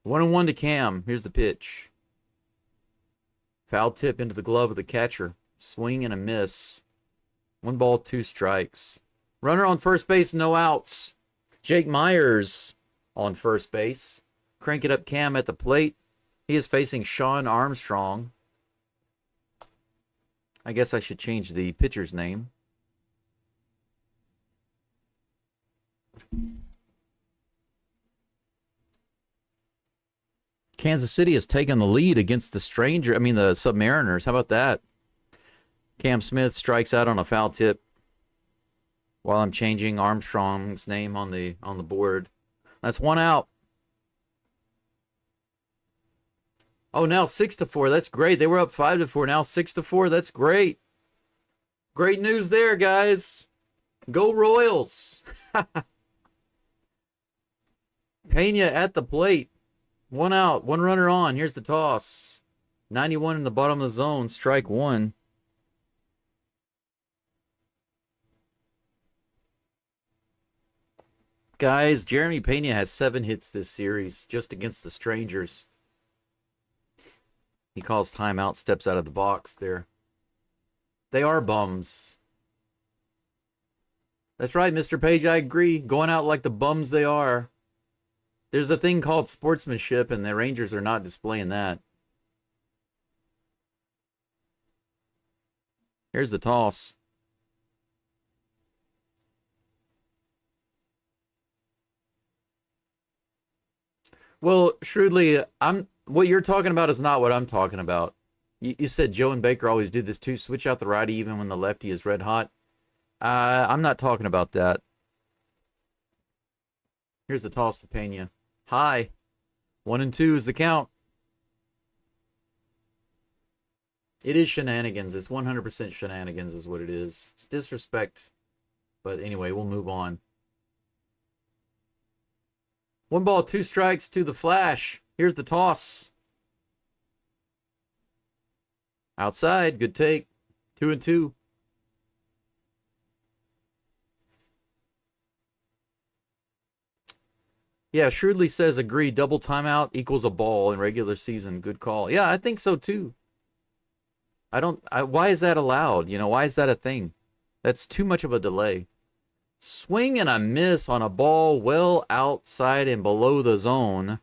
B: 1-1 to Cam. Here's the pitch. Foul tip into the glove of the catcher. Swing and a miss. 1 ball, 2 strikes. Runner on first base, no outs. Jake Myers on first base. Crank it up Cam at the plate. He is facing Sean Armstrong. I guess I should change the pitcher's name. Kansas City has taken the lead against the Submariners. How about that? Cam Smith strikes out on a foul tip while I'm changing Armstrong's name on the board. That's 1 out. Oh, now 6-4. That's great. They were up 5-4. Now 6-4. That's great. Great news there, guys. Go Royals. Pena at the plate. 1 out. 1 runner on. Here's the toss. 91 in the bottom of the zone. Strike 1. Guys, Jeremy Pena has 7 hits this series just against the Strangers. He calls timeout, steps out of the box there. They are bums. That's right, Mr. Page, I agree. Going out like the bums they are. There's a thing called sportsmanship, and the Rangers are not displaying that. Here's the toss. Well, shrewdly, what you're talking about is not what I'm talking about. You said Joe and Baker always do this too. Switch out the righty even when the lefty is red hot. I'm not talking about that. Here's the toss to Pena. High. 1-2 is the count. It is shenanigans. It's 100% shenanigans is what it is. It's disrespect. But anyway, we'll move on. 1 ball, 2 strikes to the Flash. Here's the toss. Outside. Good take. 2-2. Yeah, Shrewdly says agree. Double timeout equals a ball in regular season. Good call. Yeah, I think so too. Why is that allowed? Why is that a thing? That's too much of a delay. Swing and a miss on a ball well outside and below the zone.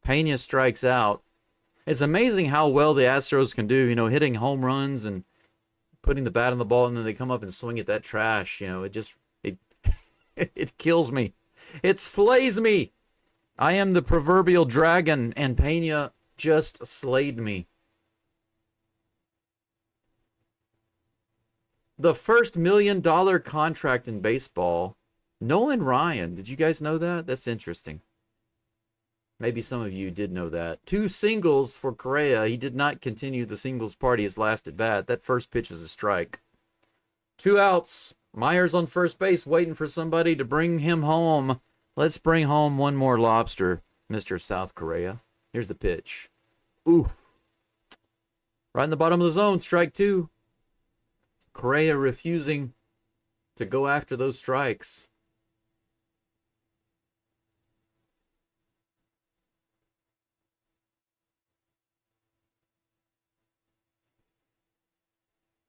B: Pena strikes out. It's amazing how well the Astros can do, hitting home runs and putting the bat on the ball, and then they come up and swing at that trash. It it kills me. It slays me. I am the proverbial dragon, and Pena just slayed me. The first $1 million contract in baseball, Nolan Ryan. Did you guys know that? That's interesting. Maybe some of you did know that. 2 singles for Correa. He did not continue the singles party his last at bat. That first pitch was a strike. 2 outs. Myers on first base waiting for somebody to bring him home. Let's bring home one more lobster, Mr. South Korea. Here's the pitch. Oof. Right in the bottom of the zone, strike 2. Correa refusing to go after those strikes.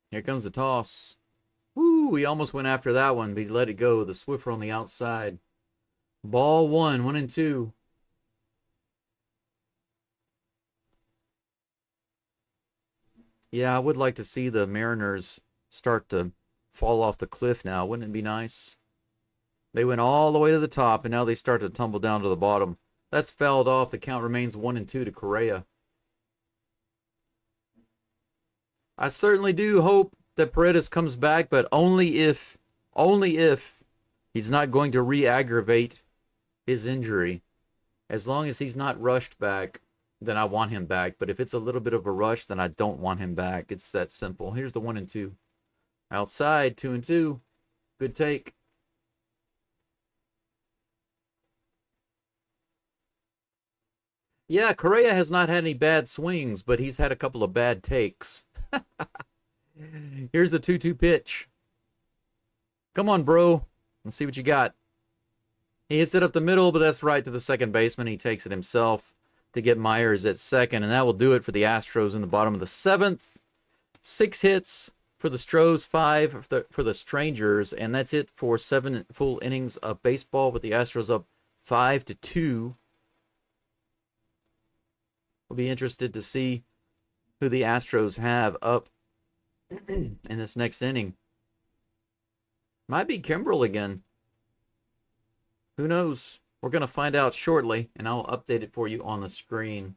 B: Here comes the toss. Woo, he almost went after that one, but he let it go. The Swiffer on the outside. Ball 1, 1-2. Yeah, I would like to see the Mariners start to fall off the cliff now. Wouldn't it be nice? They went all the way to the top, and now they start to tumble down to the bottom. That's fouled off. The count remains 1-2 to Correa. I certainly do hope that Paredes comes back, but only if he's not going to re-aggravate his injury. As long as he's not rushed back, then I want him back. But if it's a little bit of a rush, then I don't want him back. It's that simple. Here's the 1-2. Outside, 2-2. Good take. Yeah, Correa has not had any bad swings, but he's had a couple of bad takes. Here's the 2-2 pitch. Come on, bro. Let's see what you got. He hits it up the middle, but that's right to the second baseman. He takes it himself to get Myers at second, and that will do it for the Astros in the bottom of the 7th. 6 hits for the Stros, 5 for the Strangers, and that's it for 7 full innings of baseball with the Astros up 5-2. We'll be interested to see who the Astros have up in this next inning. Might be Kimbrel again. Who knows? We're going to find out shortly, and I'll update it for you on the screen.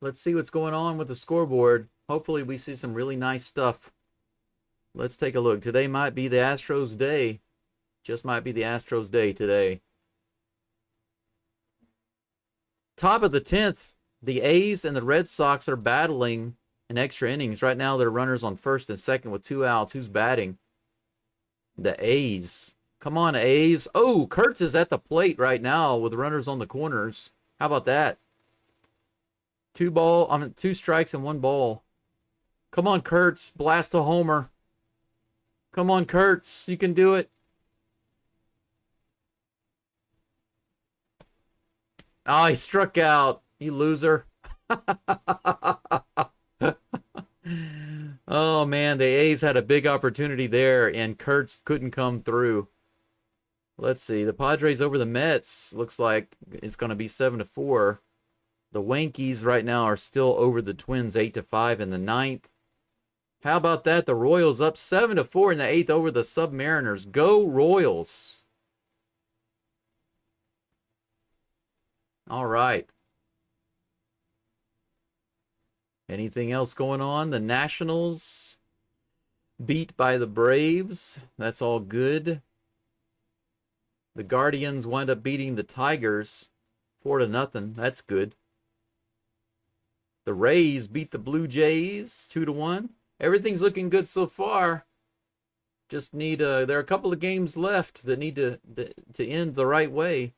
B: Let's see what's going on with the scoreboard. Hopefully we see some really nice stuff. Let's take a look. Today might be the Astros' day. Just might be the Astros' day today. Top of the 10th, the A's and the Red Sox are battling in extra innings. Right now, they're runners on first and second with 2 outs. Who's batting? The A's. Come on, A's. Oh, Kurtz is at the plate right now with runners on the corners. How about that? 2 strikes and 1 ball. Come on, Kurtz. Blast a homer. Come on, Kurtz. You can do it. Oh, he struck out. You loser. Oh, man. The A's had a big opportunity there, and Kurtz couldn't come through. Let's see. The Padres over the Mets. Looks like it's going to be 7-4. The Yankees right now are still over the Twins 8-5 in the 9th. How about that? The Royals up 7-4 in the 8th over the Submariners. Go Royals. All right. Anything else going on? The Nationals beat by the Braves. That's all good. The Guardians wind up beating the Tigers 4-0. That's good. The Rays beat the Blue Jays 2-1. Everything's looking good so far. Just need there are a couple of games left that need to end the right way,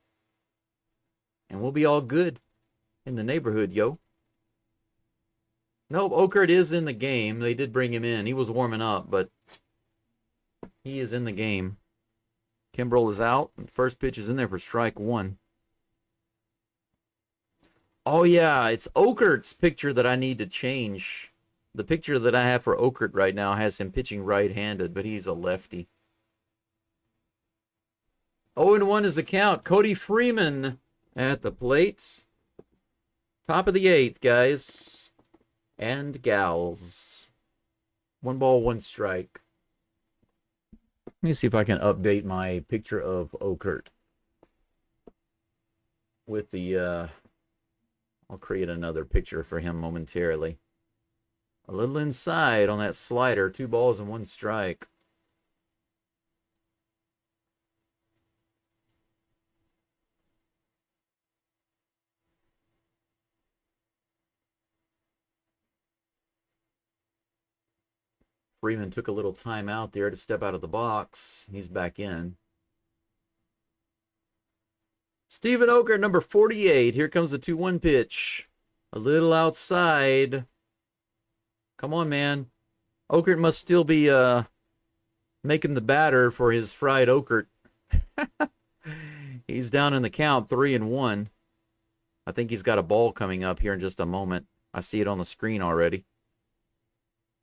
B: and we'll be all good in the neighborhood, yo. Nope, Okert is in the game. They did bring him in. He was warming up, but he is in the game. Kimbrel is out. First pitch is in there for strike one. Oh, yeah, it's Okert's picture that I need to change. The picture that I have for Okert right now has him pitching right-handed, but he's a lefty. 0-1 is the count. Cody Freeman at the plate. Top of the eighth, guys and gals. 1 ball, 1 strike. Let me see if I can update my picture of Okert with the, I'll create another picture for him momentarily. A little inside on that slider, 2 balls and 1 strike. Freeman took a little time out there to step out of the box. He's back in. Steven Okert, number 48. Here comes the 2-1 pitch. A little outside. Come on, man. Okert must still be making the batter for his fried Okert. He's down in the count, 3-1. I think he's got a ball coming up here in just a moment. I see it on the screen already.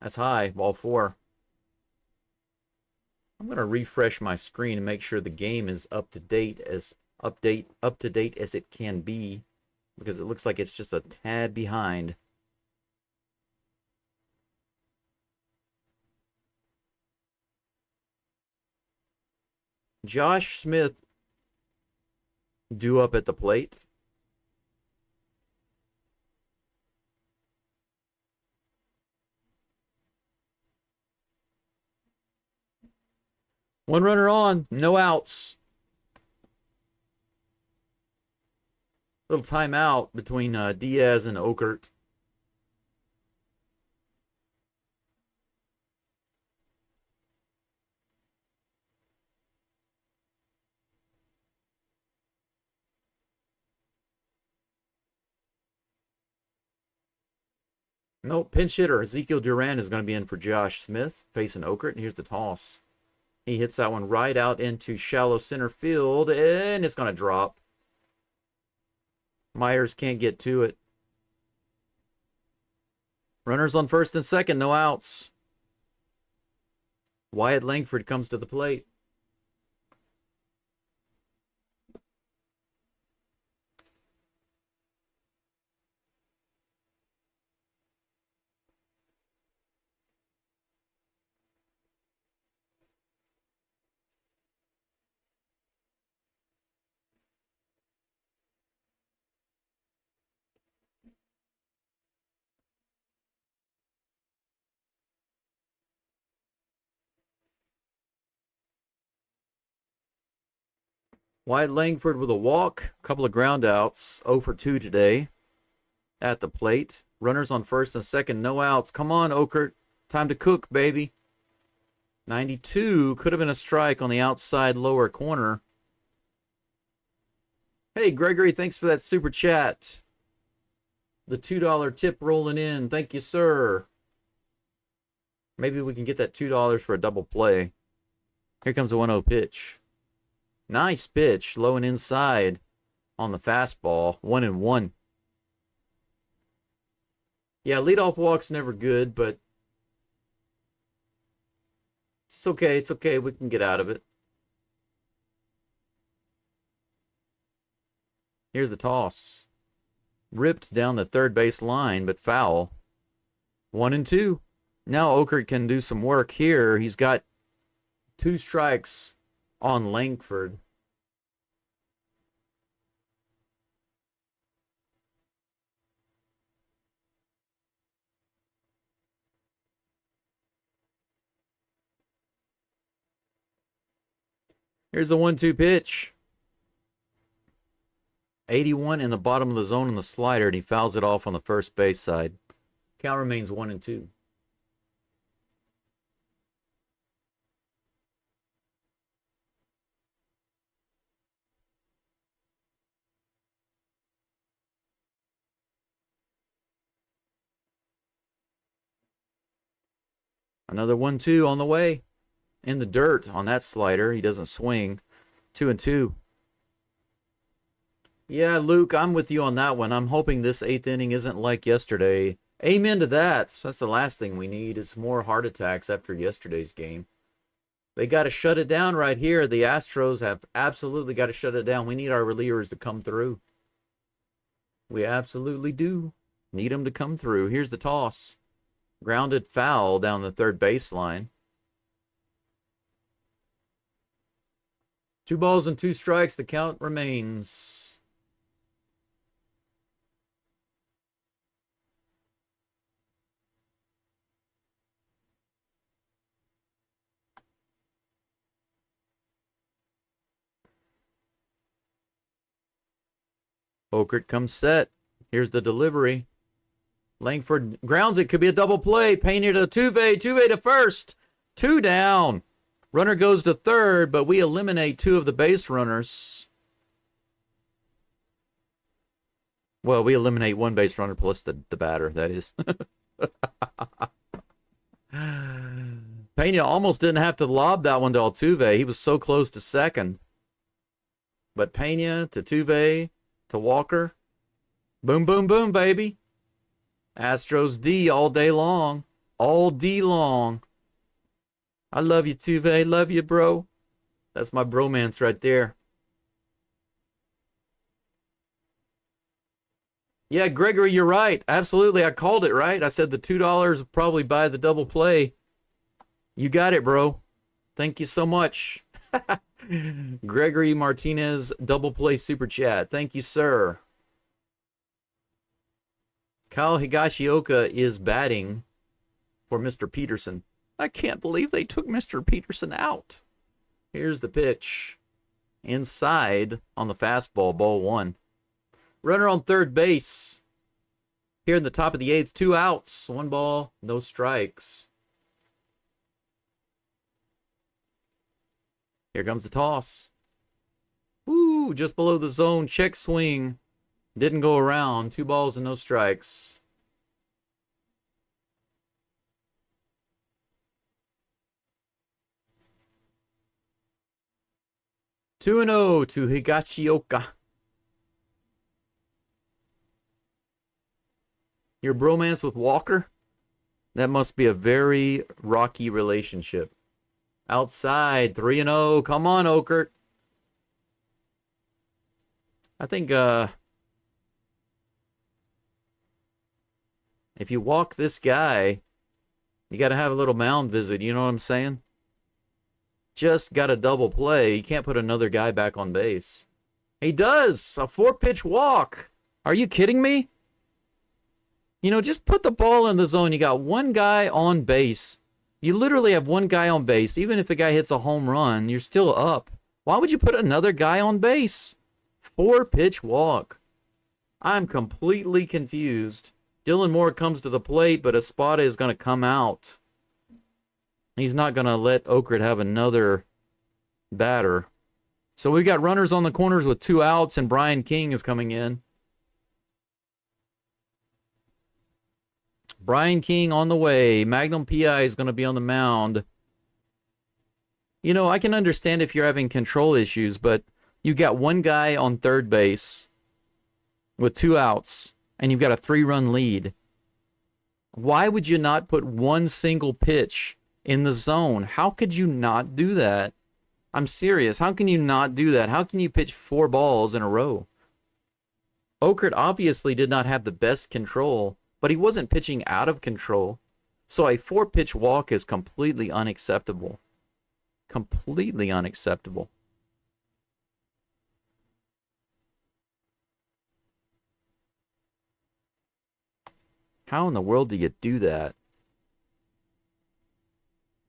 B: That's high, ball 4. I'm going to refresh my screen and make sure the game is up to date as it can be, because it looks like it's just a tad behind. Josh Smith due up at the plate. One runner on, no outs. Little timeout between Diaz and Okert. No, pinch hitter Ezekiel Duran is going to be in for Josh Smith, facing Okert. And here's the toss. He hits that one right out into shallow center field, and it's going to drop. Myers can't get to it. Runners on first and second, no outs. Wyatt Langford comes to the plate. Wyatt Langford with a walk, a couple of ground outs, 0 for 2 today at the plate. Runners on first and second, no outs. Come on, Okert. Time to cook, baby. 92 could have been a strike on the outside lower corner. Hey, Gregory, thanks for that super chat. The $2 tip rolling in. Thank you, sir. Maybe we can get that $2 for a double play. Here comes a 1-0 pitch. Nice pitch, low and inside on the fastball. 1-1. Yeah, leadoff walk's never good, but it's okay. It's okay. We can get out of it. Here's the toss. Ripped down the third base line, but foul. 1-2. Now Okert can do some work here. He's got 2 strikes on Langford. Here's the 1-2 pitch. 81 in the bottom of the zone on the slider, and he fouls it off on the first base side. Count remains 1-2. Another 1-2 on the way. In the dirt on that slider. He doesn't swing. 2-2. Yeah, Luke, I'm with you on that one. I'm hoping this 8th inning isn't like yesterday. Amen to that. That's the last thing we need is more heart attacks after yesterday's game. They got to shut it down right here. The Astros have absolutely got to shut it down. We need our relievers to come through. We absolutely do need them to come through. Here's the toss. Grounded foul down the third baseline. 2 balls and 2 strikes. The count remains. Okert comes set. Here's the delivery. Langford grounds it. Could be a double play. Pena to Altuve. Altuve to first. 2 down. Runner goes to third, but we eliminate 2 of the base runners. Well, we eliminate 1 base runner plus the batter, that is. Pena almost didn't have to lob that one to Altuve. He was so close to second. But Pena to Altuve to Walker. Boom, boom, boom, baby. Astros D all day long. All D long. I love you, Altuve. Love you, bro. That's my bromance right there. Yeah, Gregory, you're right. Absolutely. I called it, right? I said the $2 would probably buy the double play. You got it, bro. Thank you so much. Gregory Martinez, double play super chat. Thank you, sir. Kyle Higashioka is batting for Mr. Peterson. I can't believe they took Mr. Peterson out. Here's the pitch. Inside on the fastball, ball 1. Runner on third base. Here in the top of the 8th, 2 outs. 1 ball, no strikes. Here comes the toss. Ooh, just below the zone. Check swing. Didn't go around. 2 balls and no strikes. Two and 0 to Higashioka. Your bromance with Walker? That must be a very rocky relationship. Outside, 3 and 0. Come on, Okert. I think if you walk this guy, you got to have a little mound visit. You know what I'm saying? Just got a double play. You can't put another guy back on base. He does. A 4-pitch walk. Are you kidding me? You know, just put the ball in the zone. You got 1 guy on base. You literally have 1 guy on base. Even if a guy hits a home run, you're still up. Why would you put another guy on base? 4-pitch walk. I'm completely confused. Dylan Moore comes to the plate, but Espada is going to come out. He's not going to let Okert have another batter. So we've got runners on the corners with 2 outs, and Brian King is coming in. Brian King on the way. Magnum PI is going to be on the mound. You know, I can understand if you're having control issues, but you got 1 guy on third base with 2 outs, and you've got a 3-run lead. Why would you not put 1 single pitch in the zone? How could you not do that? I'm serious. How can you not do that? How can you pitch 4 balls in a row? Okert obviously did not have the best control, but he wasn't pitching out of control. So a 4-pitch walk is completely unacceptable. Completely unacceptable. How in the world do you do that?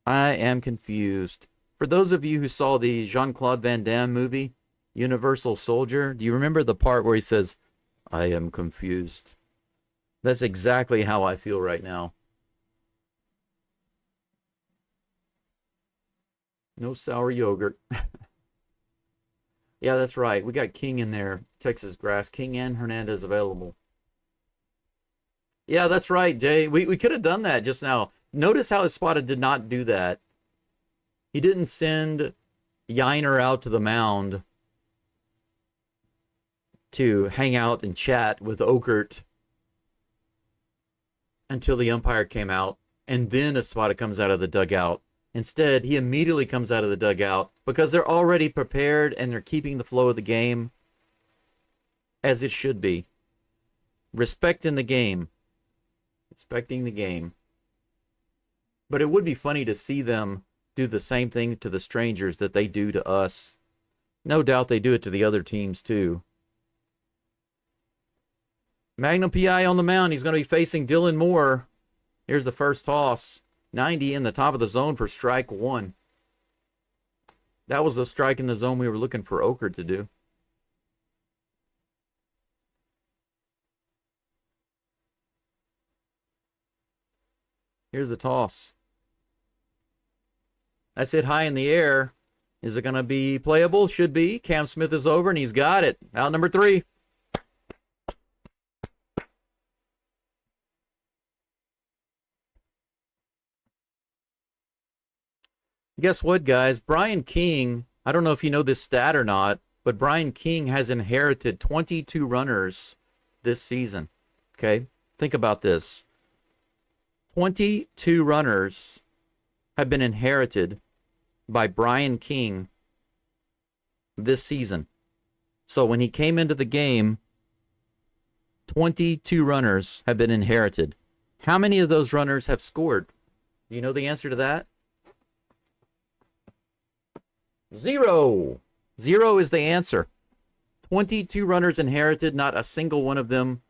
B: I am confused. For those of you who saw the Jean-Claude Van Damme movie, Universal Soldier. Do you remember the part where he says, I am confused? That's exactly how I feel right now. No sour yogurt. Yeah, that's right. We got King in there. Texas Grass. King and Hernandez available. Yeah, that's right, Jay. We could have done that just now. Notice how Espada did not do that. He didn't send Yiner out to the mound to hang out and chat with Okert until the umpire came out, and then Espada comes out of the dugout. Instead, he immediately comes out of the dugout because they're already prepared and they're keeping the flow of the game as it should be. Respecting the game. Respecting the game. But it would be funny to see them do the same thing to the strangers that they do to us. No doubt they do it to the other teams too. Magnum PI on the mound. He's going to be facing Dylan Moore. Here's the first toss. 90 in the top of the zone for strike one. That was the strike in the zone we were looking for Okert to do. Here's the toss. That's it high in the air. Is it going to be playable? Should be. Cam Smith is over, and he's got it. Out number 3. Guess what, guys? Brian King, I don't know if you know this stat or not, but Brian King has inherited 22 runners this season. Okay? Think about this. 22 runners have been inherited by Brian King this season. So when he came into the game, 22 runners have been inherited. How many of those runners have scored? Do you know the answer to that? 0. 0 is the answer. 22 runners inherited, not a single one of them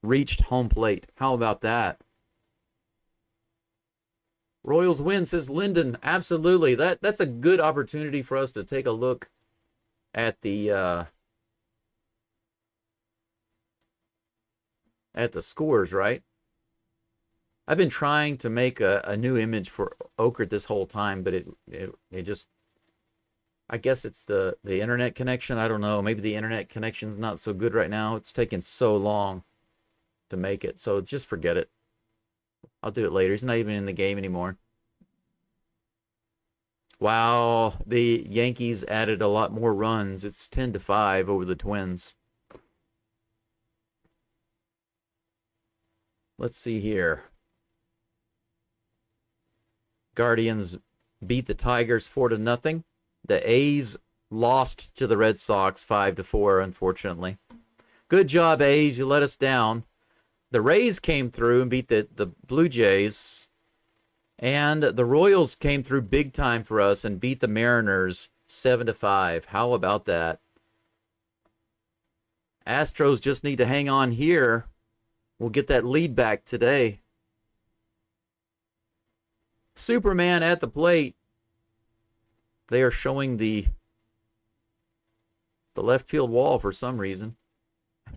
B: reached home plate. How about that? Royals win, says Lyndon. Absolutely. That's a good opportunity for us to take a look at the scores, right? I've been trying to make a new image for Okert this whole time, but it just, I guess it's the internet connection. I don't know. Maybe the internet connection's not so good right now. It's taking so long to make it. So just forget it. I'll do it later. He's not even in the game anymore. Wow, the Yankees added a lot more runs. It's 10-5 over the Twins. Let's see here. Guardians beat the Tigers 4-0. The A's lost to the Red Sox 5-4, unfortunately. Good job, A's. You let us down. The Rays came through and beat the Blue Jays. And the Royals came through big time for us and beat the Mariners 7-5. How about that? Astros just need to hang on here. We'll get that lead back today. Superman at the plate. They are showing the left field wall for some reason.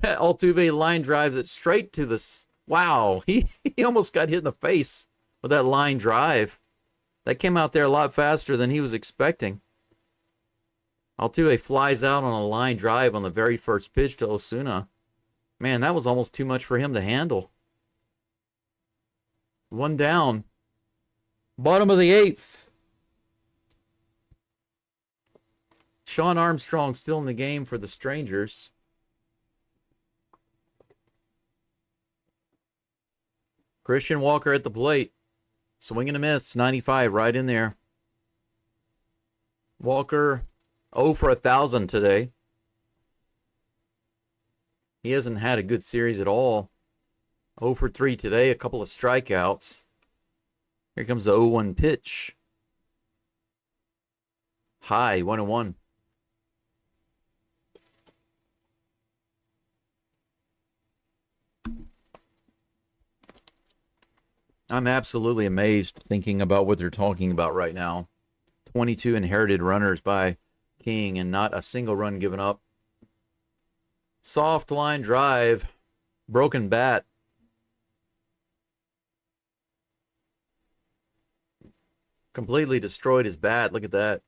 B: Altuve line drives it straight to the... Wow, he almost got hit in the face with that line drive. That came out there a lot faster than he was expecting. Altuve flies out on a line drive on the very first pitch to Osuna. Man, that was almost too much for him to handle. 1 down. Bottom of the 8th. Sean Armstrong still in the game for the Strangers. Christian Walker at the plate. Swing and a miss. 95 right in there. Walker 0 for 1,000 today. He hasn't had a good series at all. 0 for 3 today. A couple of strikeouts. Here comes the 0-1 pitch. High, 1-1. I'm absolutely amazed thinking about what they're talking about right now. 22 inherited runners by King, and not a single run given up. Soft line drive. Broken bat. Completely destroyed his bat. Look at that.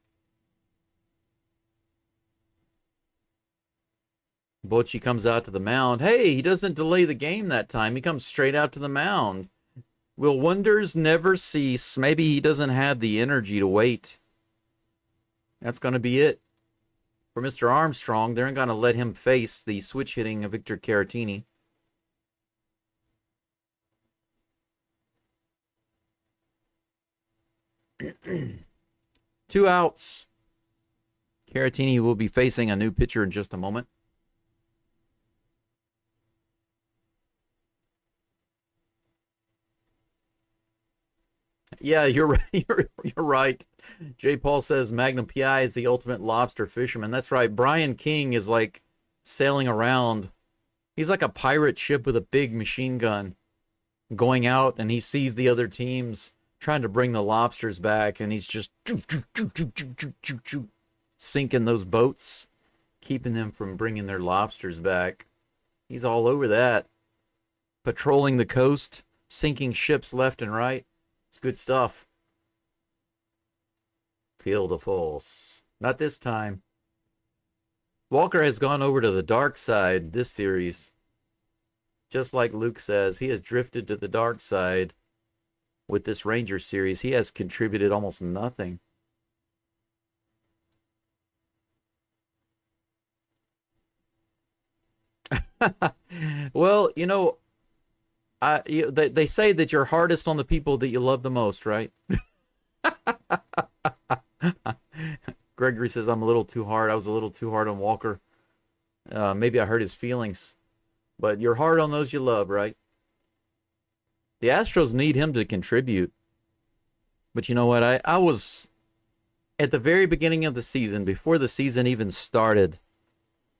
B: Bochy comes out to the mound. Hey, he doesn't delay the game that time. He comes straight out to the mound. Will wonders never cease? Maybe he doesn't have the energy to wait. That's going to be it. For Mr. Armstrong, they're going to let him face the switch hitting of Victor Caratini. Two outs. Caratini will be facing a new pitcher in just a moment. Yeah, you're right. You're right. J. Paul says Magnum PI is the ultimate lobster fisherman. That's right. Brian King is like sailing around. He's like a pirate ship with a big machine gun going out, and he sees the other teams trying to bring the lobsters back, and he's just sinking those boats, keeping them from bringing their lobsters back. He's all over that. Patrolling the coast, sinking ships left and right. It's good stuff. Field of false. Not this time. Walker has gone over to the dark side this series. Just like Luke says, he has drifted to the dark side with this Ranger series. He has contributed almost nothing. Well, you know, they say that you're hardest on the people that you love the most, right? Gregory says, I'm a little too hard. I was a little too hard on Walker. Maybe I hurt his feelings. But you're hard on those you love, right? The Astros need him to contribute. But you know what? I was, at the very beginning of the season, before the season even started,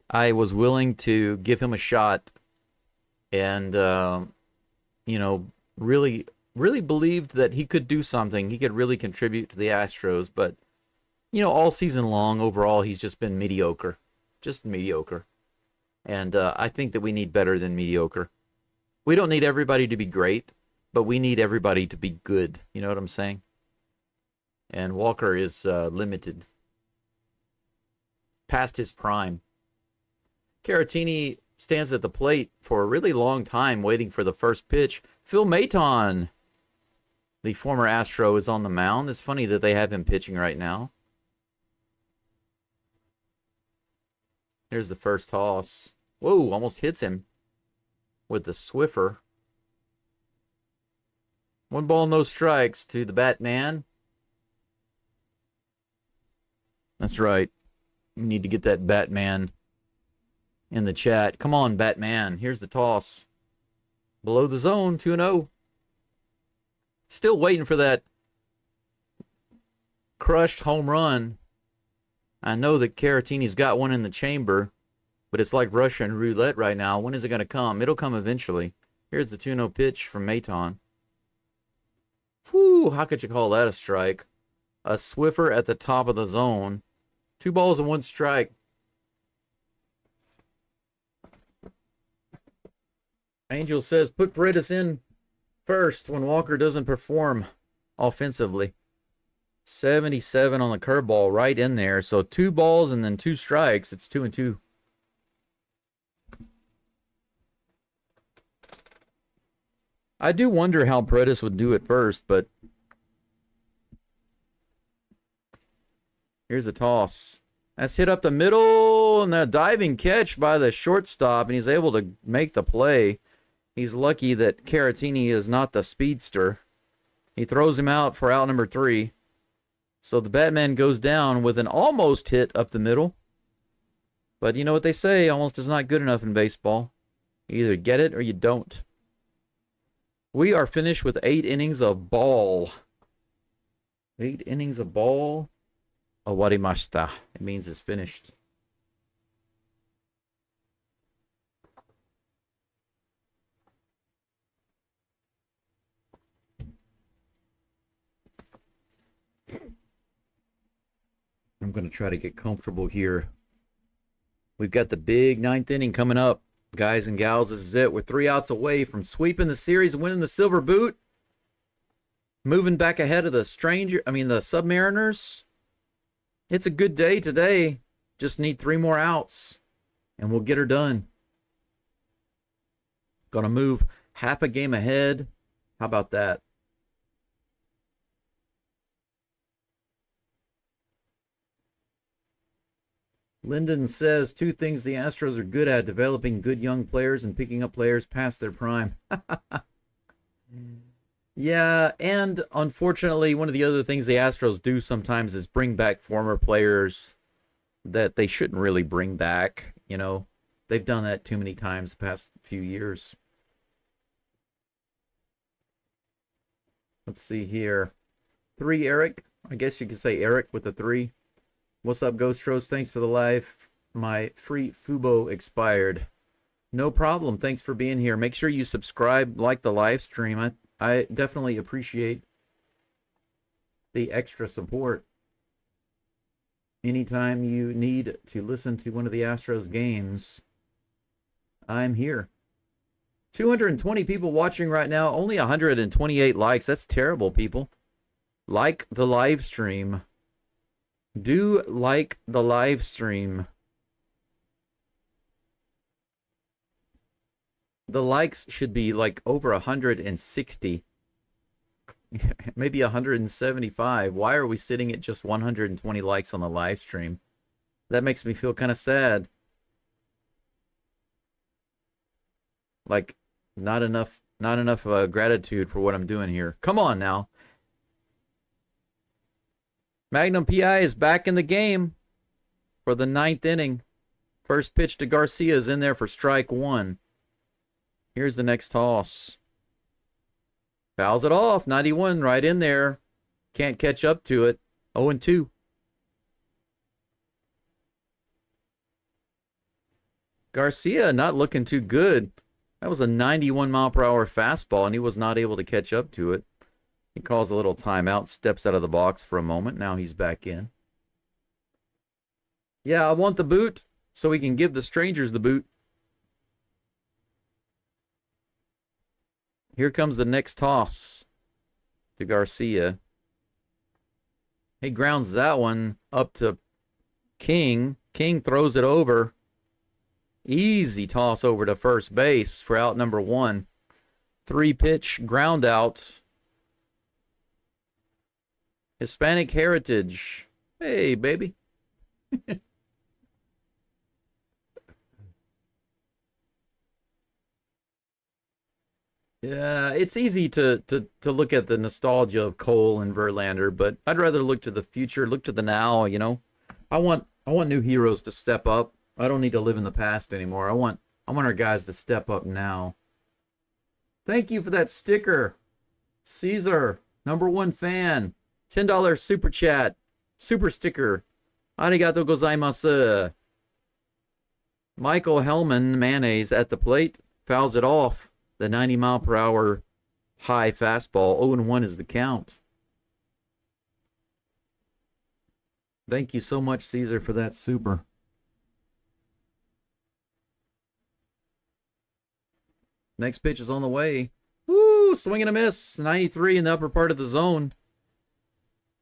B: I was willing to give him a shot. And, you know, really believed that he could do something. He could really contribute to the Astros. But, you know, all season long, overall, he's just been mediocre. Just mediocre. And I think that we need better than mediocre. We don't need everybody to be great, but we need everybody to be good. You know what I'm saying? And Walker is limited. Past his prime. Caratini stands at the plate for a really long time waiting for the first pitch. Phil Maton, the former Astro, is on the mound. It's funny that they have him pitching right now. Here's the first toss. Whoa, almost hits him with the Swiffer. 1 ball, no strikes to the Batman. That's right. We need to get that Batman in the chat. Come on, Batman. Here's the toss. Below the zone, 2-0. Still waiting for that crushed home run. I know that Caratini's got one in the chamber, but it's like Russian roulette right now. When is it going to come? It'll come eventually. Here's the 2-0 pitch from Maton. Whew, how could you call that a strike? A Swiffer at the top of the zone. 2 balls and 1 strike. Angel says, put Paredes in first when Walker doesn't perform offensively. 77 on the curveball, right in there. So 2 balls and then 2 strikes. It's 2-2. I do wonder how Paredes would do at first, but here's a toss. That's hit up the middle, and a diving catch by the shortstop, and he's able to make the play. He's lucky that Caratini is not the speedster. He throws him out for out number 3. So the Batman goes down with an almost hit up the middle. But you know what they say, almost is not good enough in baseball. You either get it or you don't. We are finished with 8 innings of ball. 8 innings of ball. Owarimashita. It means it's finished. I'm going to try to get comfortable here. We've got the big ninth inning coming up. Guys and gals, this is it. We're 3 outs away from sweeping the series and winning the Silver Boot. Moving back ahead of the Submariners. It's a good day today. Just need 3 more outs, and we'll get her done. Gonna move half a game ahead. How about that? Lyndon says 2 things the Astros are good at: developing good young players and picking up players past their prime. Yeah, and unfortunately, one of the other things the Astros do sometimes is bring back former players that they shouldn't really bring back. You know, they've done that too many times the past few years. Let's see here. 3, Eric. I guess you could say Eric with the 3. What's up, Geaux Stros? Thanks for the live. My free Fubo expired. No problem. Thanks for being here. Make sure you subscribe, like the live stream. I definitely appreciate the extra support. Anytime you need to listen to one of the Astros games, I'm here. 220 people watching right now, only 128 likes. That's terrible, people. Like the live stream. Do like the live stream. The likes should be like over 160. Maybe 175. Why are we sitting at just 120 likes on the live stream? That makes me feel kind of sad. Like, not enough gratitude for what I'm doing here. Come on now. Magnum PI is back in the game for the 9th inning. First pitch to Garcia is in there for strike 1. Here's the next toss. Fouls it off. 91 right in there. Can't catch up to it. 0-2. Garcia not looking too good. That was a 91-mile-per-hour fastball, and he was not able to catch up to it. He calls a little timeout, steps out of the box for a moment. Now he's back in. Yeah, I want the boot so we can give the strangers the boot. Here comes the next toss to Garcia. He grounds that one up to King. King throws it over. Easy toss over to first base for out number 1. 3-pitch ground out. Hispanic heritage. Hey, baby. Yeah, it's easy to look at the nostalgia of Cole and Verlander, but I'd rather look to the future, look to the now, you know. I want new heroes to step up. I don't need to live in the past anymore. I want our guys to step up now. Thank you for that sticker. Caesar, #1 fan. $10 super chat. Super sticker. Arigato gozaimasu. Michael Hellman, mayonnaise at the plate, fouls it off. The 90-mile-per-hour high fastball. 0-1 is the count. Thank you so much, Caesar, for that super. Next pitch is on the way. Woo! Swing and a miss. 93 in the upper part of the zone.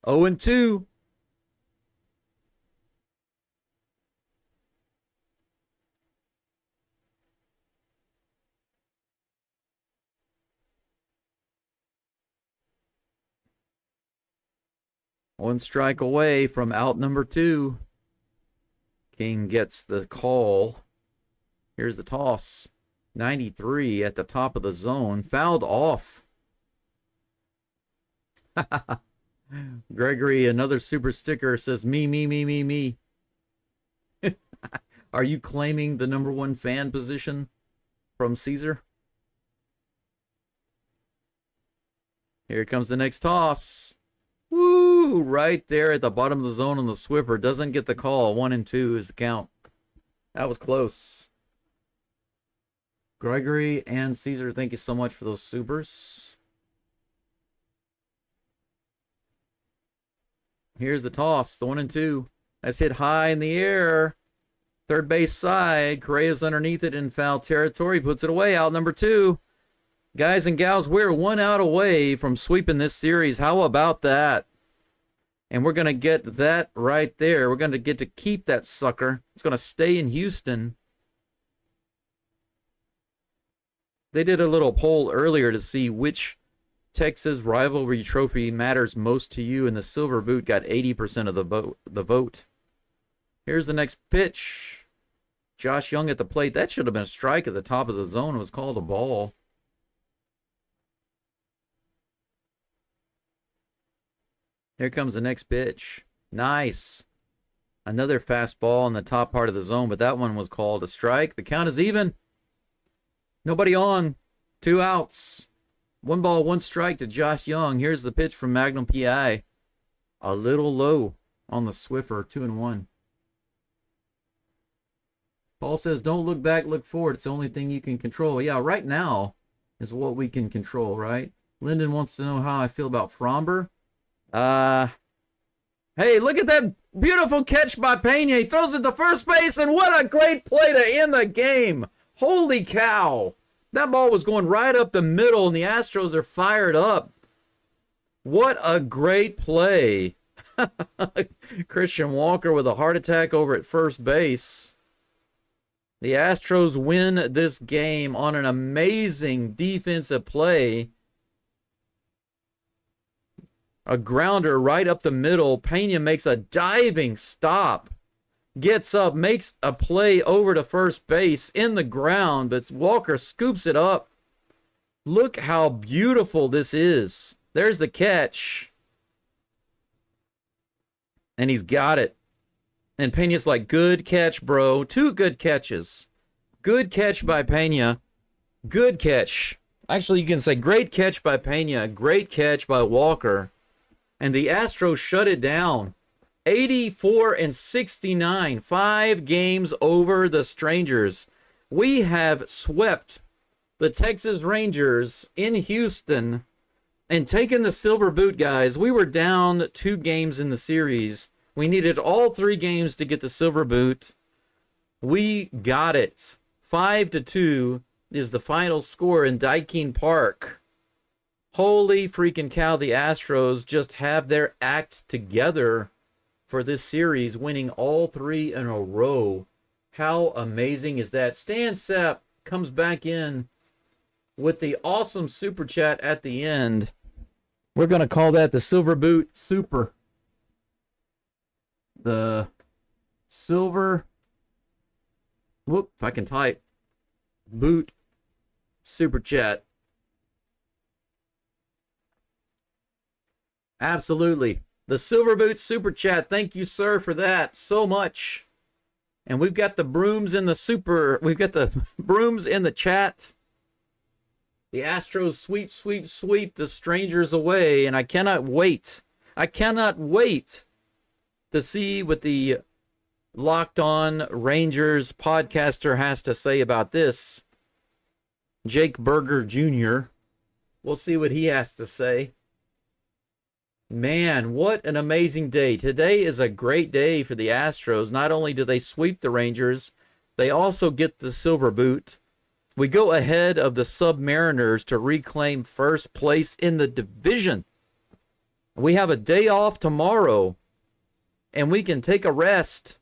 B: 0-2. One strike away from out number 2. King gets the call. Here's the toss. 93 at the top of the zone. Fouled off. Gregory, another super sticker, says me. Are you claiming the #1 fan position from Caesar? Here comes the next toss. Woo! Right there at the bottom of the zone on the Swiffer. Doesn't get the call. 1-2 is the count. That was close. Gregory and Caesar, thank you so much for those supers. Here's the toss. The 1-2. That's hit high in the air. Third base side. Correa's underneath it in foul territory. Puts it away. Out number 2. Guys and gals, we're 1 out away from sweeping this series. How about that? And we're going to get that right there. We're going to get to keep that sucker. It's going to stay in Houston. They did a little poll earlier to see which Texas rivalry trophy matters most to you, and the Silver Boot got 80% of the vote. Here's the next pitch. Josh Young at the plate. That should have been a strike at the top of the zone. It was called a ball. Here comes the next pitch. Nice. Another fastball in the top part of the zone, but that one was called a strike. The count is even. Nobody on. 2 outs. 1 ball, 1 strike to Josh Young. Here's the pitch from Magnum PI. A little low on the Swiffer. 2-1. Paul says, don't look back, look forward. It's the only thing you can control. Yeah, right now is what we can control, right? Lyndon wants to know how I feel about Fromber. Hey, look at that beautiful catch by Pena. He throws it to first base, and what a great play to end the game. Holy cow. That ball was going right up the middle, and the Astros are fired up. What a great play. Christian Walker with a heart attack over at first base. The Astros win this game on an amazing defensive play. A grounder right up the middle. Pena makes a diving stop. Gets up, makes a play over to first base in the ground, but Walker scoops it up. Look how beautiful this is. There's the catch. And he's got it. And Pena's like, good catch, bro. 2 good catches. Good catch by Pena. Good catch. Actually, you can say great catch by Pena. Great catch by Walker. And the Astros shut it down. 84-69. 5 games over the Strangers. We have swept the Texas Rangers in Houston and taken the Silver Boot, guys. We were down 2 games in the series. We needed all 3 games to get the Silver Boot. We got it. 5-2 is the final score in Daikin Park. Holy freaking cow, the Astros just have their act together for this series, winning all 3 in a row. How amazing is that? Stan Sepp comes back in with the awesome super chat at the end. We're going to call that the Silver Boot Super. The Silver, whoop, if I can type, Boot Super Chat. Absolutely. The Silver Boot Super Chat. Thank you, sir, for that so much. And we've got the brooms in the we've got the brooms in the chat. The Astros sweep, sweep, sweep the Strangers away. And I cannot wait. I cannot wait to see what the Locked On Rangers podcaster has to say about this. Jake Berger Jr. We'll see what he has to say. Man, what an amazing day. Today is a great day for the Astros. Not only do they sweep the Rangers, they also get the Silver Boot. We go ahead of the Submariners to reclaim first place in the division. We have a day off tomorrow, and we can take a rest.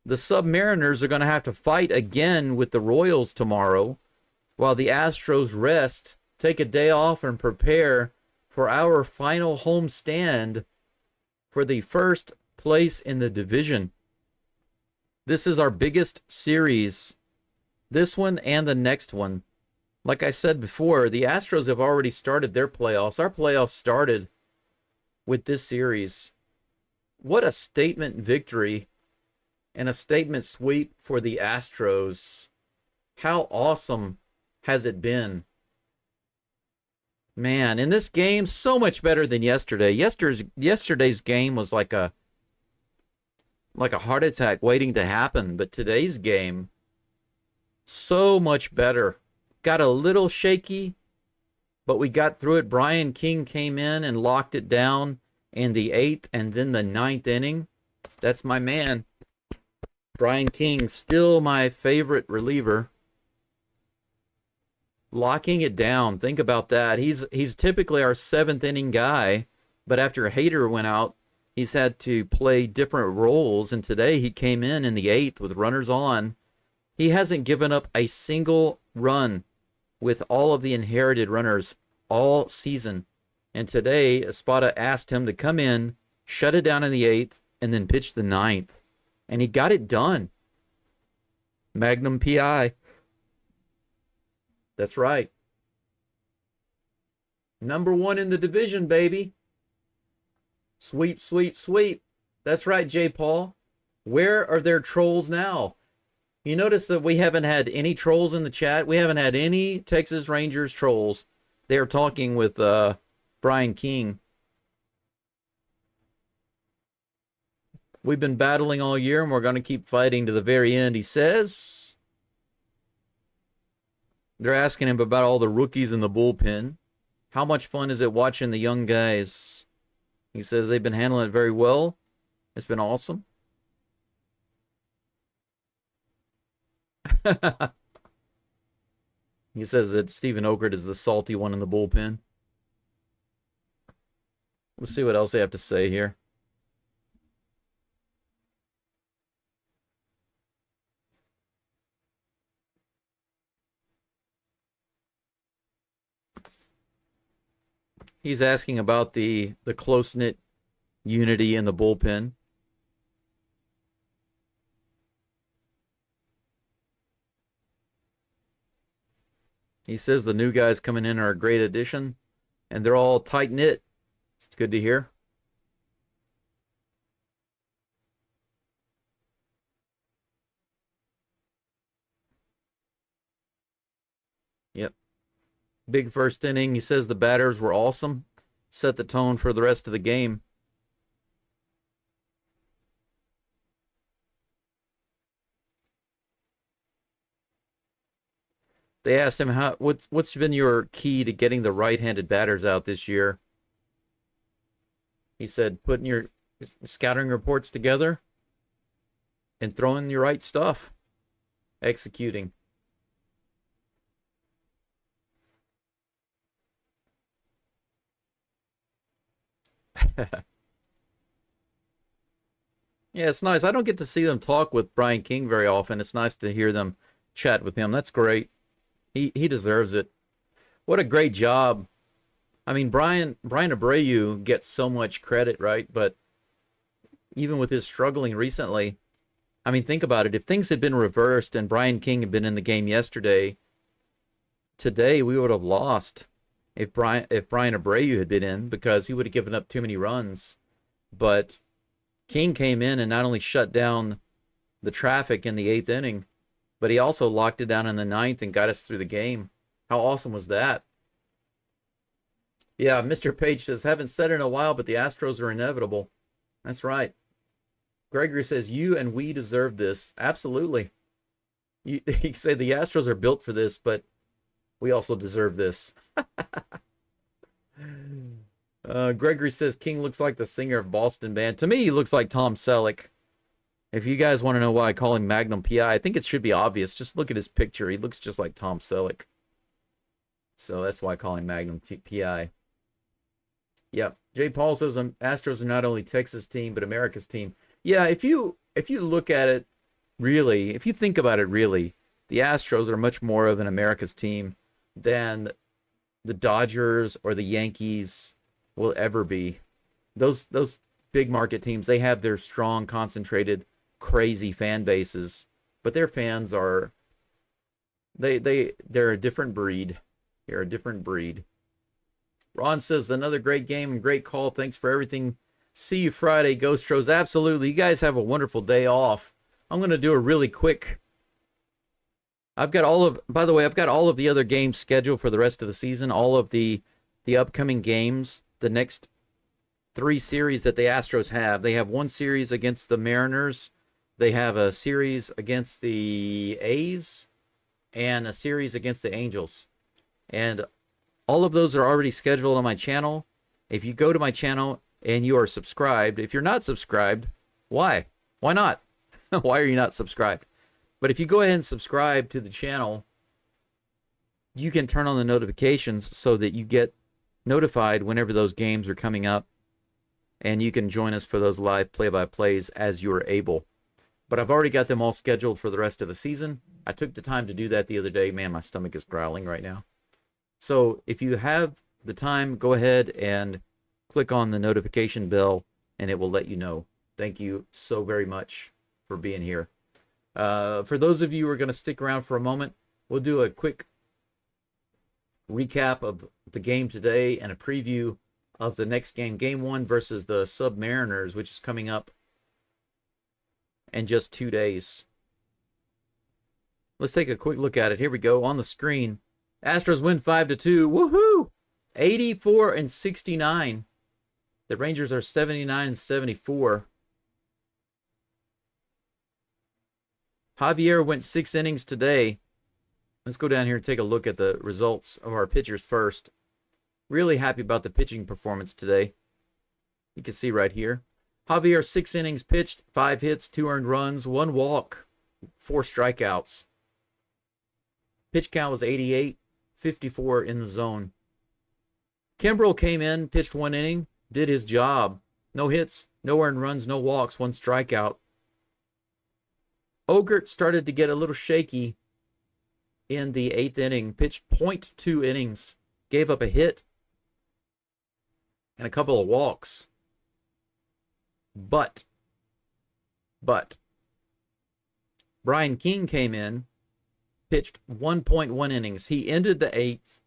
B: The Submariners are going to have to fight again with the Royals tomorrow, while the Astros rest, take a day off, and prepare for our final home stand for the first place in the division. This is our biggest series, this one and the next one. Like I said before, the Astros have already started their playoffs. Our playoffs started with this series. What a statement victory and a statement sweep for the Astros. How awesome has it been? Man, in this game, so much better than yesterday. Yesterday's game was like a heart attack waiting to happen. But today's game, so much better. Got a little shaky, but we got through it. Brian King came in and locked it down in the 8th and then the 9th inning. That's my man. Brian King, still my favorite reliever. Locking it down. Think about that. He's typically our seventh inning guy, but after Hader went out, he's had to play different roles, and today he came in the eighth with runners on. He hasn't given up a single run with all of the inherited runners all season. And today, Espada asked him to come in, shut it down in the eighth, and then pitch the ninth. And he got it done. Magnum PI. That's right. Number one in the division, baby. Sweep, sweep, sweep. That's right, J. Paul. Where are their trolls now? You notice that we haven't had any trolls in the chat. We haven't had any Texas Rangers trolls. They are talking with Brian King. We've been battling all year, and we're going to keep fighting to the very end, he says. They're asking him about all the rookies in the bullpen. How much fun is it watching the young guys? He says they've been handling it very well. It's been awesome. He says that Stephen Okert is the salty one in the bullpen. Let's see what else they have to say here. He's asking about the close-knit unity in the bullpen. He says the new guys coming in are a great addition, and they're all tight-knit. It's good to hear. Yep. Big first inning. He says the batters were awesome. Set the tone for the rest of the game. They asked him what's been your key to getting the right-handed batters out this year. He said putting your scouting reports together and throwing your right stuff. Executing. Yeah, it's nice. I don't get to see them talk with Brian King very often. It's nice to hear them chat with him. That's great. He deserves it. What a great job. I mean, Brian Abreu gets so much credit, right? But even with his struggling recently, I mean, think about it. If things had been reversed and Brian King had been in the game yesterday, today we would have lost if Brian Abreu had been in, because he would have given up too many runs. But King came in and not only shut down the traffic in the eighth inning, but he also locked it down in the ninth and got us through the game. How awesome was that? Yeah, Mr. Page says, haven't said it in a while, but the Astros are inevitable. That's right. Gregory says, you and we deserve this. Absolutely. He said the Astros are built for this, but we also deserve this. Gregory says, King looks like the singer of Boston Band. To me, he looks like Tom Selleck. If you guys want to know why I call him Magnum PI, I think it should be obvious. Just look at his picture. He looks just like Tom Selleck. So that's why I call him Magnum PI. Yep. Jay Paul says Astros are not only Texas team, but America's team. Yeah, if you look at it really, if you think about it really, the Astros are much more of an America's team than the Dodgers or the Yankees will ever be. Those big market teams, they have their strong, concentrated, crazy fan bases, but their fans are they're a different breed. They're a different breed. Ron says another great game and great call. Thanks for everything. See you Friday, Geaux Stros. Absolutely. You guys have a wonderful day off. I'm going to do a really quick. By the way, I've got all of the other games scheduled for the rest of the season, all of the upcoming games, the next 3 series that the Astros have. They have one series against the Mariners. They have a series against the A's and a series against the Angels. And all of those are already scheduled on my channel. If you go to my channel and you are subscribed, if you're not subscribed, Why? Why not? Why are you not subscribed? But if you go ahead and subscribe to the channel, you can turn on the notifications so that you get notified whenever those games are coming up, and you can join us for those live play-by-plays as you are able. But I've already got them all scheduled for the rest of the season. I took the time to do that the other day. Man, my stomach is growling right now. So if you have the time, go ahead and click on the notification bell, and it will let you know. Thank you so very much for being here. For those of you who are going to stick around for a moment, we'll do a quick recap of the game today and a preview of the next game, Game 1 versus the Submariners, which is coming up in just 2 days. Let's take a quick look at it. Here we go on the screen. Astros win 5-2. Woohoo! 84-69. The Rangers are 79-74. Javier went 6 innings today. Let's go down here and take a look at the results of our pitchers first. Really happy about the pitching performance today. You can see right here. Javier, 6 innings pitched, 5 hits, 2 earned runs, 1 walk, 4 strikeouts. Pitch count was 88, 54 in the zone. Kimbrel came in, pitched 1 inning, did his job. No hits, no earned runs, no walks, 1 strikeout. Ogert started to get a little shaky in the 8th inning, pitched .2 innings, gave up a hit and a couple of walks. But Brian King came in, pitched 1.1 innings. He ended the 8th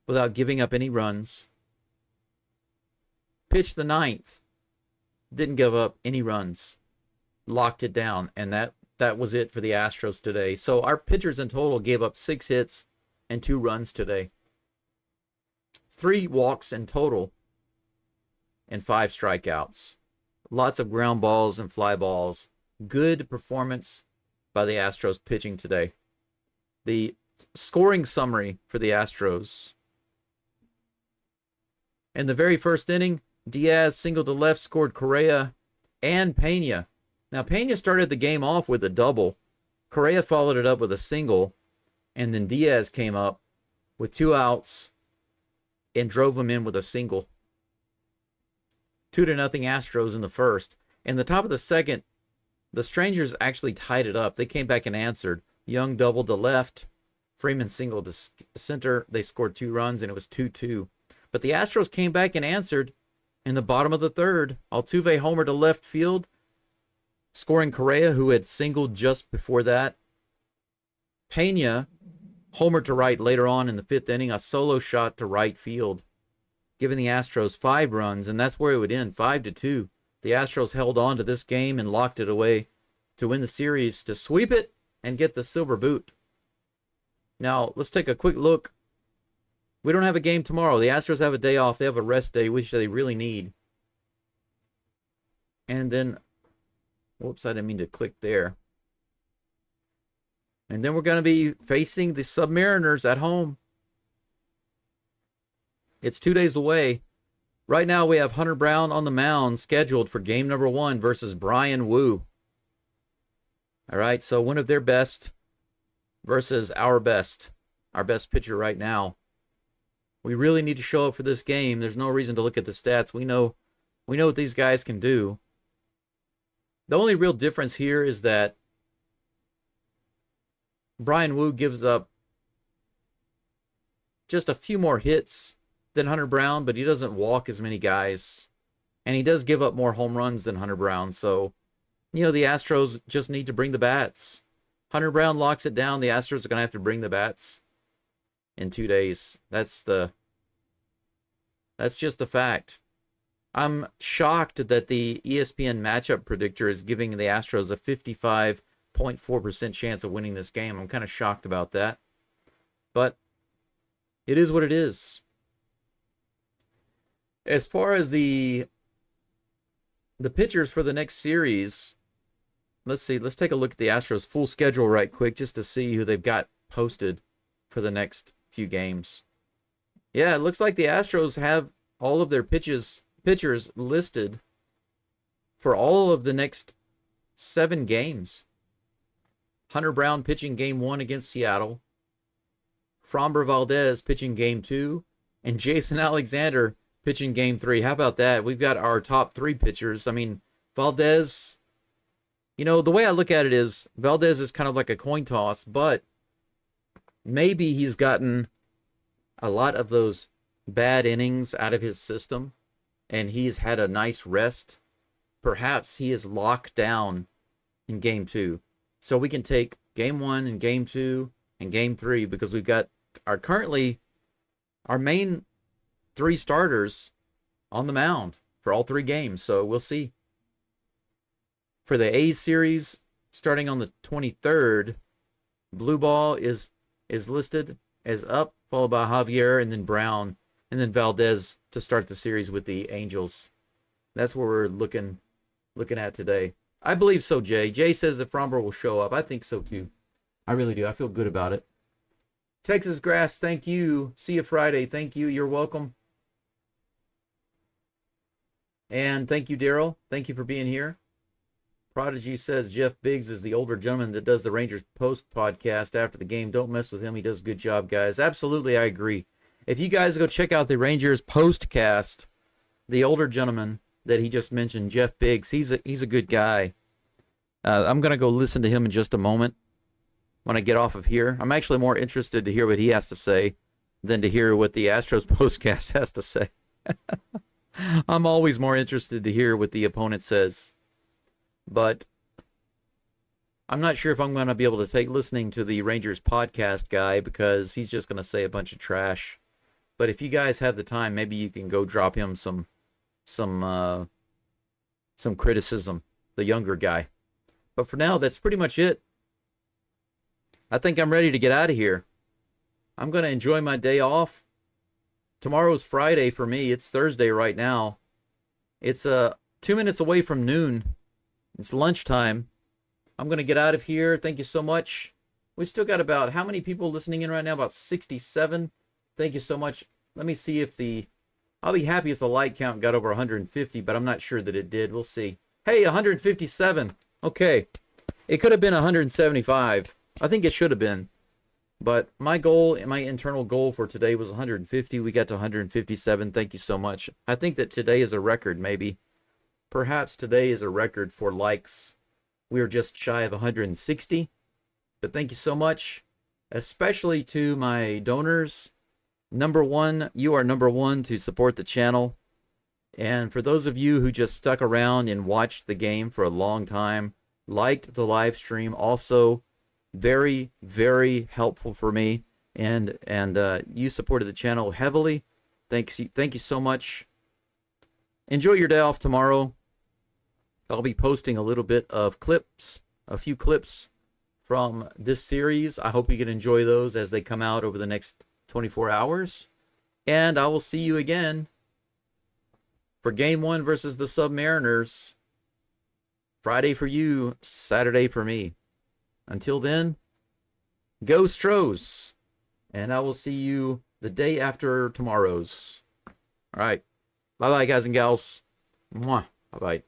B: without giving up any runs. Pitched the 9th, didn't give up any runs, locked it down, and that was it for the Astros today. So our pitchers in total gave up 6 hits and 2 runs today. 3 walks in total and 5 strikeouts. Lots of ground balls and fly balls. Good performance by the Astros pitching today. The scoring summary for the Astros. In the very first inning, Diaz singled to left, scored Correa and Pena. Now, Pena started the game off with a double. Correa followed it up with a single. And then Diaz came up with 2 outs and drove him in with a single. 2-0 Astros in the first. In the top of the second, the Strangers actually tied it up. They came back and answered. Young doubled to left. Freeman singled to center. They scored 2 runs, and it was 2-2. But the Astros came back and answered in the bottom of the third. Altuve homered to left field, scoring Correa, who had singled just before that. Pena homered to right later on in the 5th inning, a solo shot to right field, giving the Astros 5 runs, and that's where it would end, 5-2. The Astros held on to this game and locked it away to win the series, to sweep it and get the silver boot. Now, let's take a quick look. We don't have a game tomorrow. The Astros have a day off. They have a rest day, which they really need. And then, whoops, I didn't mean to click there. And then we're going to be facing the Submariners at home. It's 2 days away. Right now we have Hunter Brown on the mound scheduled for game number 1 versus Brian Wu. All right, so one of their best versus our best pitcher right now. We really need to show up for this game. There's no reason to look at the stats. We know what these guys can do. The only real difference here is that Brian Wu gives up just a few more hits than Hunter Brown, but he doesn't walk as many guys. And he does give up more home runs than Hunter Brown. So, the Astros just need to bring the bats. Hunter Brown locks it down. The Astros are going to have to bring the bats in 2 days. That's just the fact. I'm shocked that the ESPN matchup predictor is giving the Astros a 55.4% chance of winning this game. I'm kind of shocked about that. But it is what it is. As far as the pitchers for the next series, let's see. Let's take a look at the Astros' full schedule right quick just to see who they've got posted for the next few games. Yeah, it looks like the Astros have all of their pitchers listed for all of the next 7 games. Hunter Brown pitching game 1 against Seattle. Framber Valdez pitching game 2. And Jason Alexander pitching game 3. How about that? We've got our top 3 pitchers. I mean, Valdez, the way I look at it is Valdez is kind of like a coin toss, but maybe he's gotten a lot of those bad innings out of his system and he's had a nice rest. Perhaps he is locked down in game 2. So we can take game 1 and game 2 and game 3 because we've got our main 3 starters on the mound for all 3 games. So we'll see. For the A's series, starting on the 23rd, Blue Ball is listed as up, followed by Javier and then Brown, and then Valdez to start the series with the Angels. That's what we're looking at today. I believe so, Jay. Jay says that Framber will show up. I think so, too. I really do. I feel good about it. Texas Grass, thank you. See you Friday. Thank you. You're welcome. And thank you, Daryl. Thank you for being here. Prodigy says Jeff Biggs is the older gentleman that does the Rangers post podcast after the game. Don't mess with him. He does a good job, guys. Absolutely, I agree. If you guys go check out the Rangers postcast, the older gentleman that he just mentioned, Jeff Biggs, he's a good guy. I'm going to go listen to him in just a moment when I get off of here. I'm actually more interested to hear what he has to say than to hear what the Astros postcast has to say. I'm always more interested to hear what the opponent says. But I'm not sure if I'm going to be able to take listening to the Rangers podcast guy because he's just going to say a bunch of trash. But if you guys have the time, maybe you can go drop him some criticism, the younger guy. But for now, that's pretty much it. I think I'm ready to get out of here. I'm going to enjoy my day off. Tomorrow's Friday for me. It's Thursday right now. It's 2 minutes away from noon. It's lunchtime. I'm going to get out of here. Thank you so much. We still got about, how many people listening in right now? About 67. Thank you so much. Let me see if I'll be happy if the like count got over 150, but I'm not sure that it did. We'll see. Hey, 157. Okay. It could have been 175. I think it should have been. But my internal goal for today was 150. We got to 157. Thank you so much. I think that today is a record, maybe. Perhaps today is a record for likes. We are just shy of 160. But thank you so much, especially to my donors. Number 1, you are number 1 to support the channel. And for those of you who just stuck around and watched the game for a long time, liked the live stream, also very, very helpful for me. And you supported the channel heavily. Thank you so much. Enjoy your day off tomorrow. I'll be posting a little bit of clips, a few clips from this series. I hope you can enjoy those as they come out over the next 24 hours. And I will see you again for Game 1 versus the Submariners. Friday for you, Saturday for me. Until then, Geaux Stros. And I will see you the day after tomorrow's. All right. Bye-bye, guys and gals. Mwah. Bye-bye.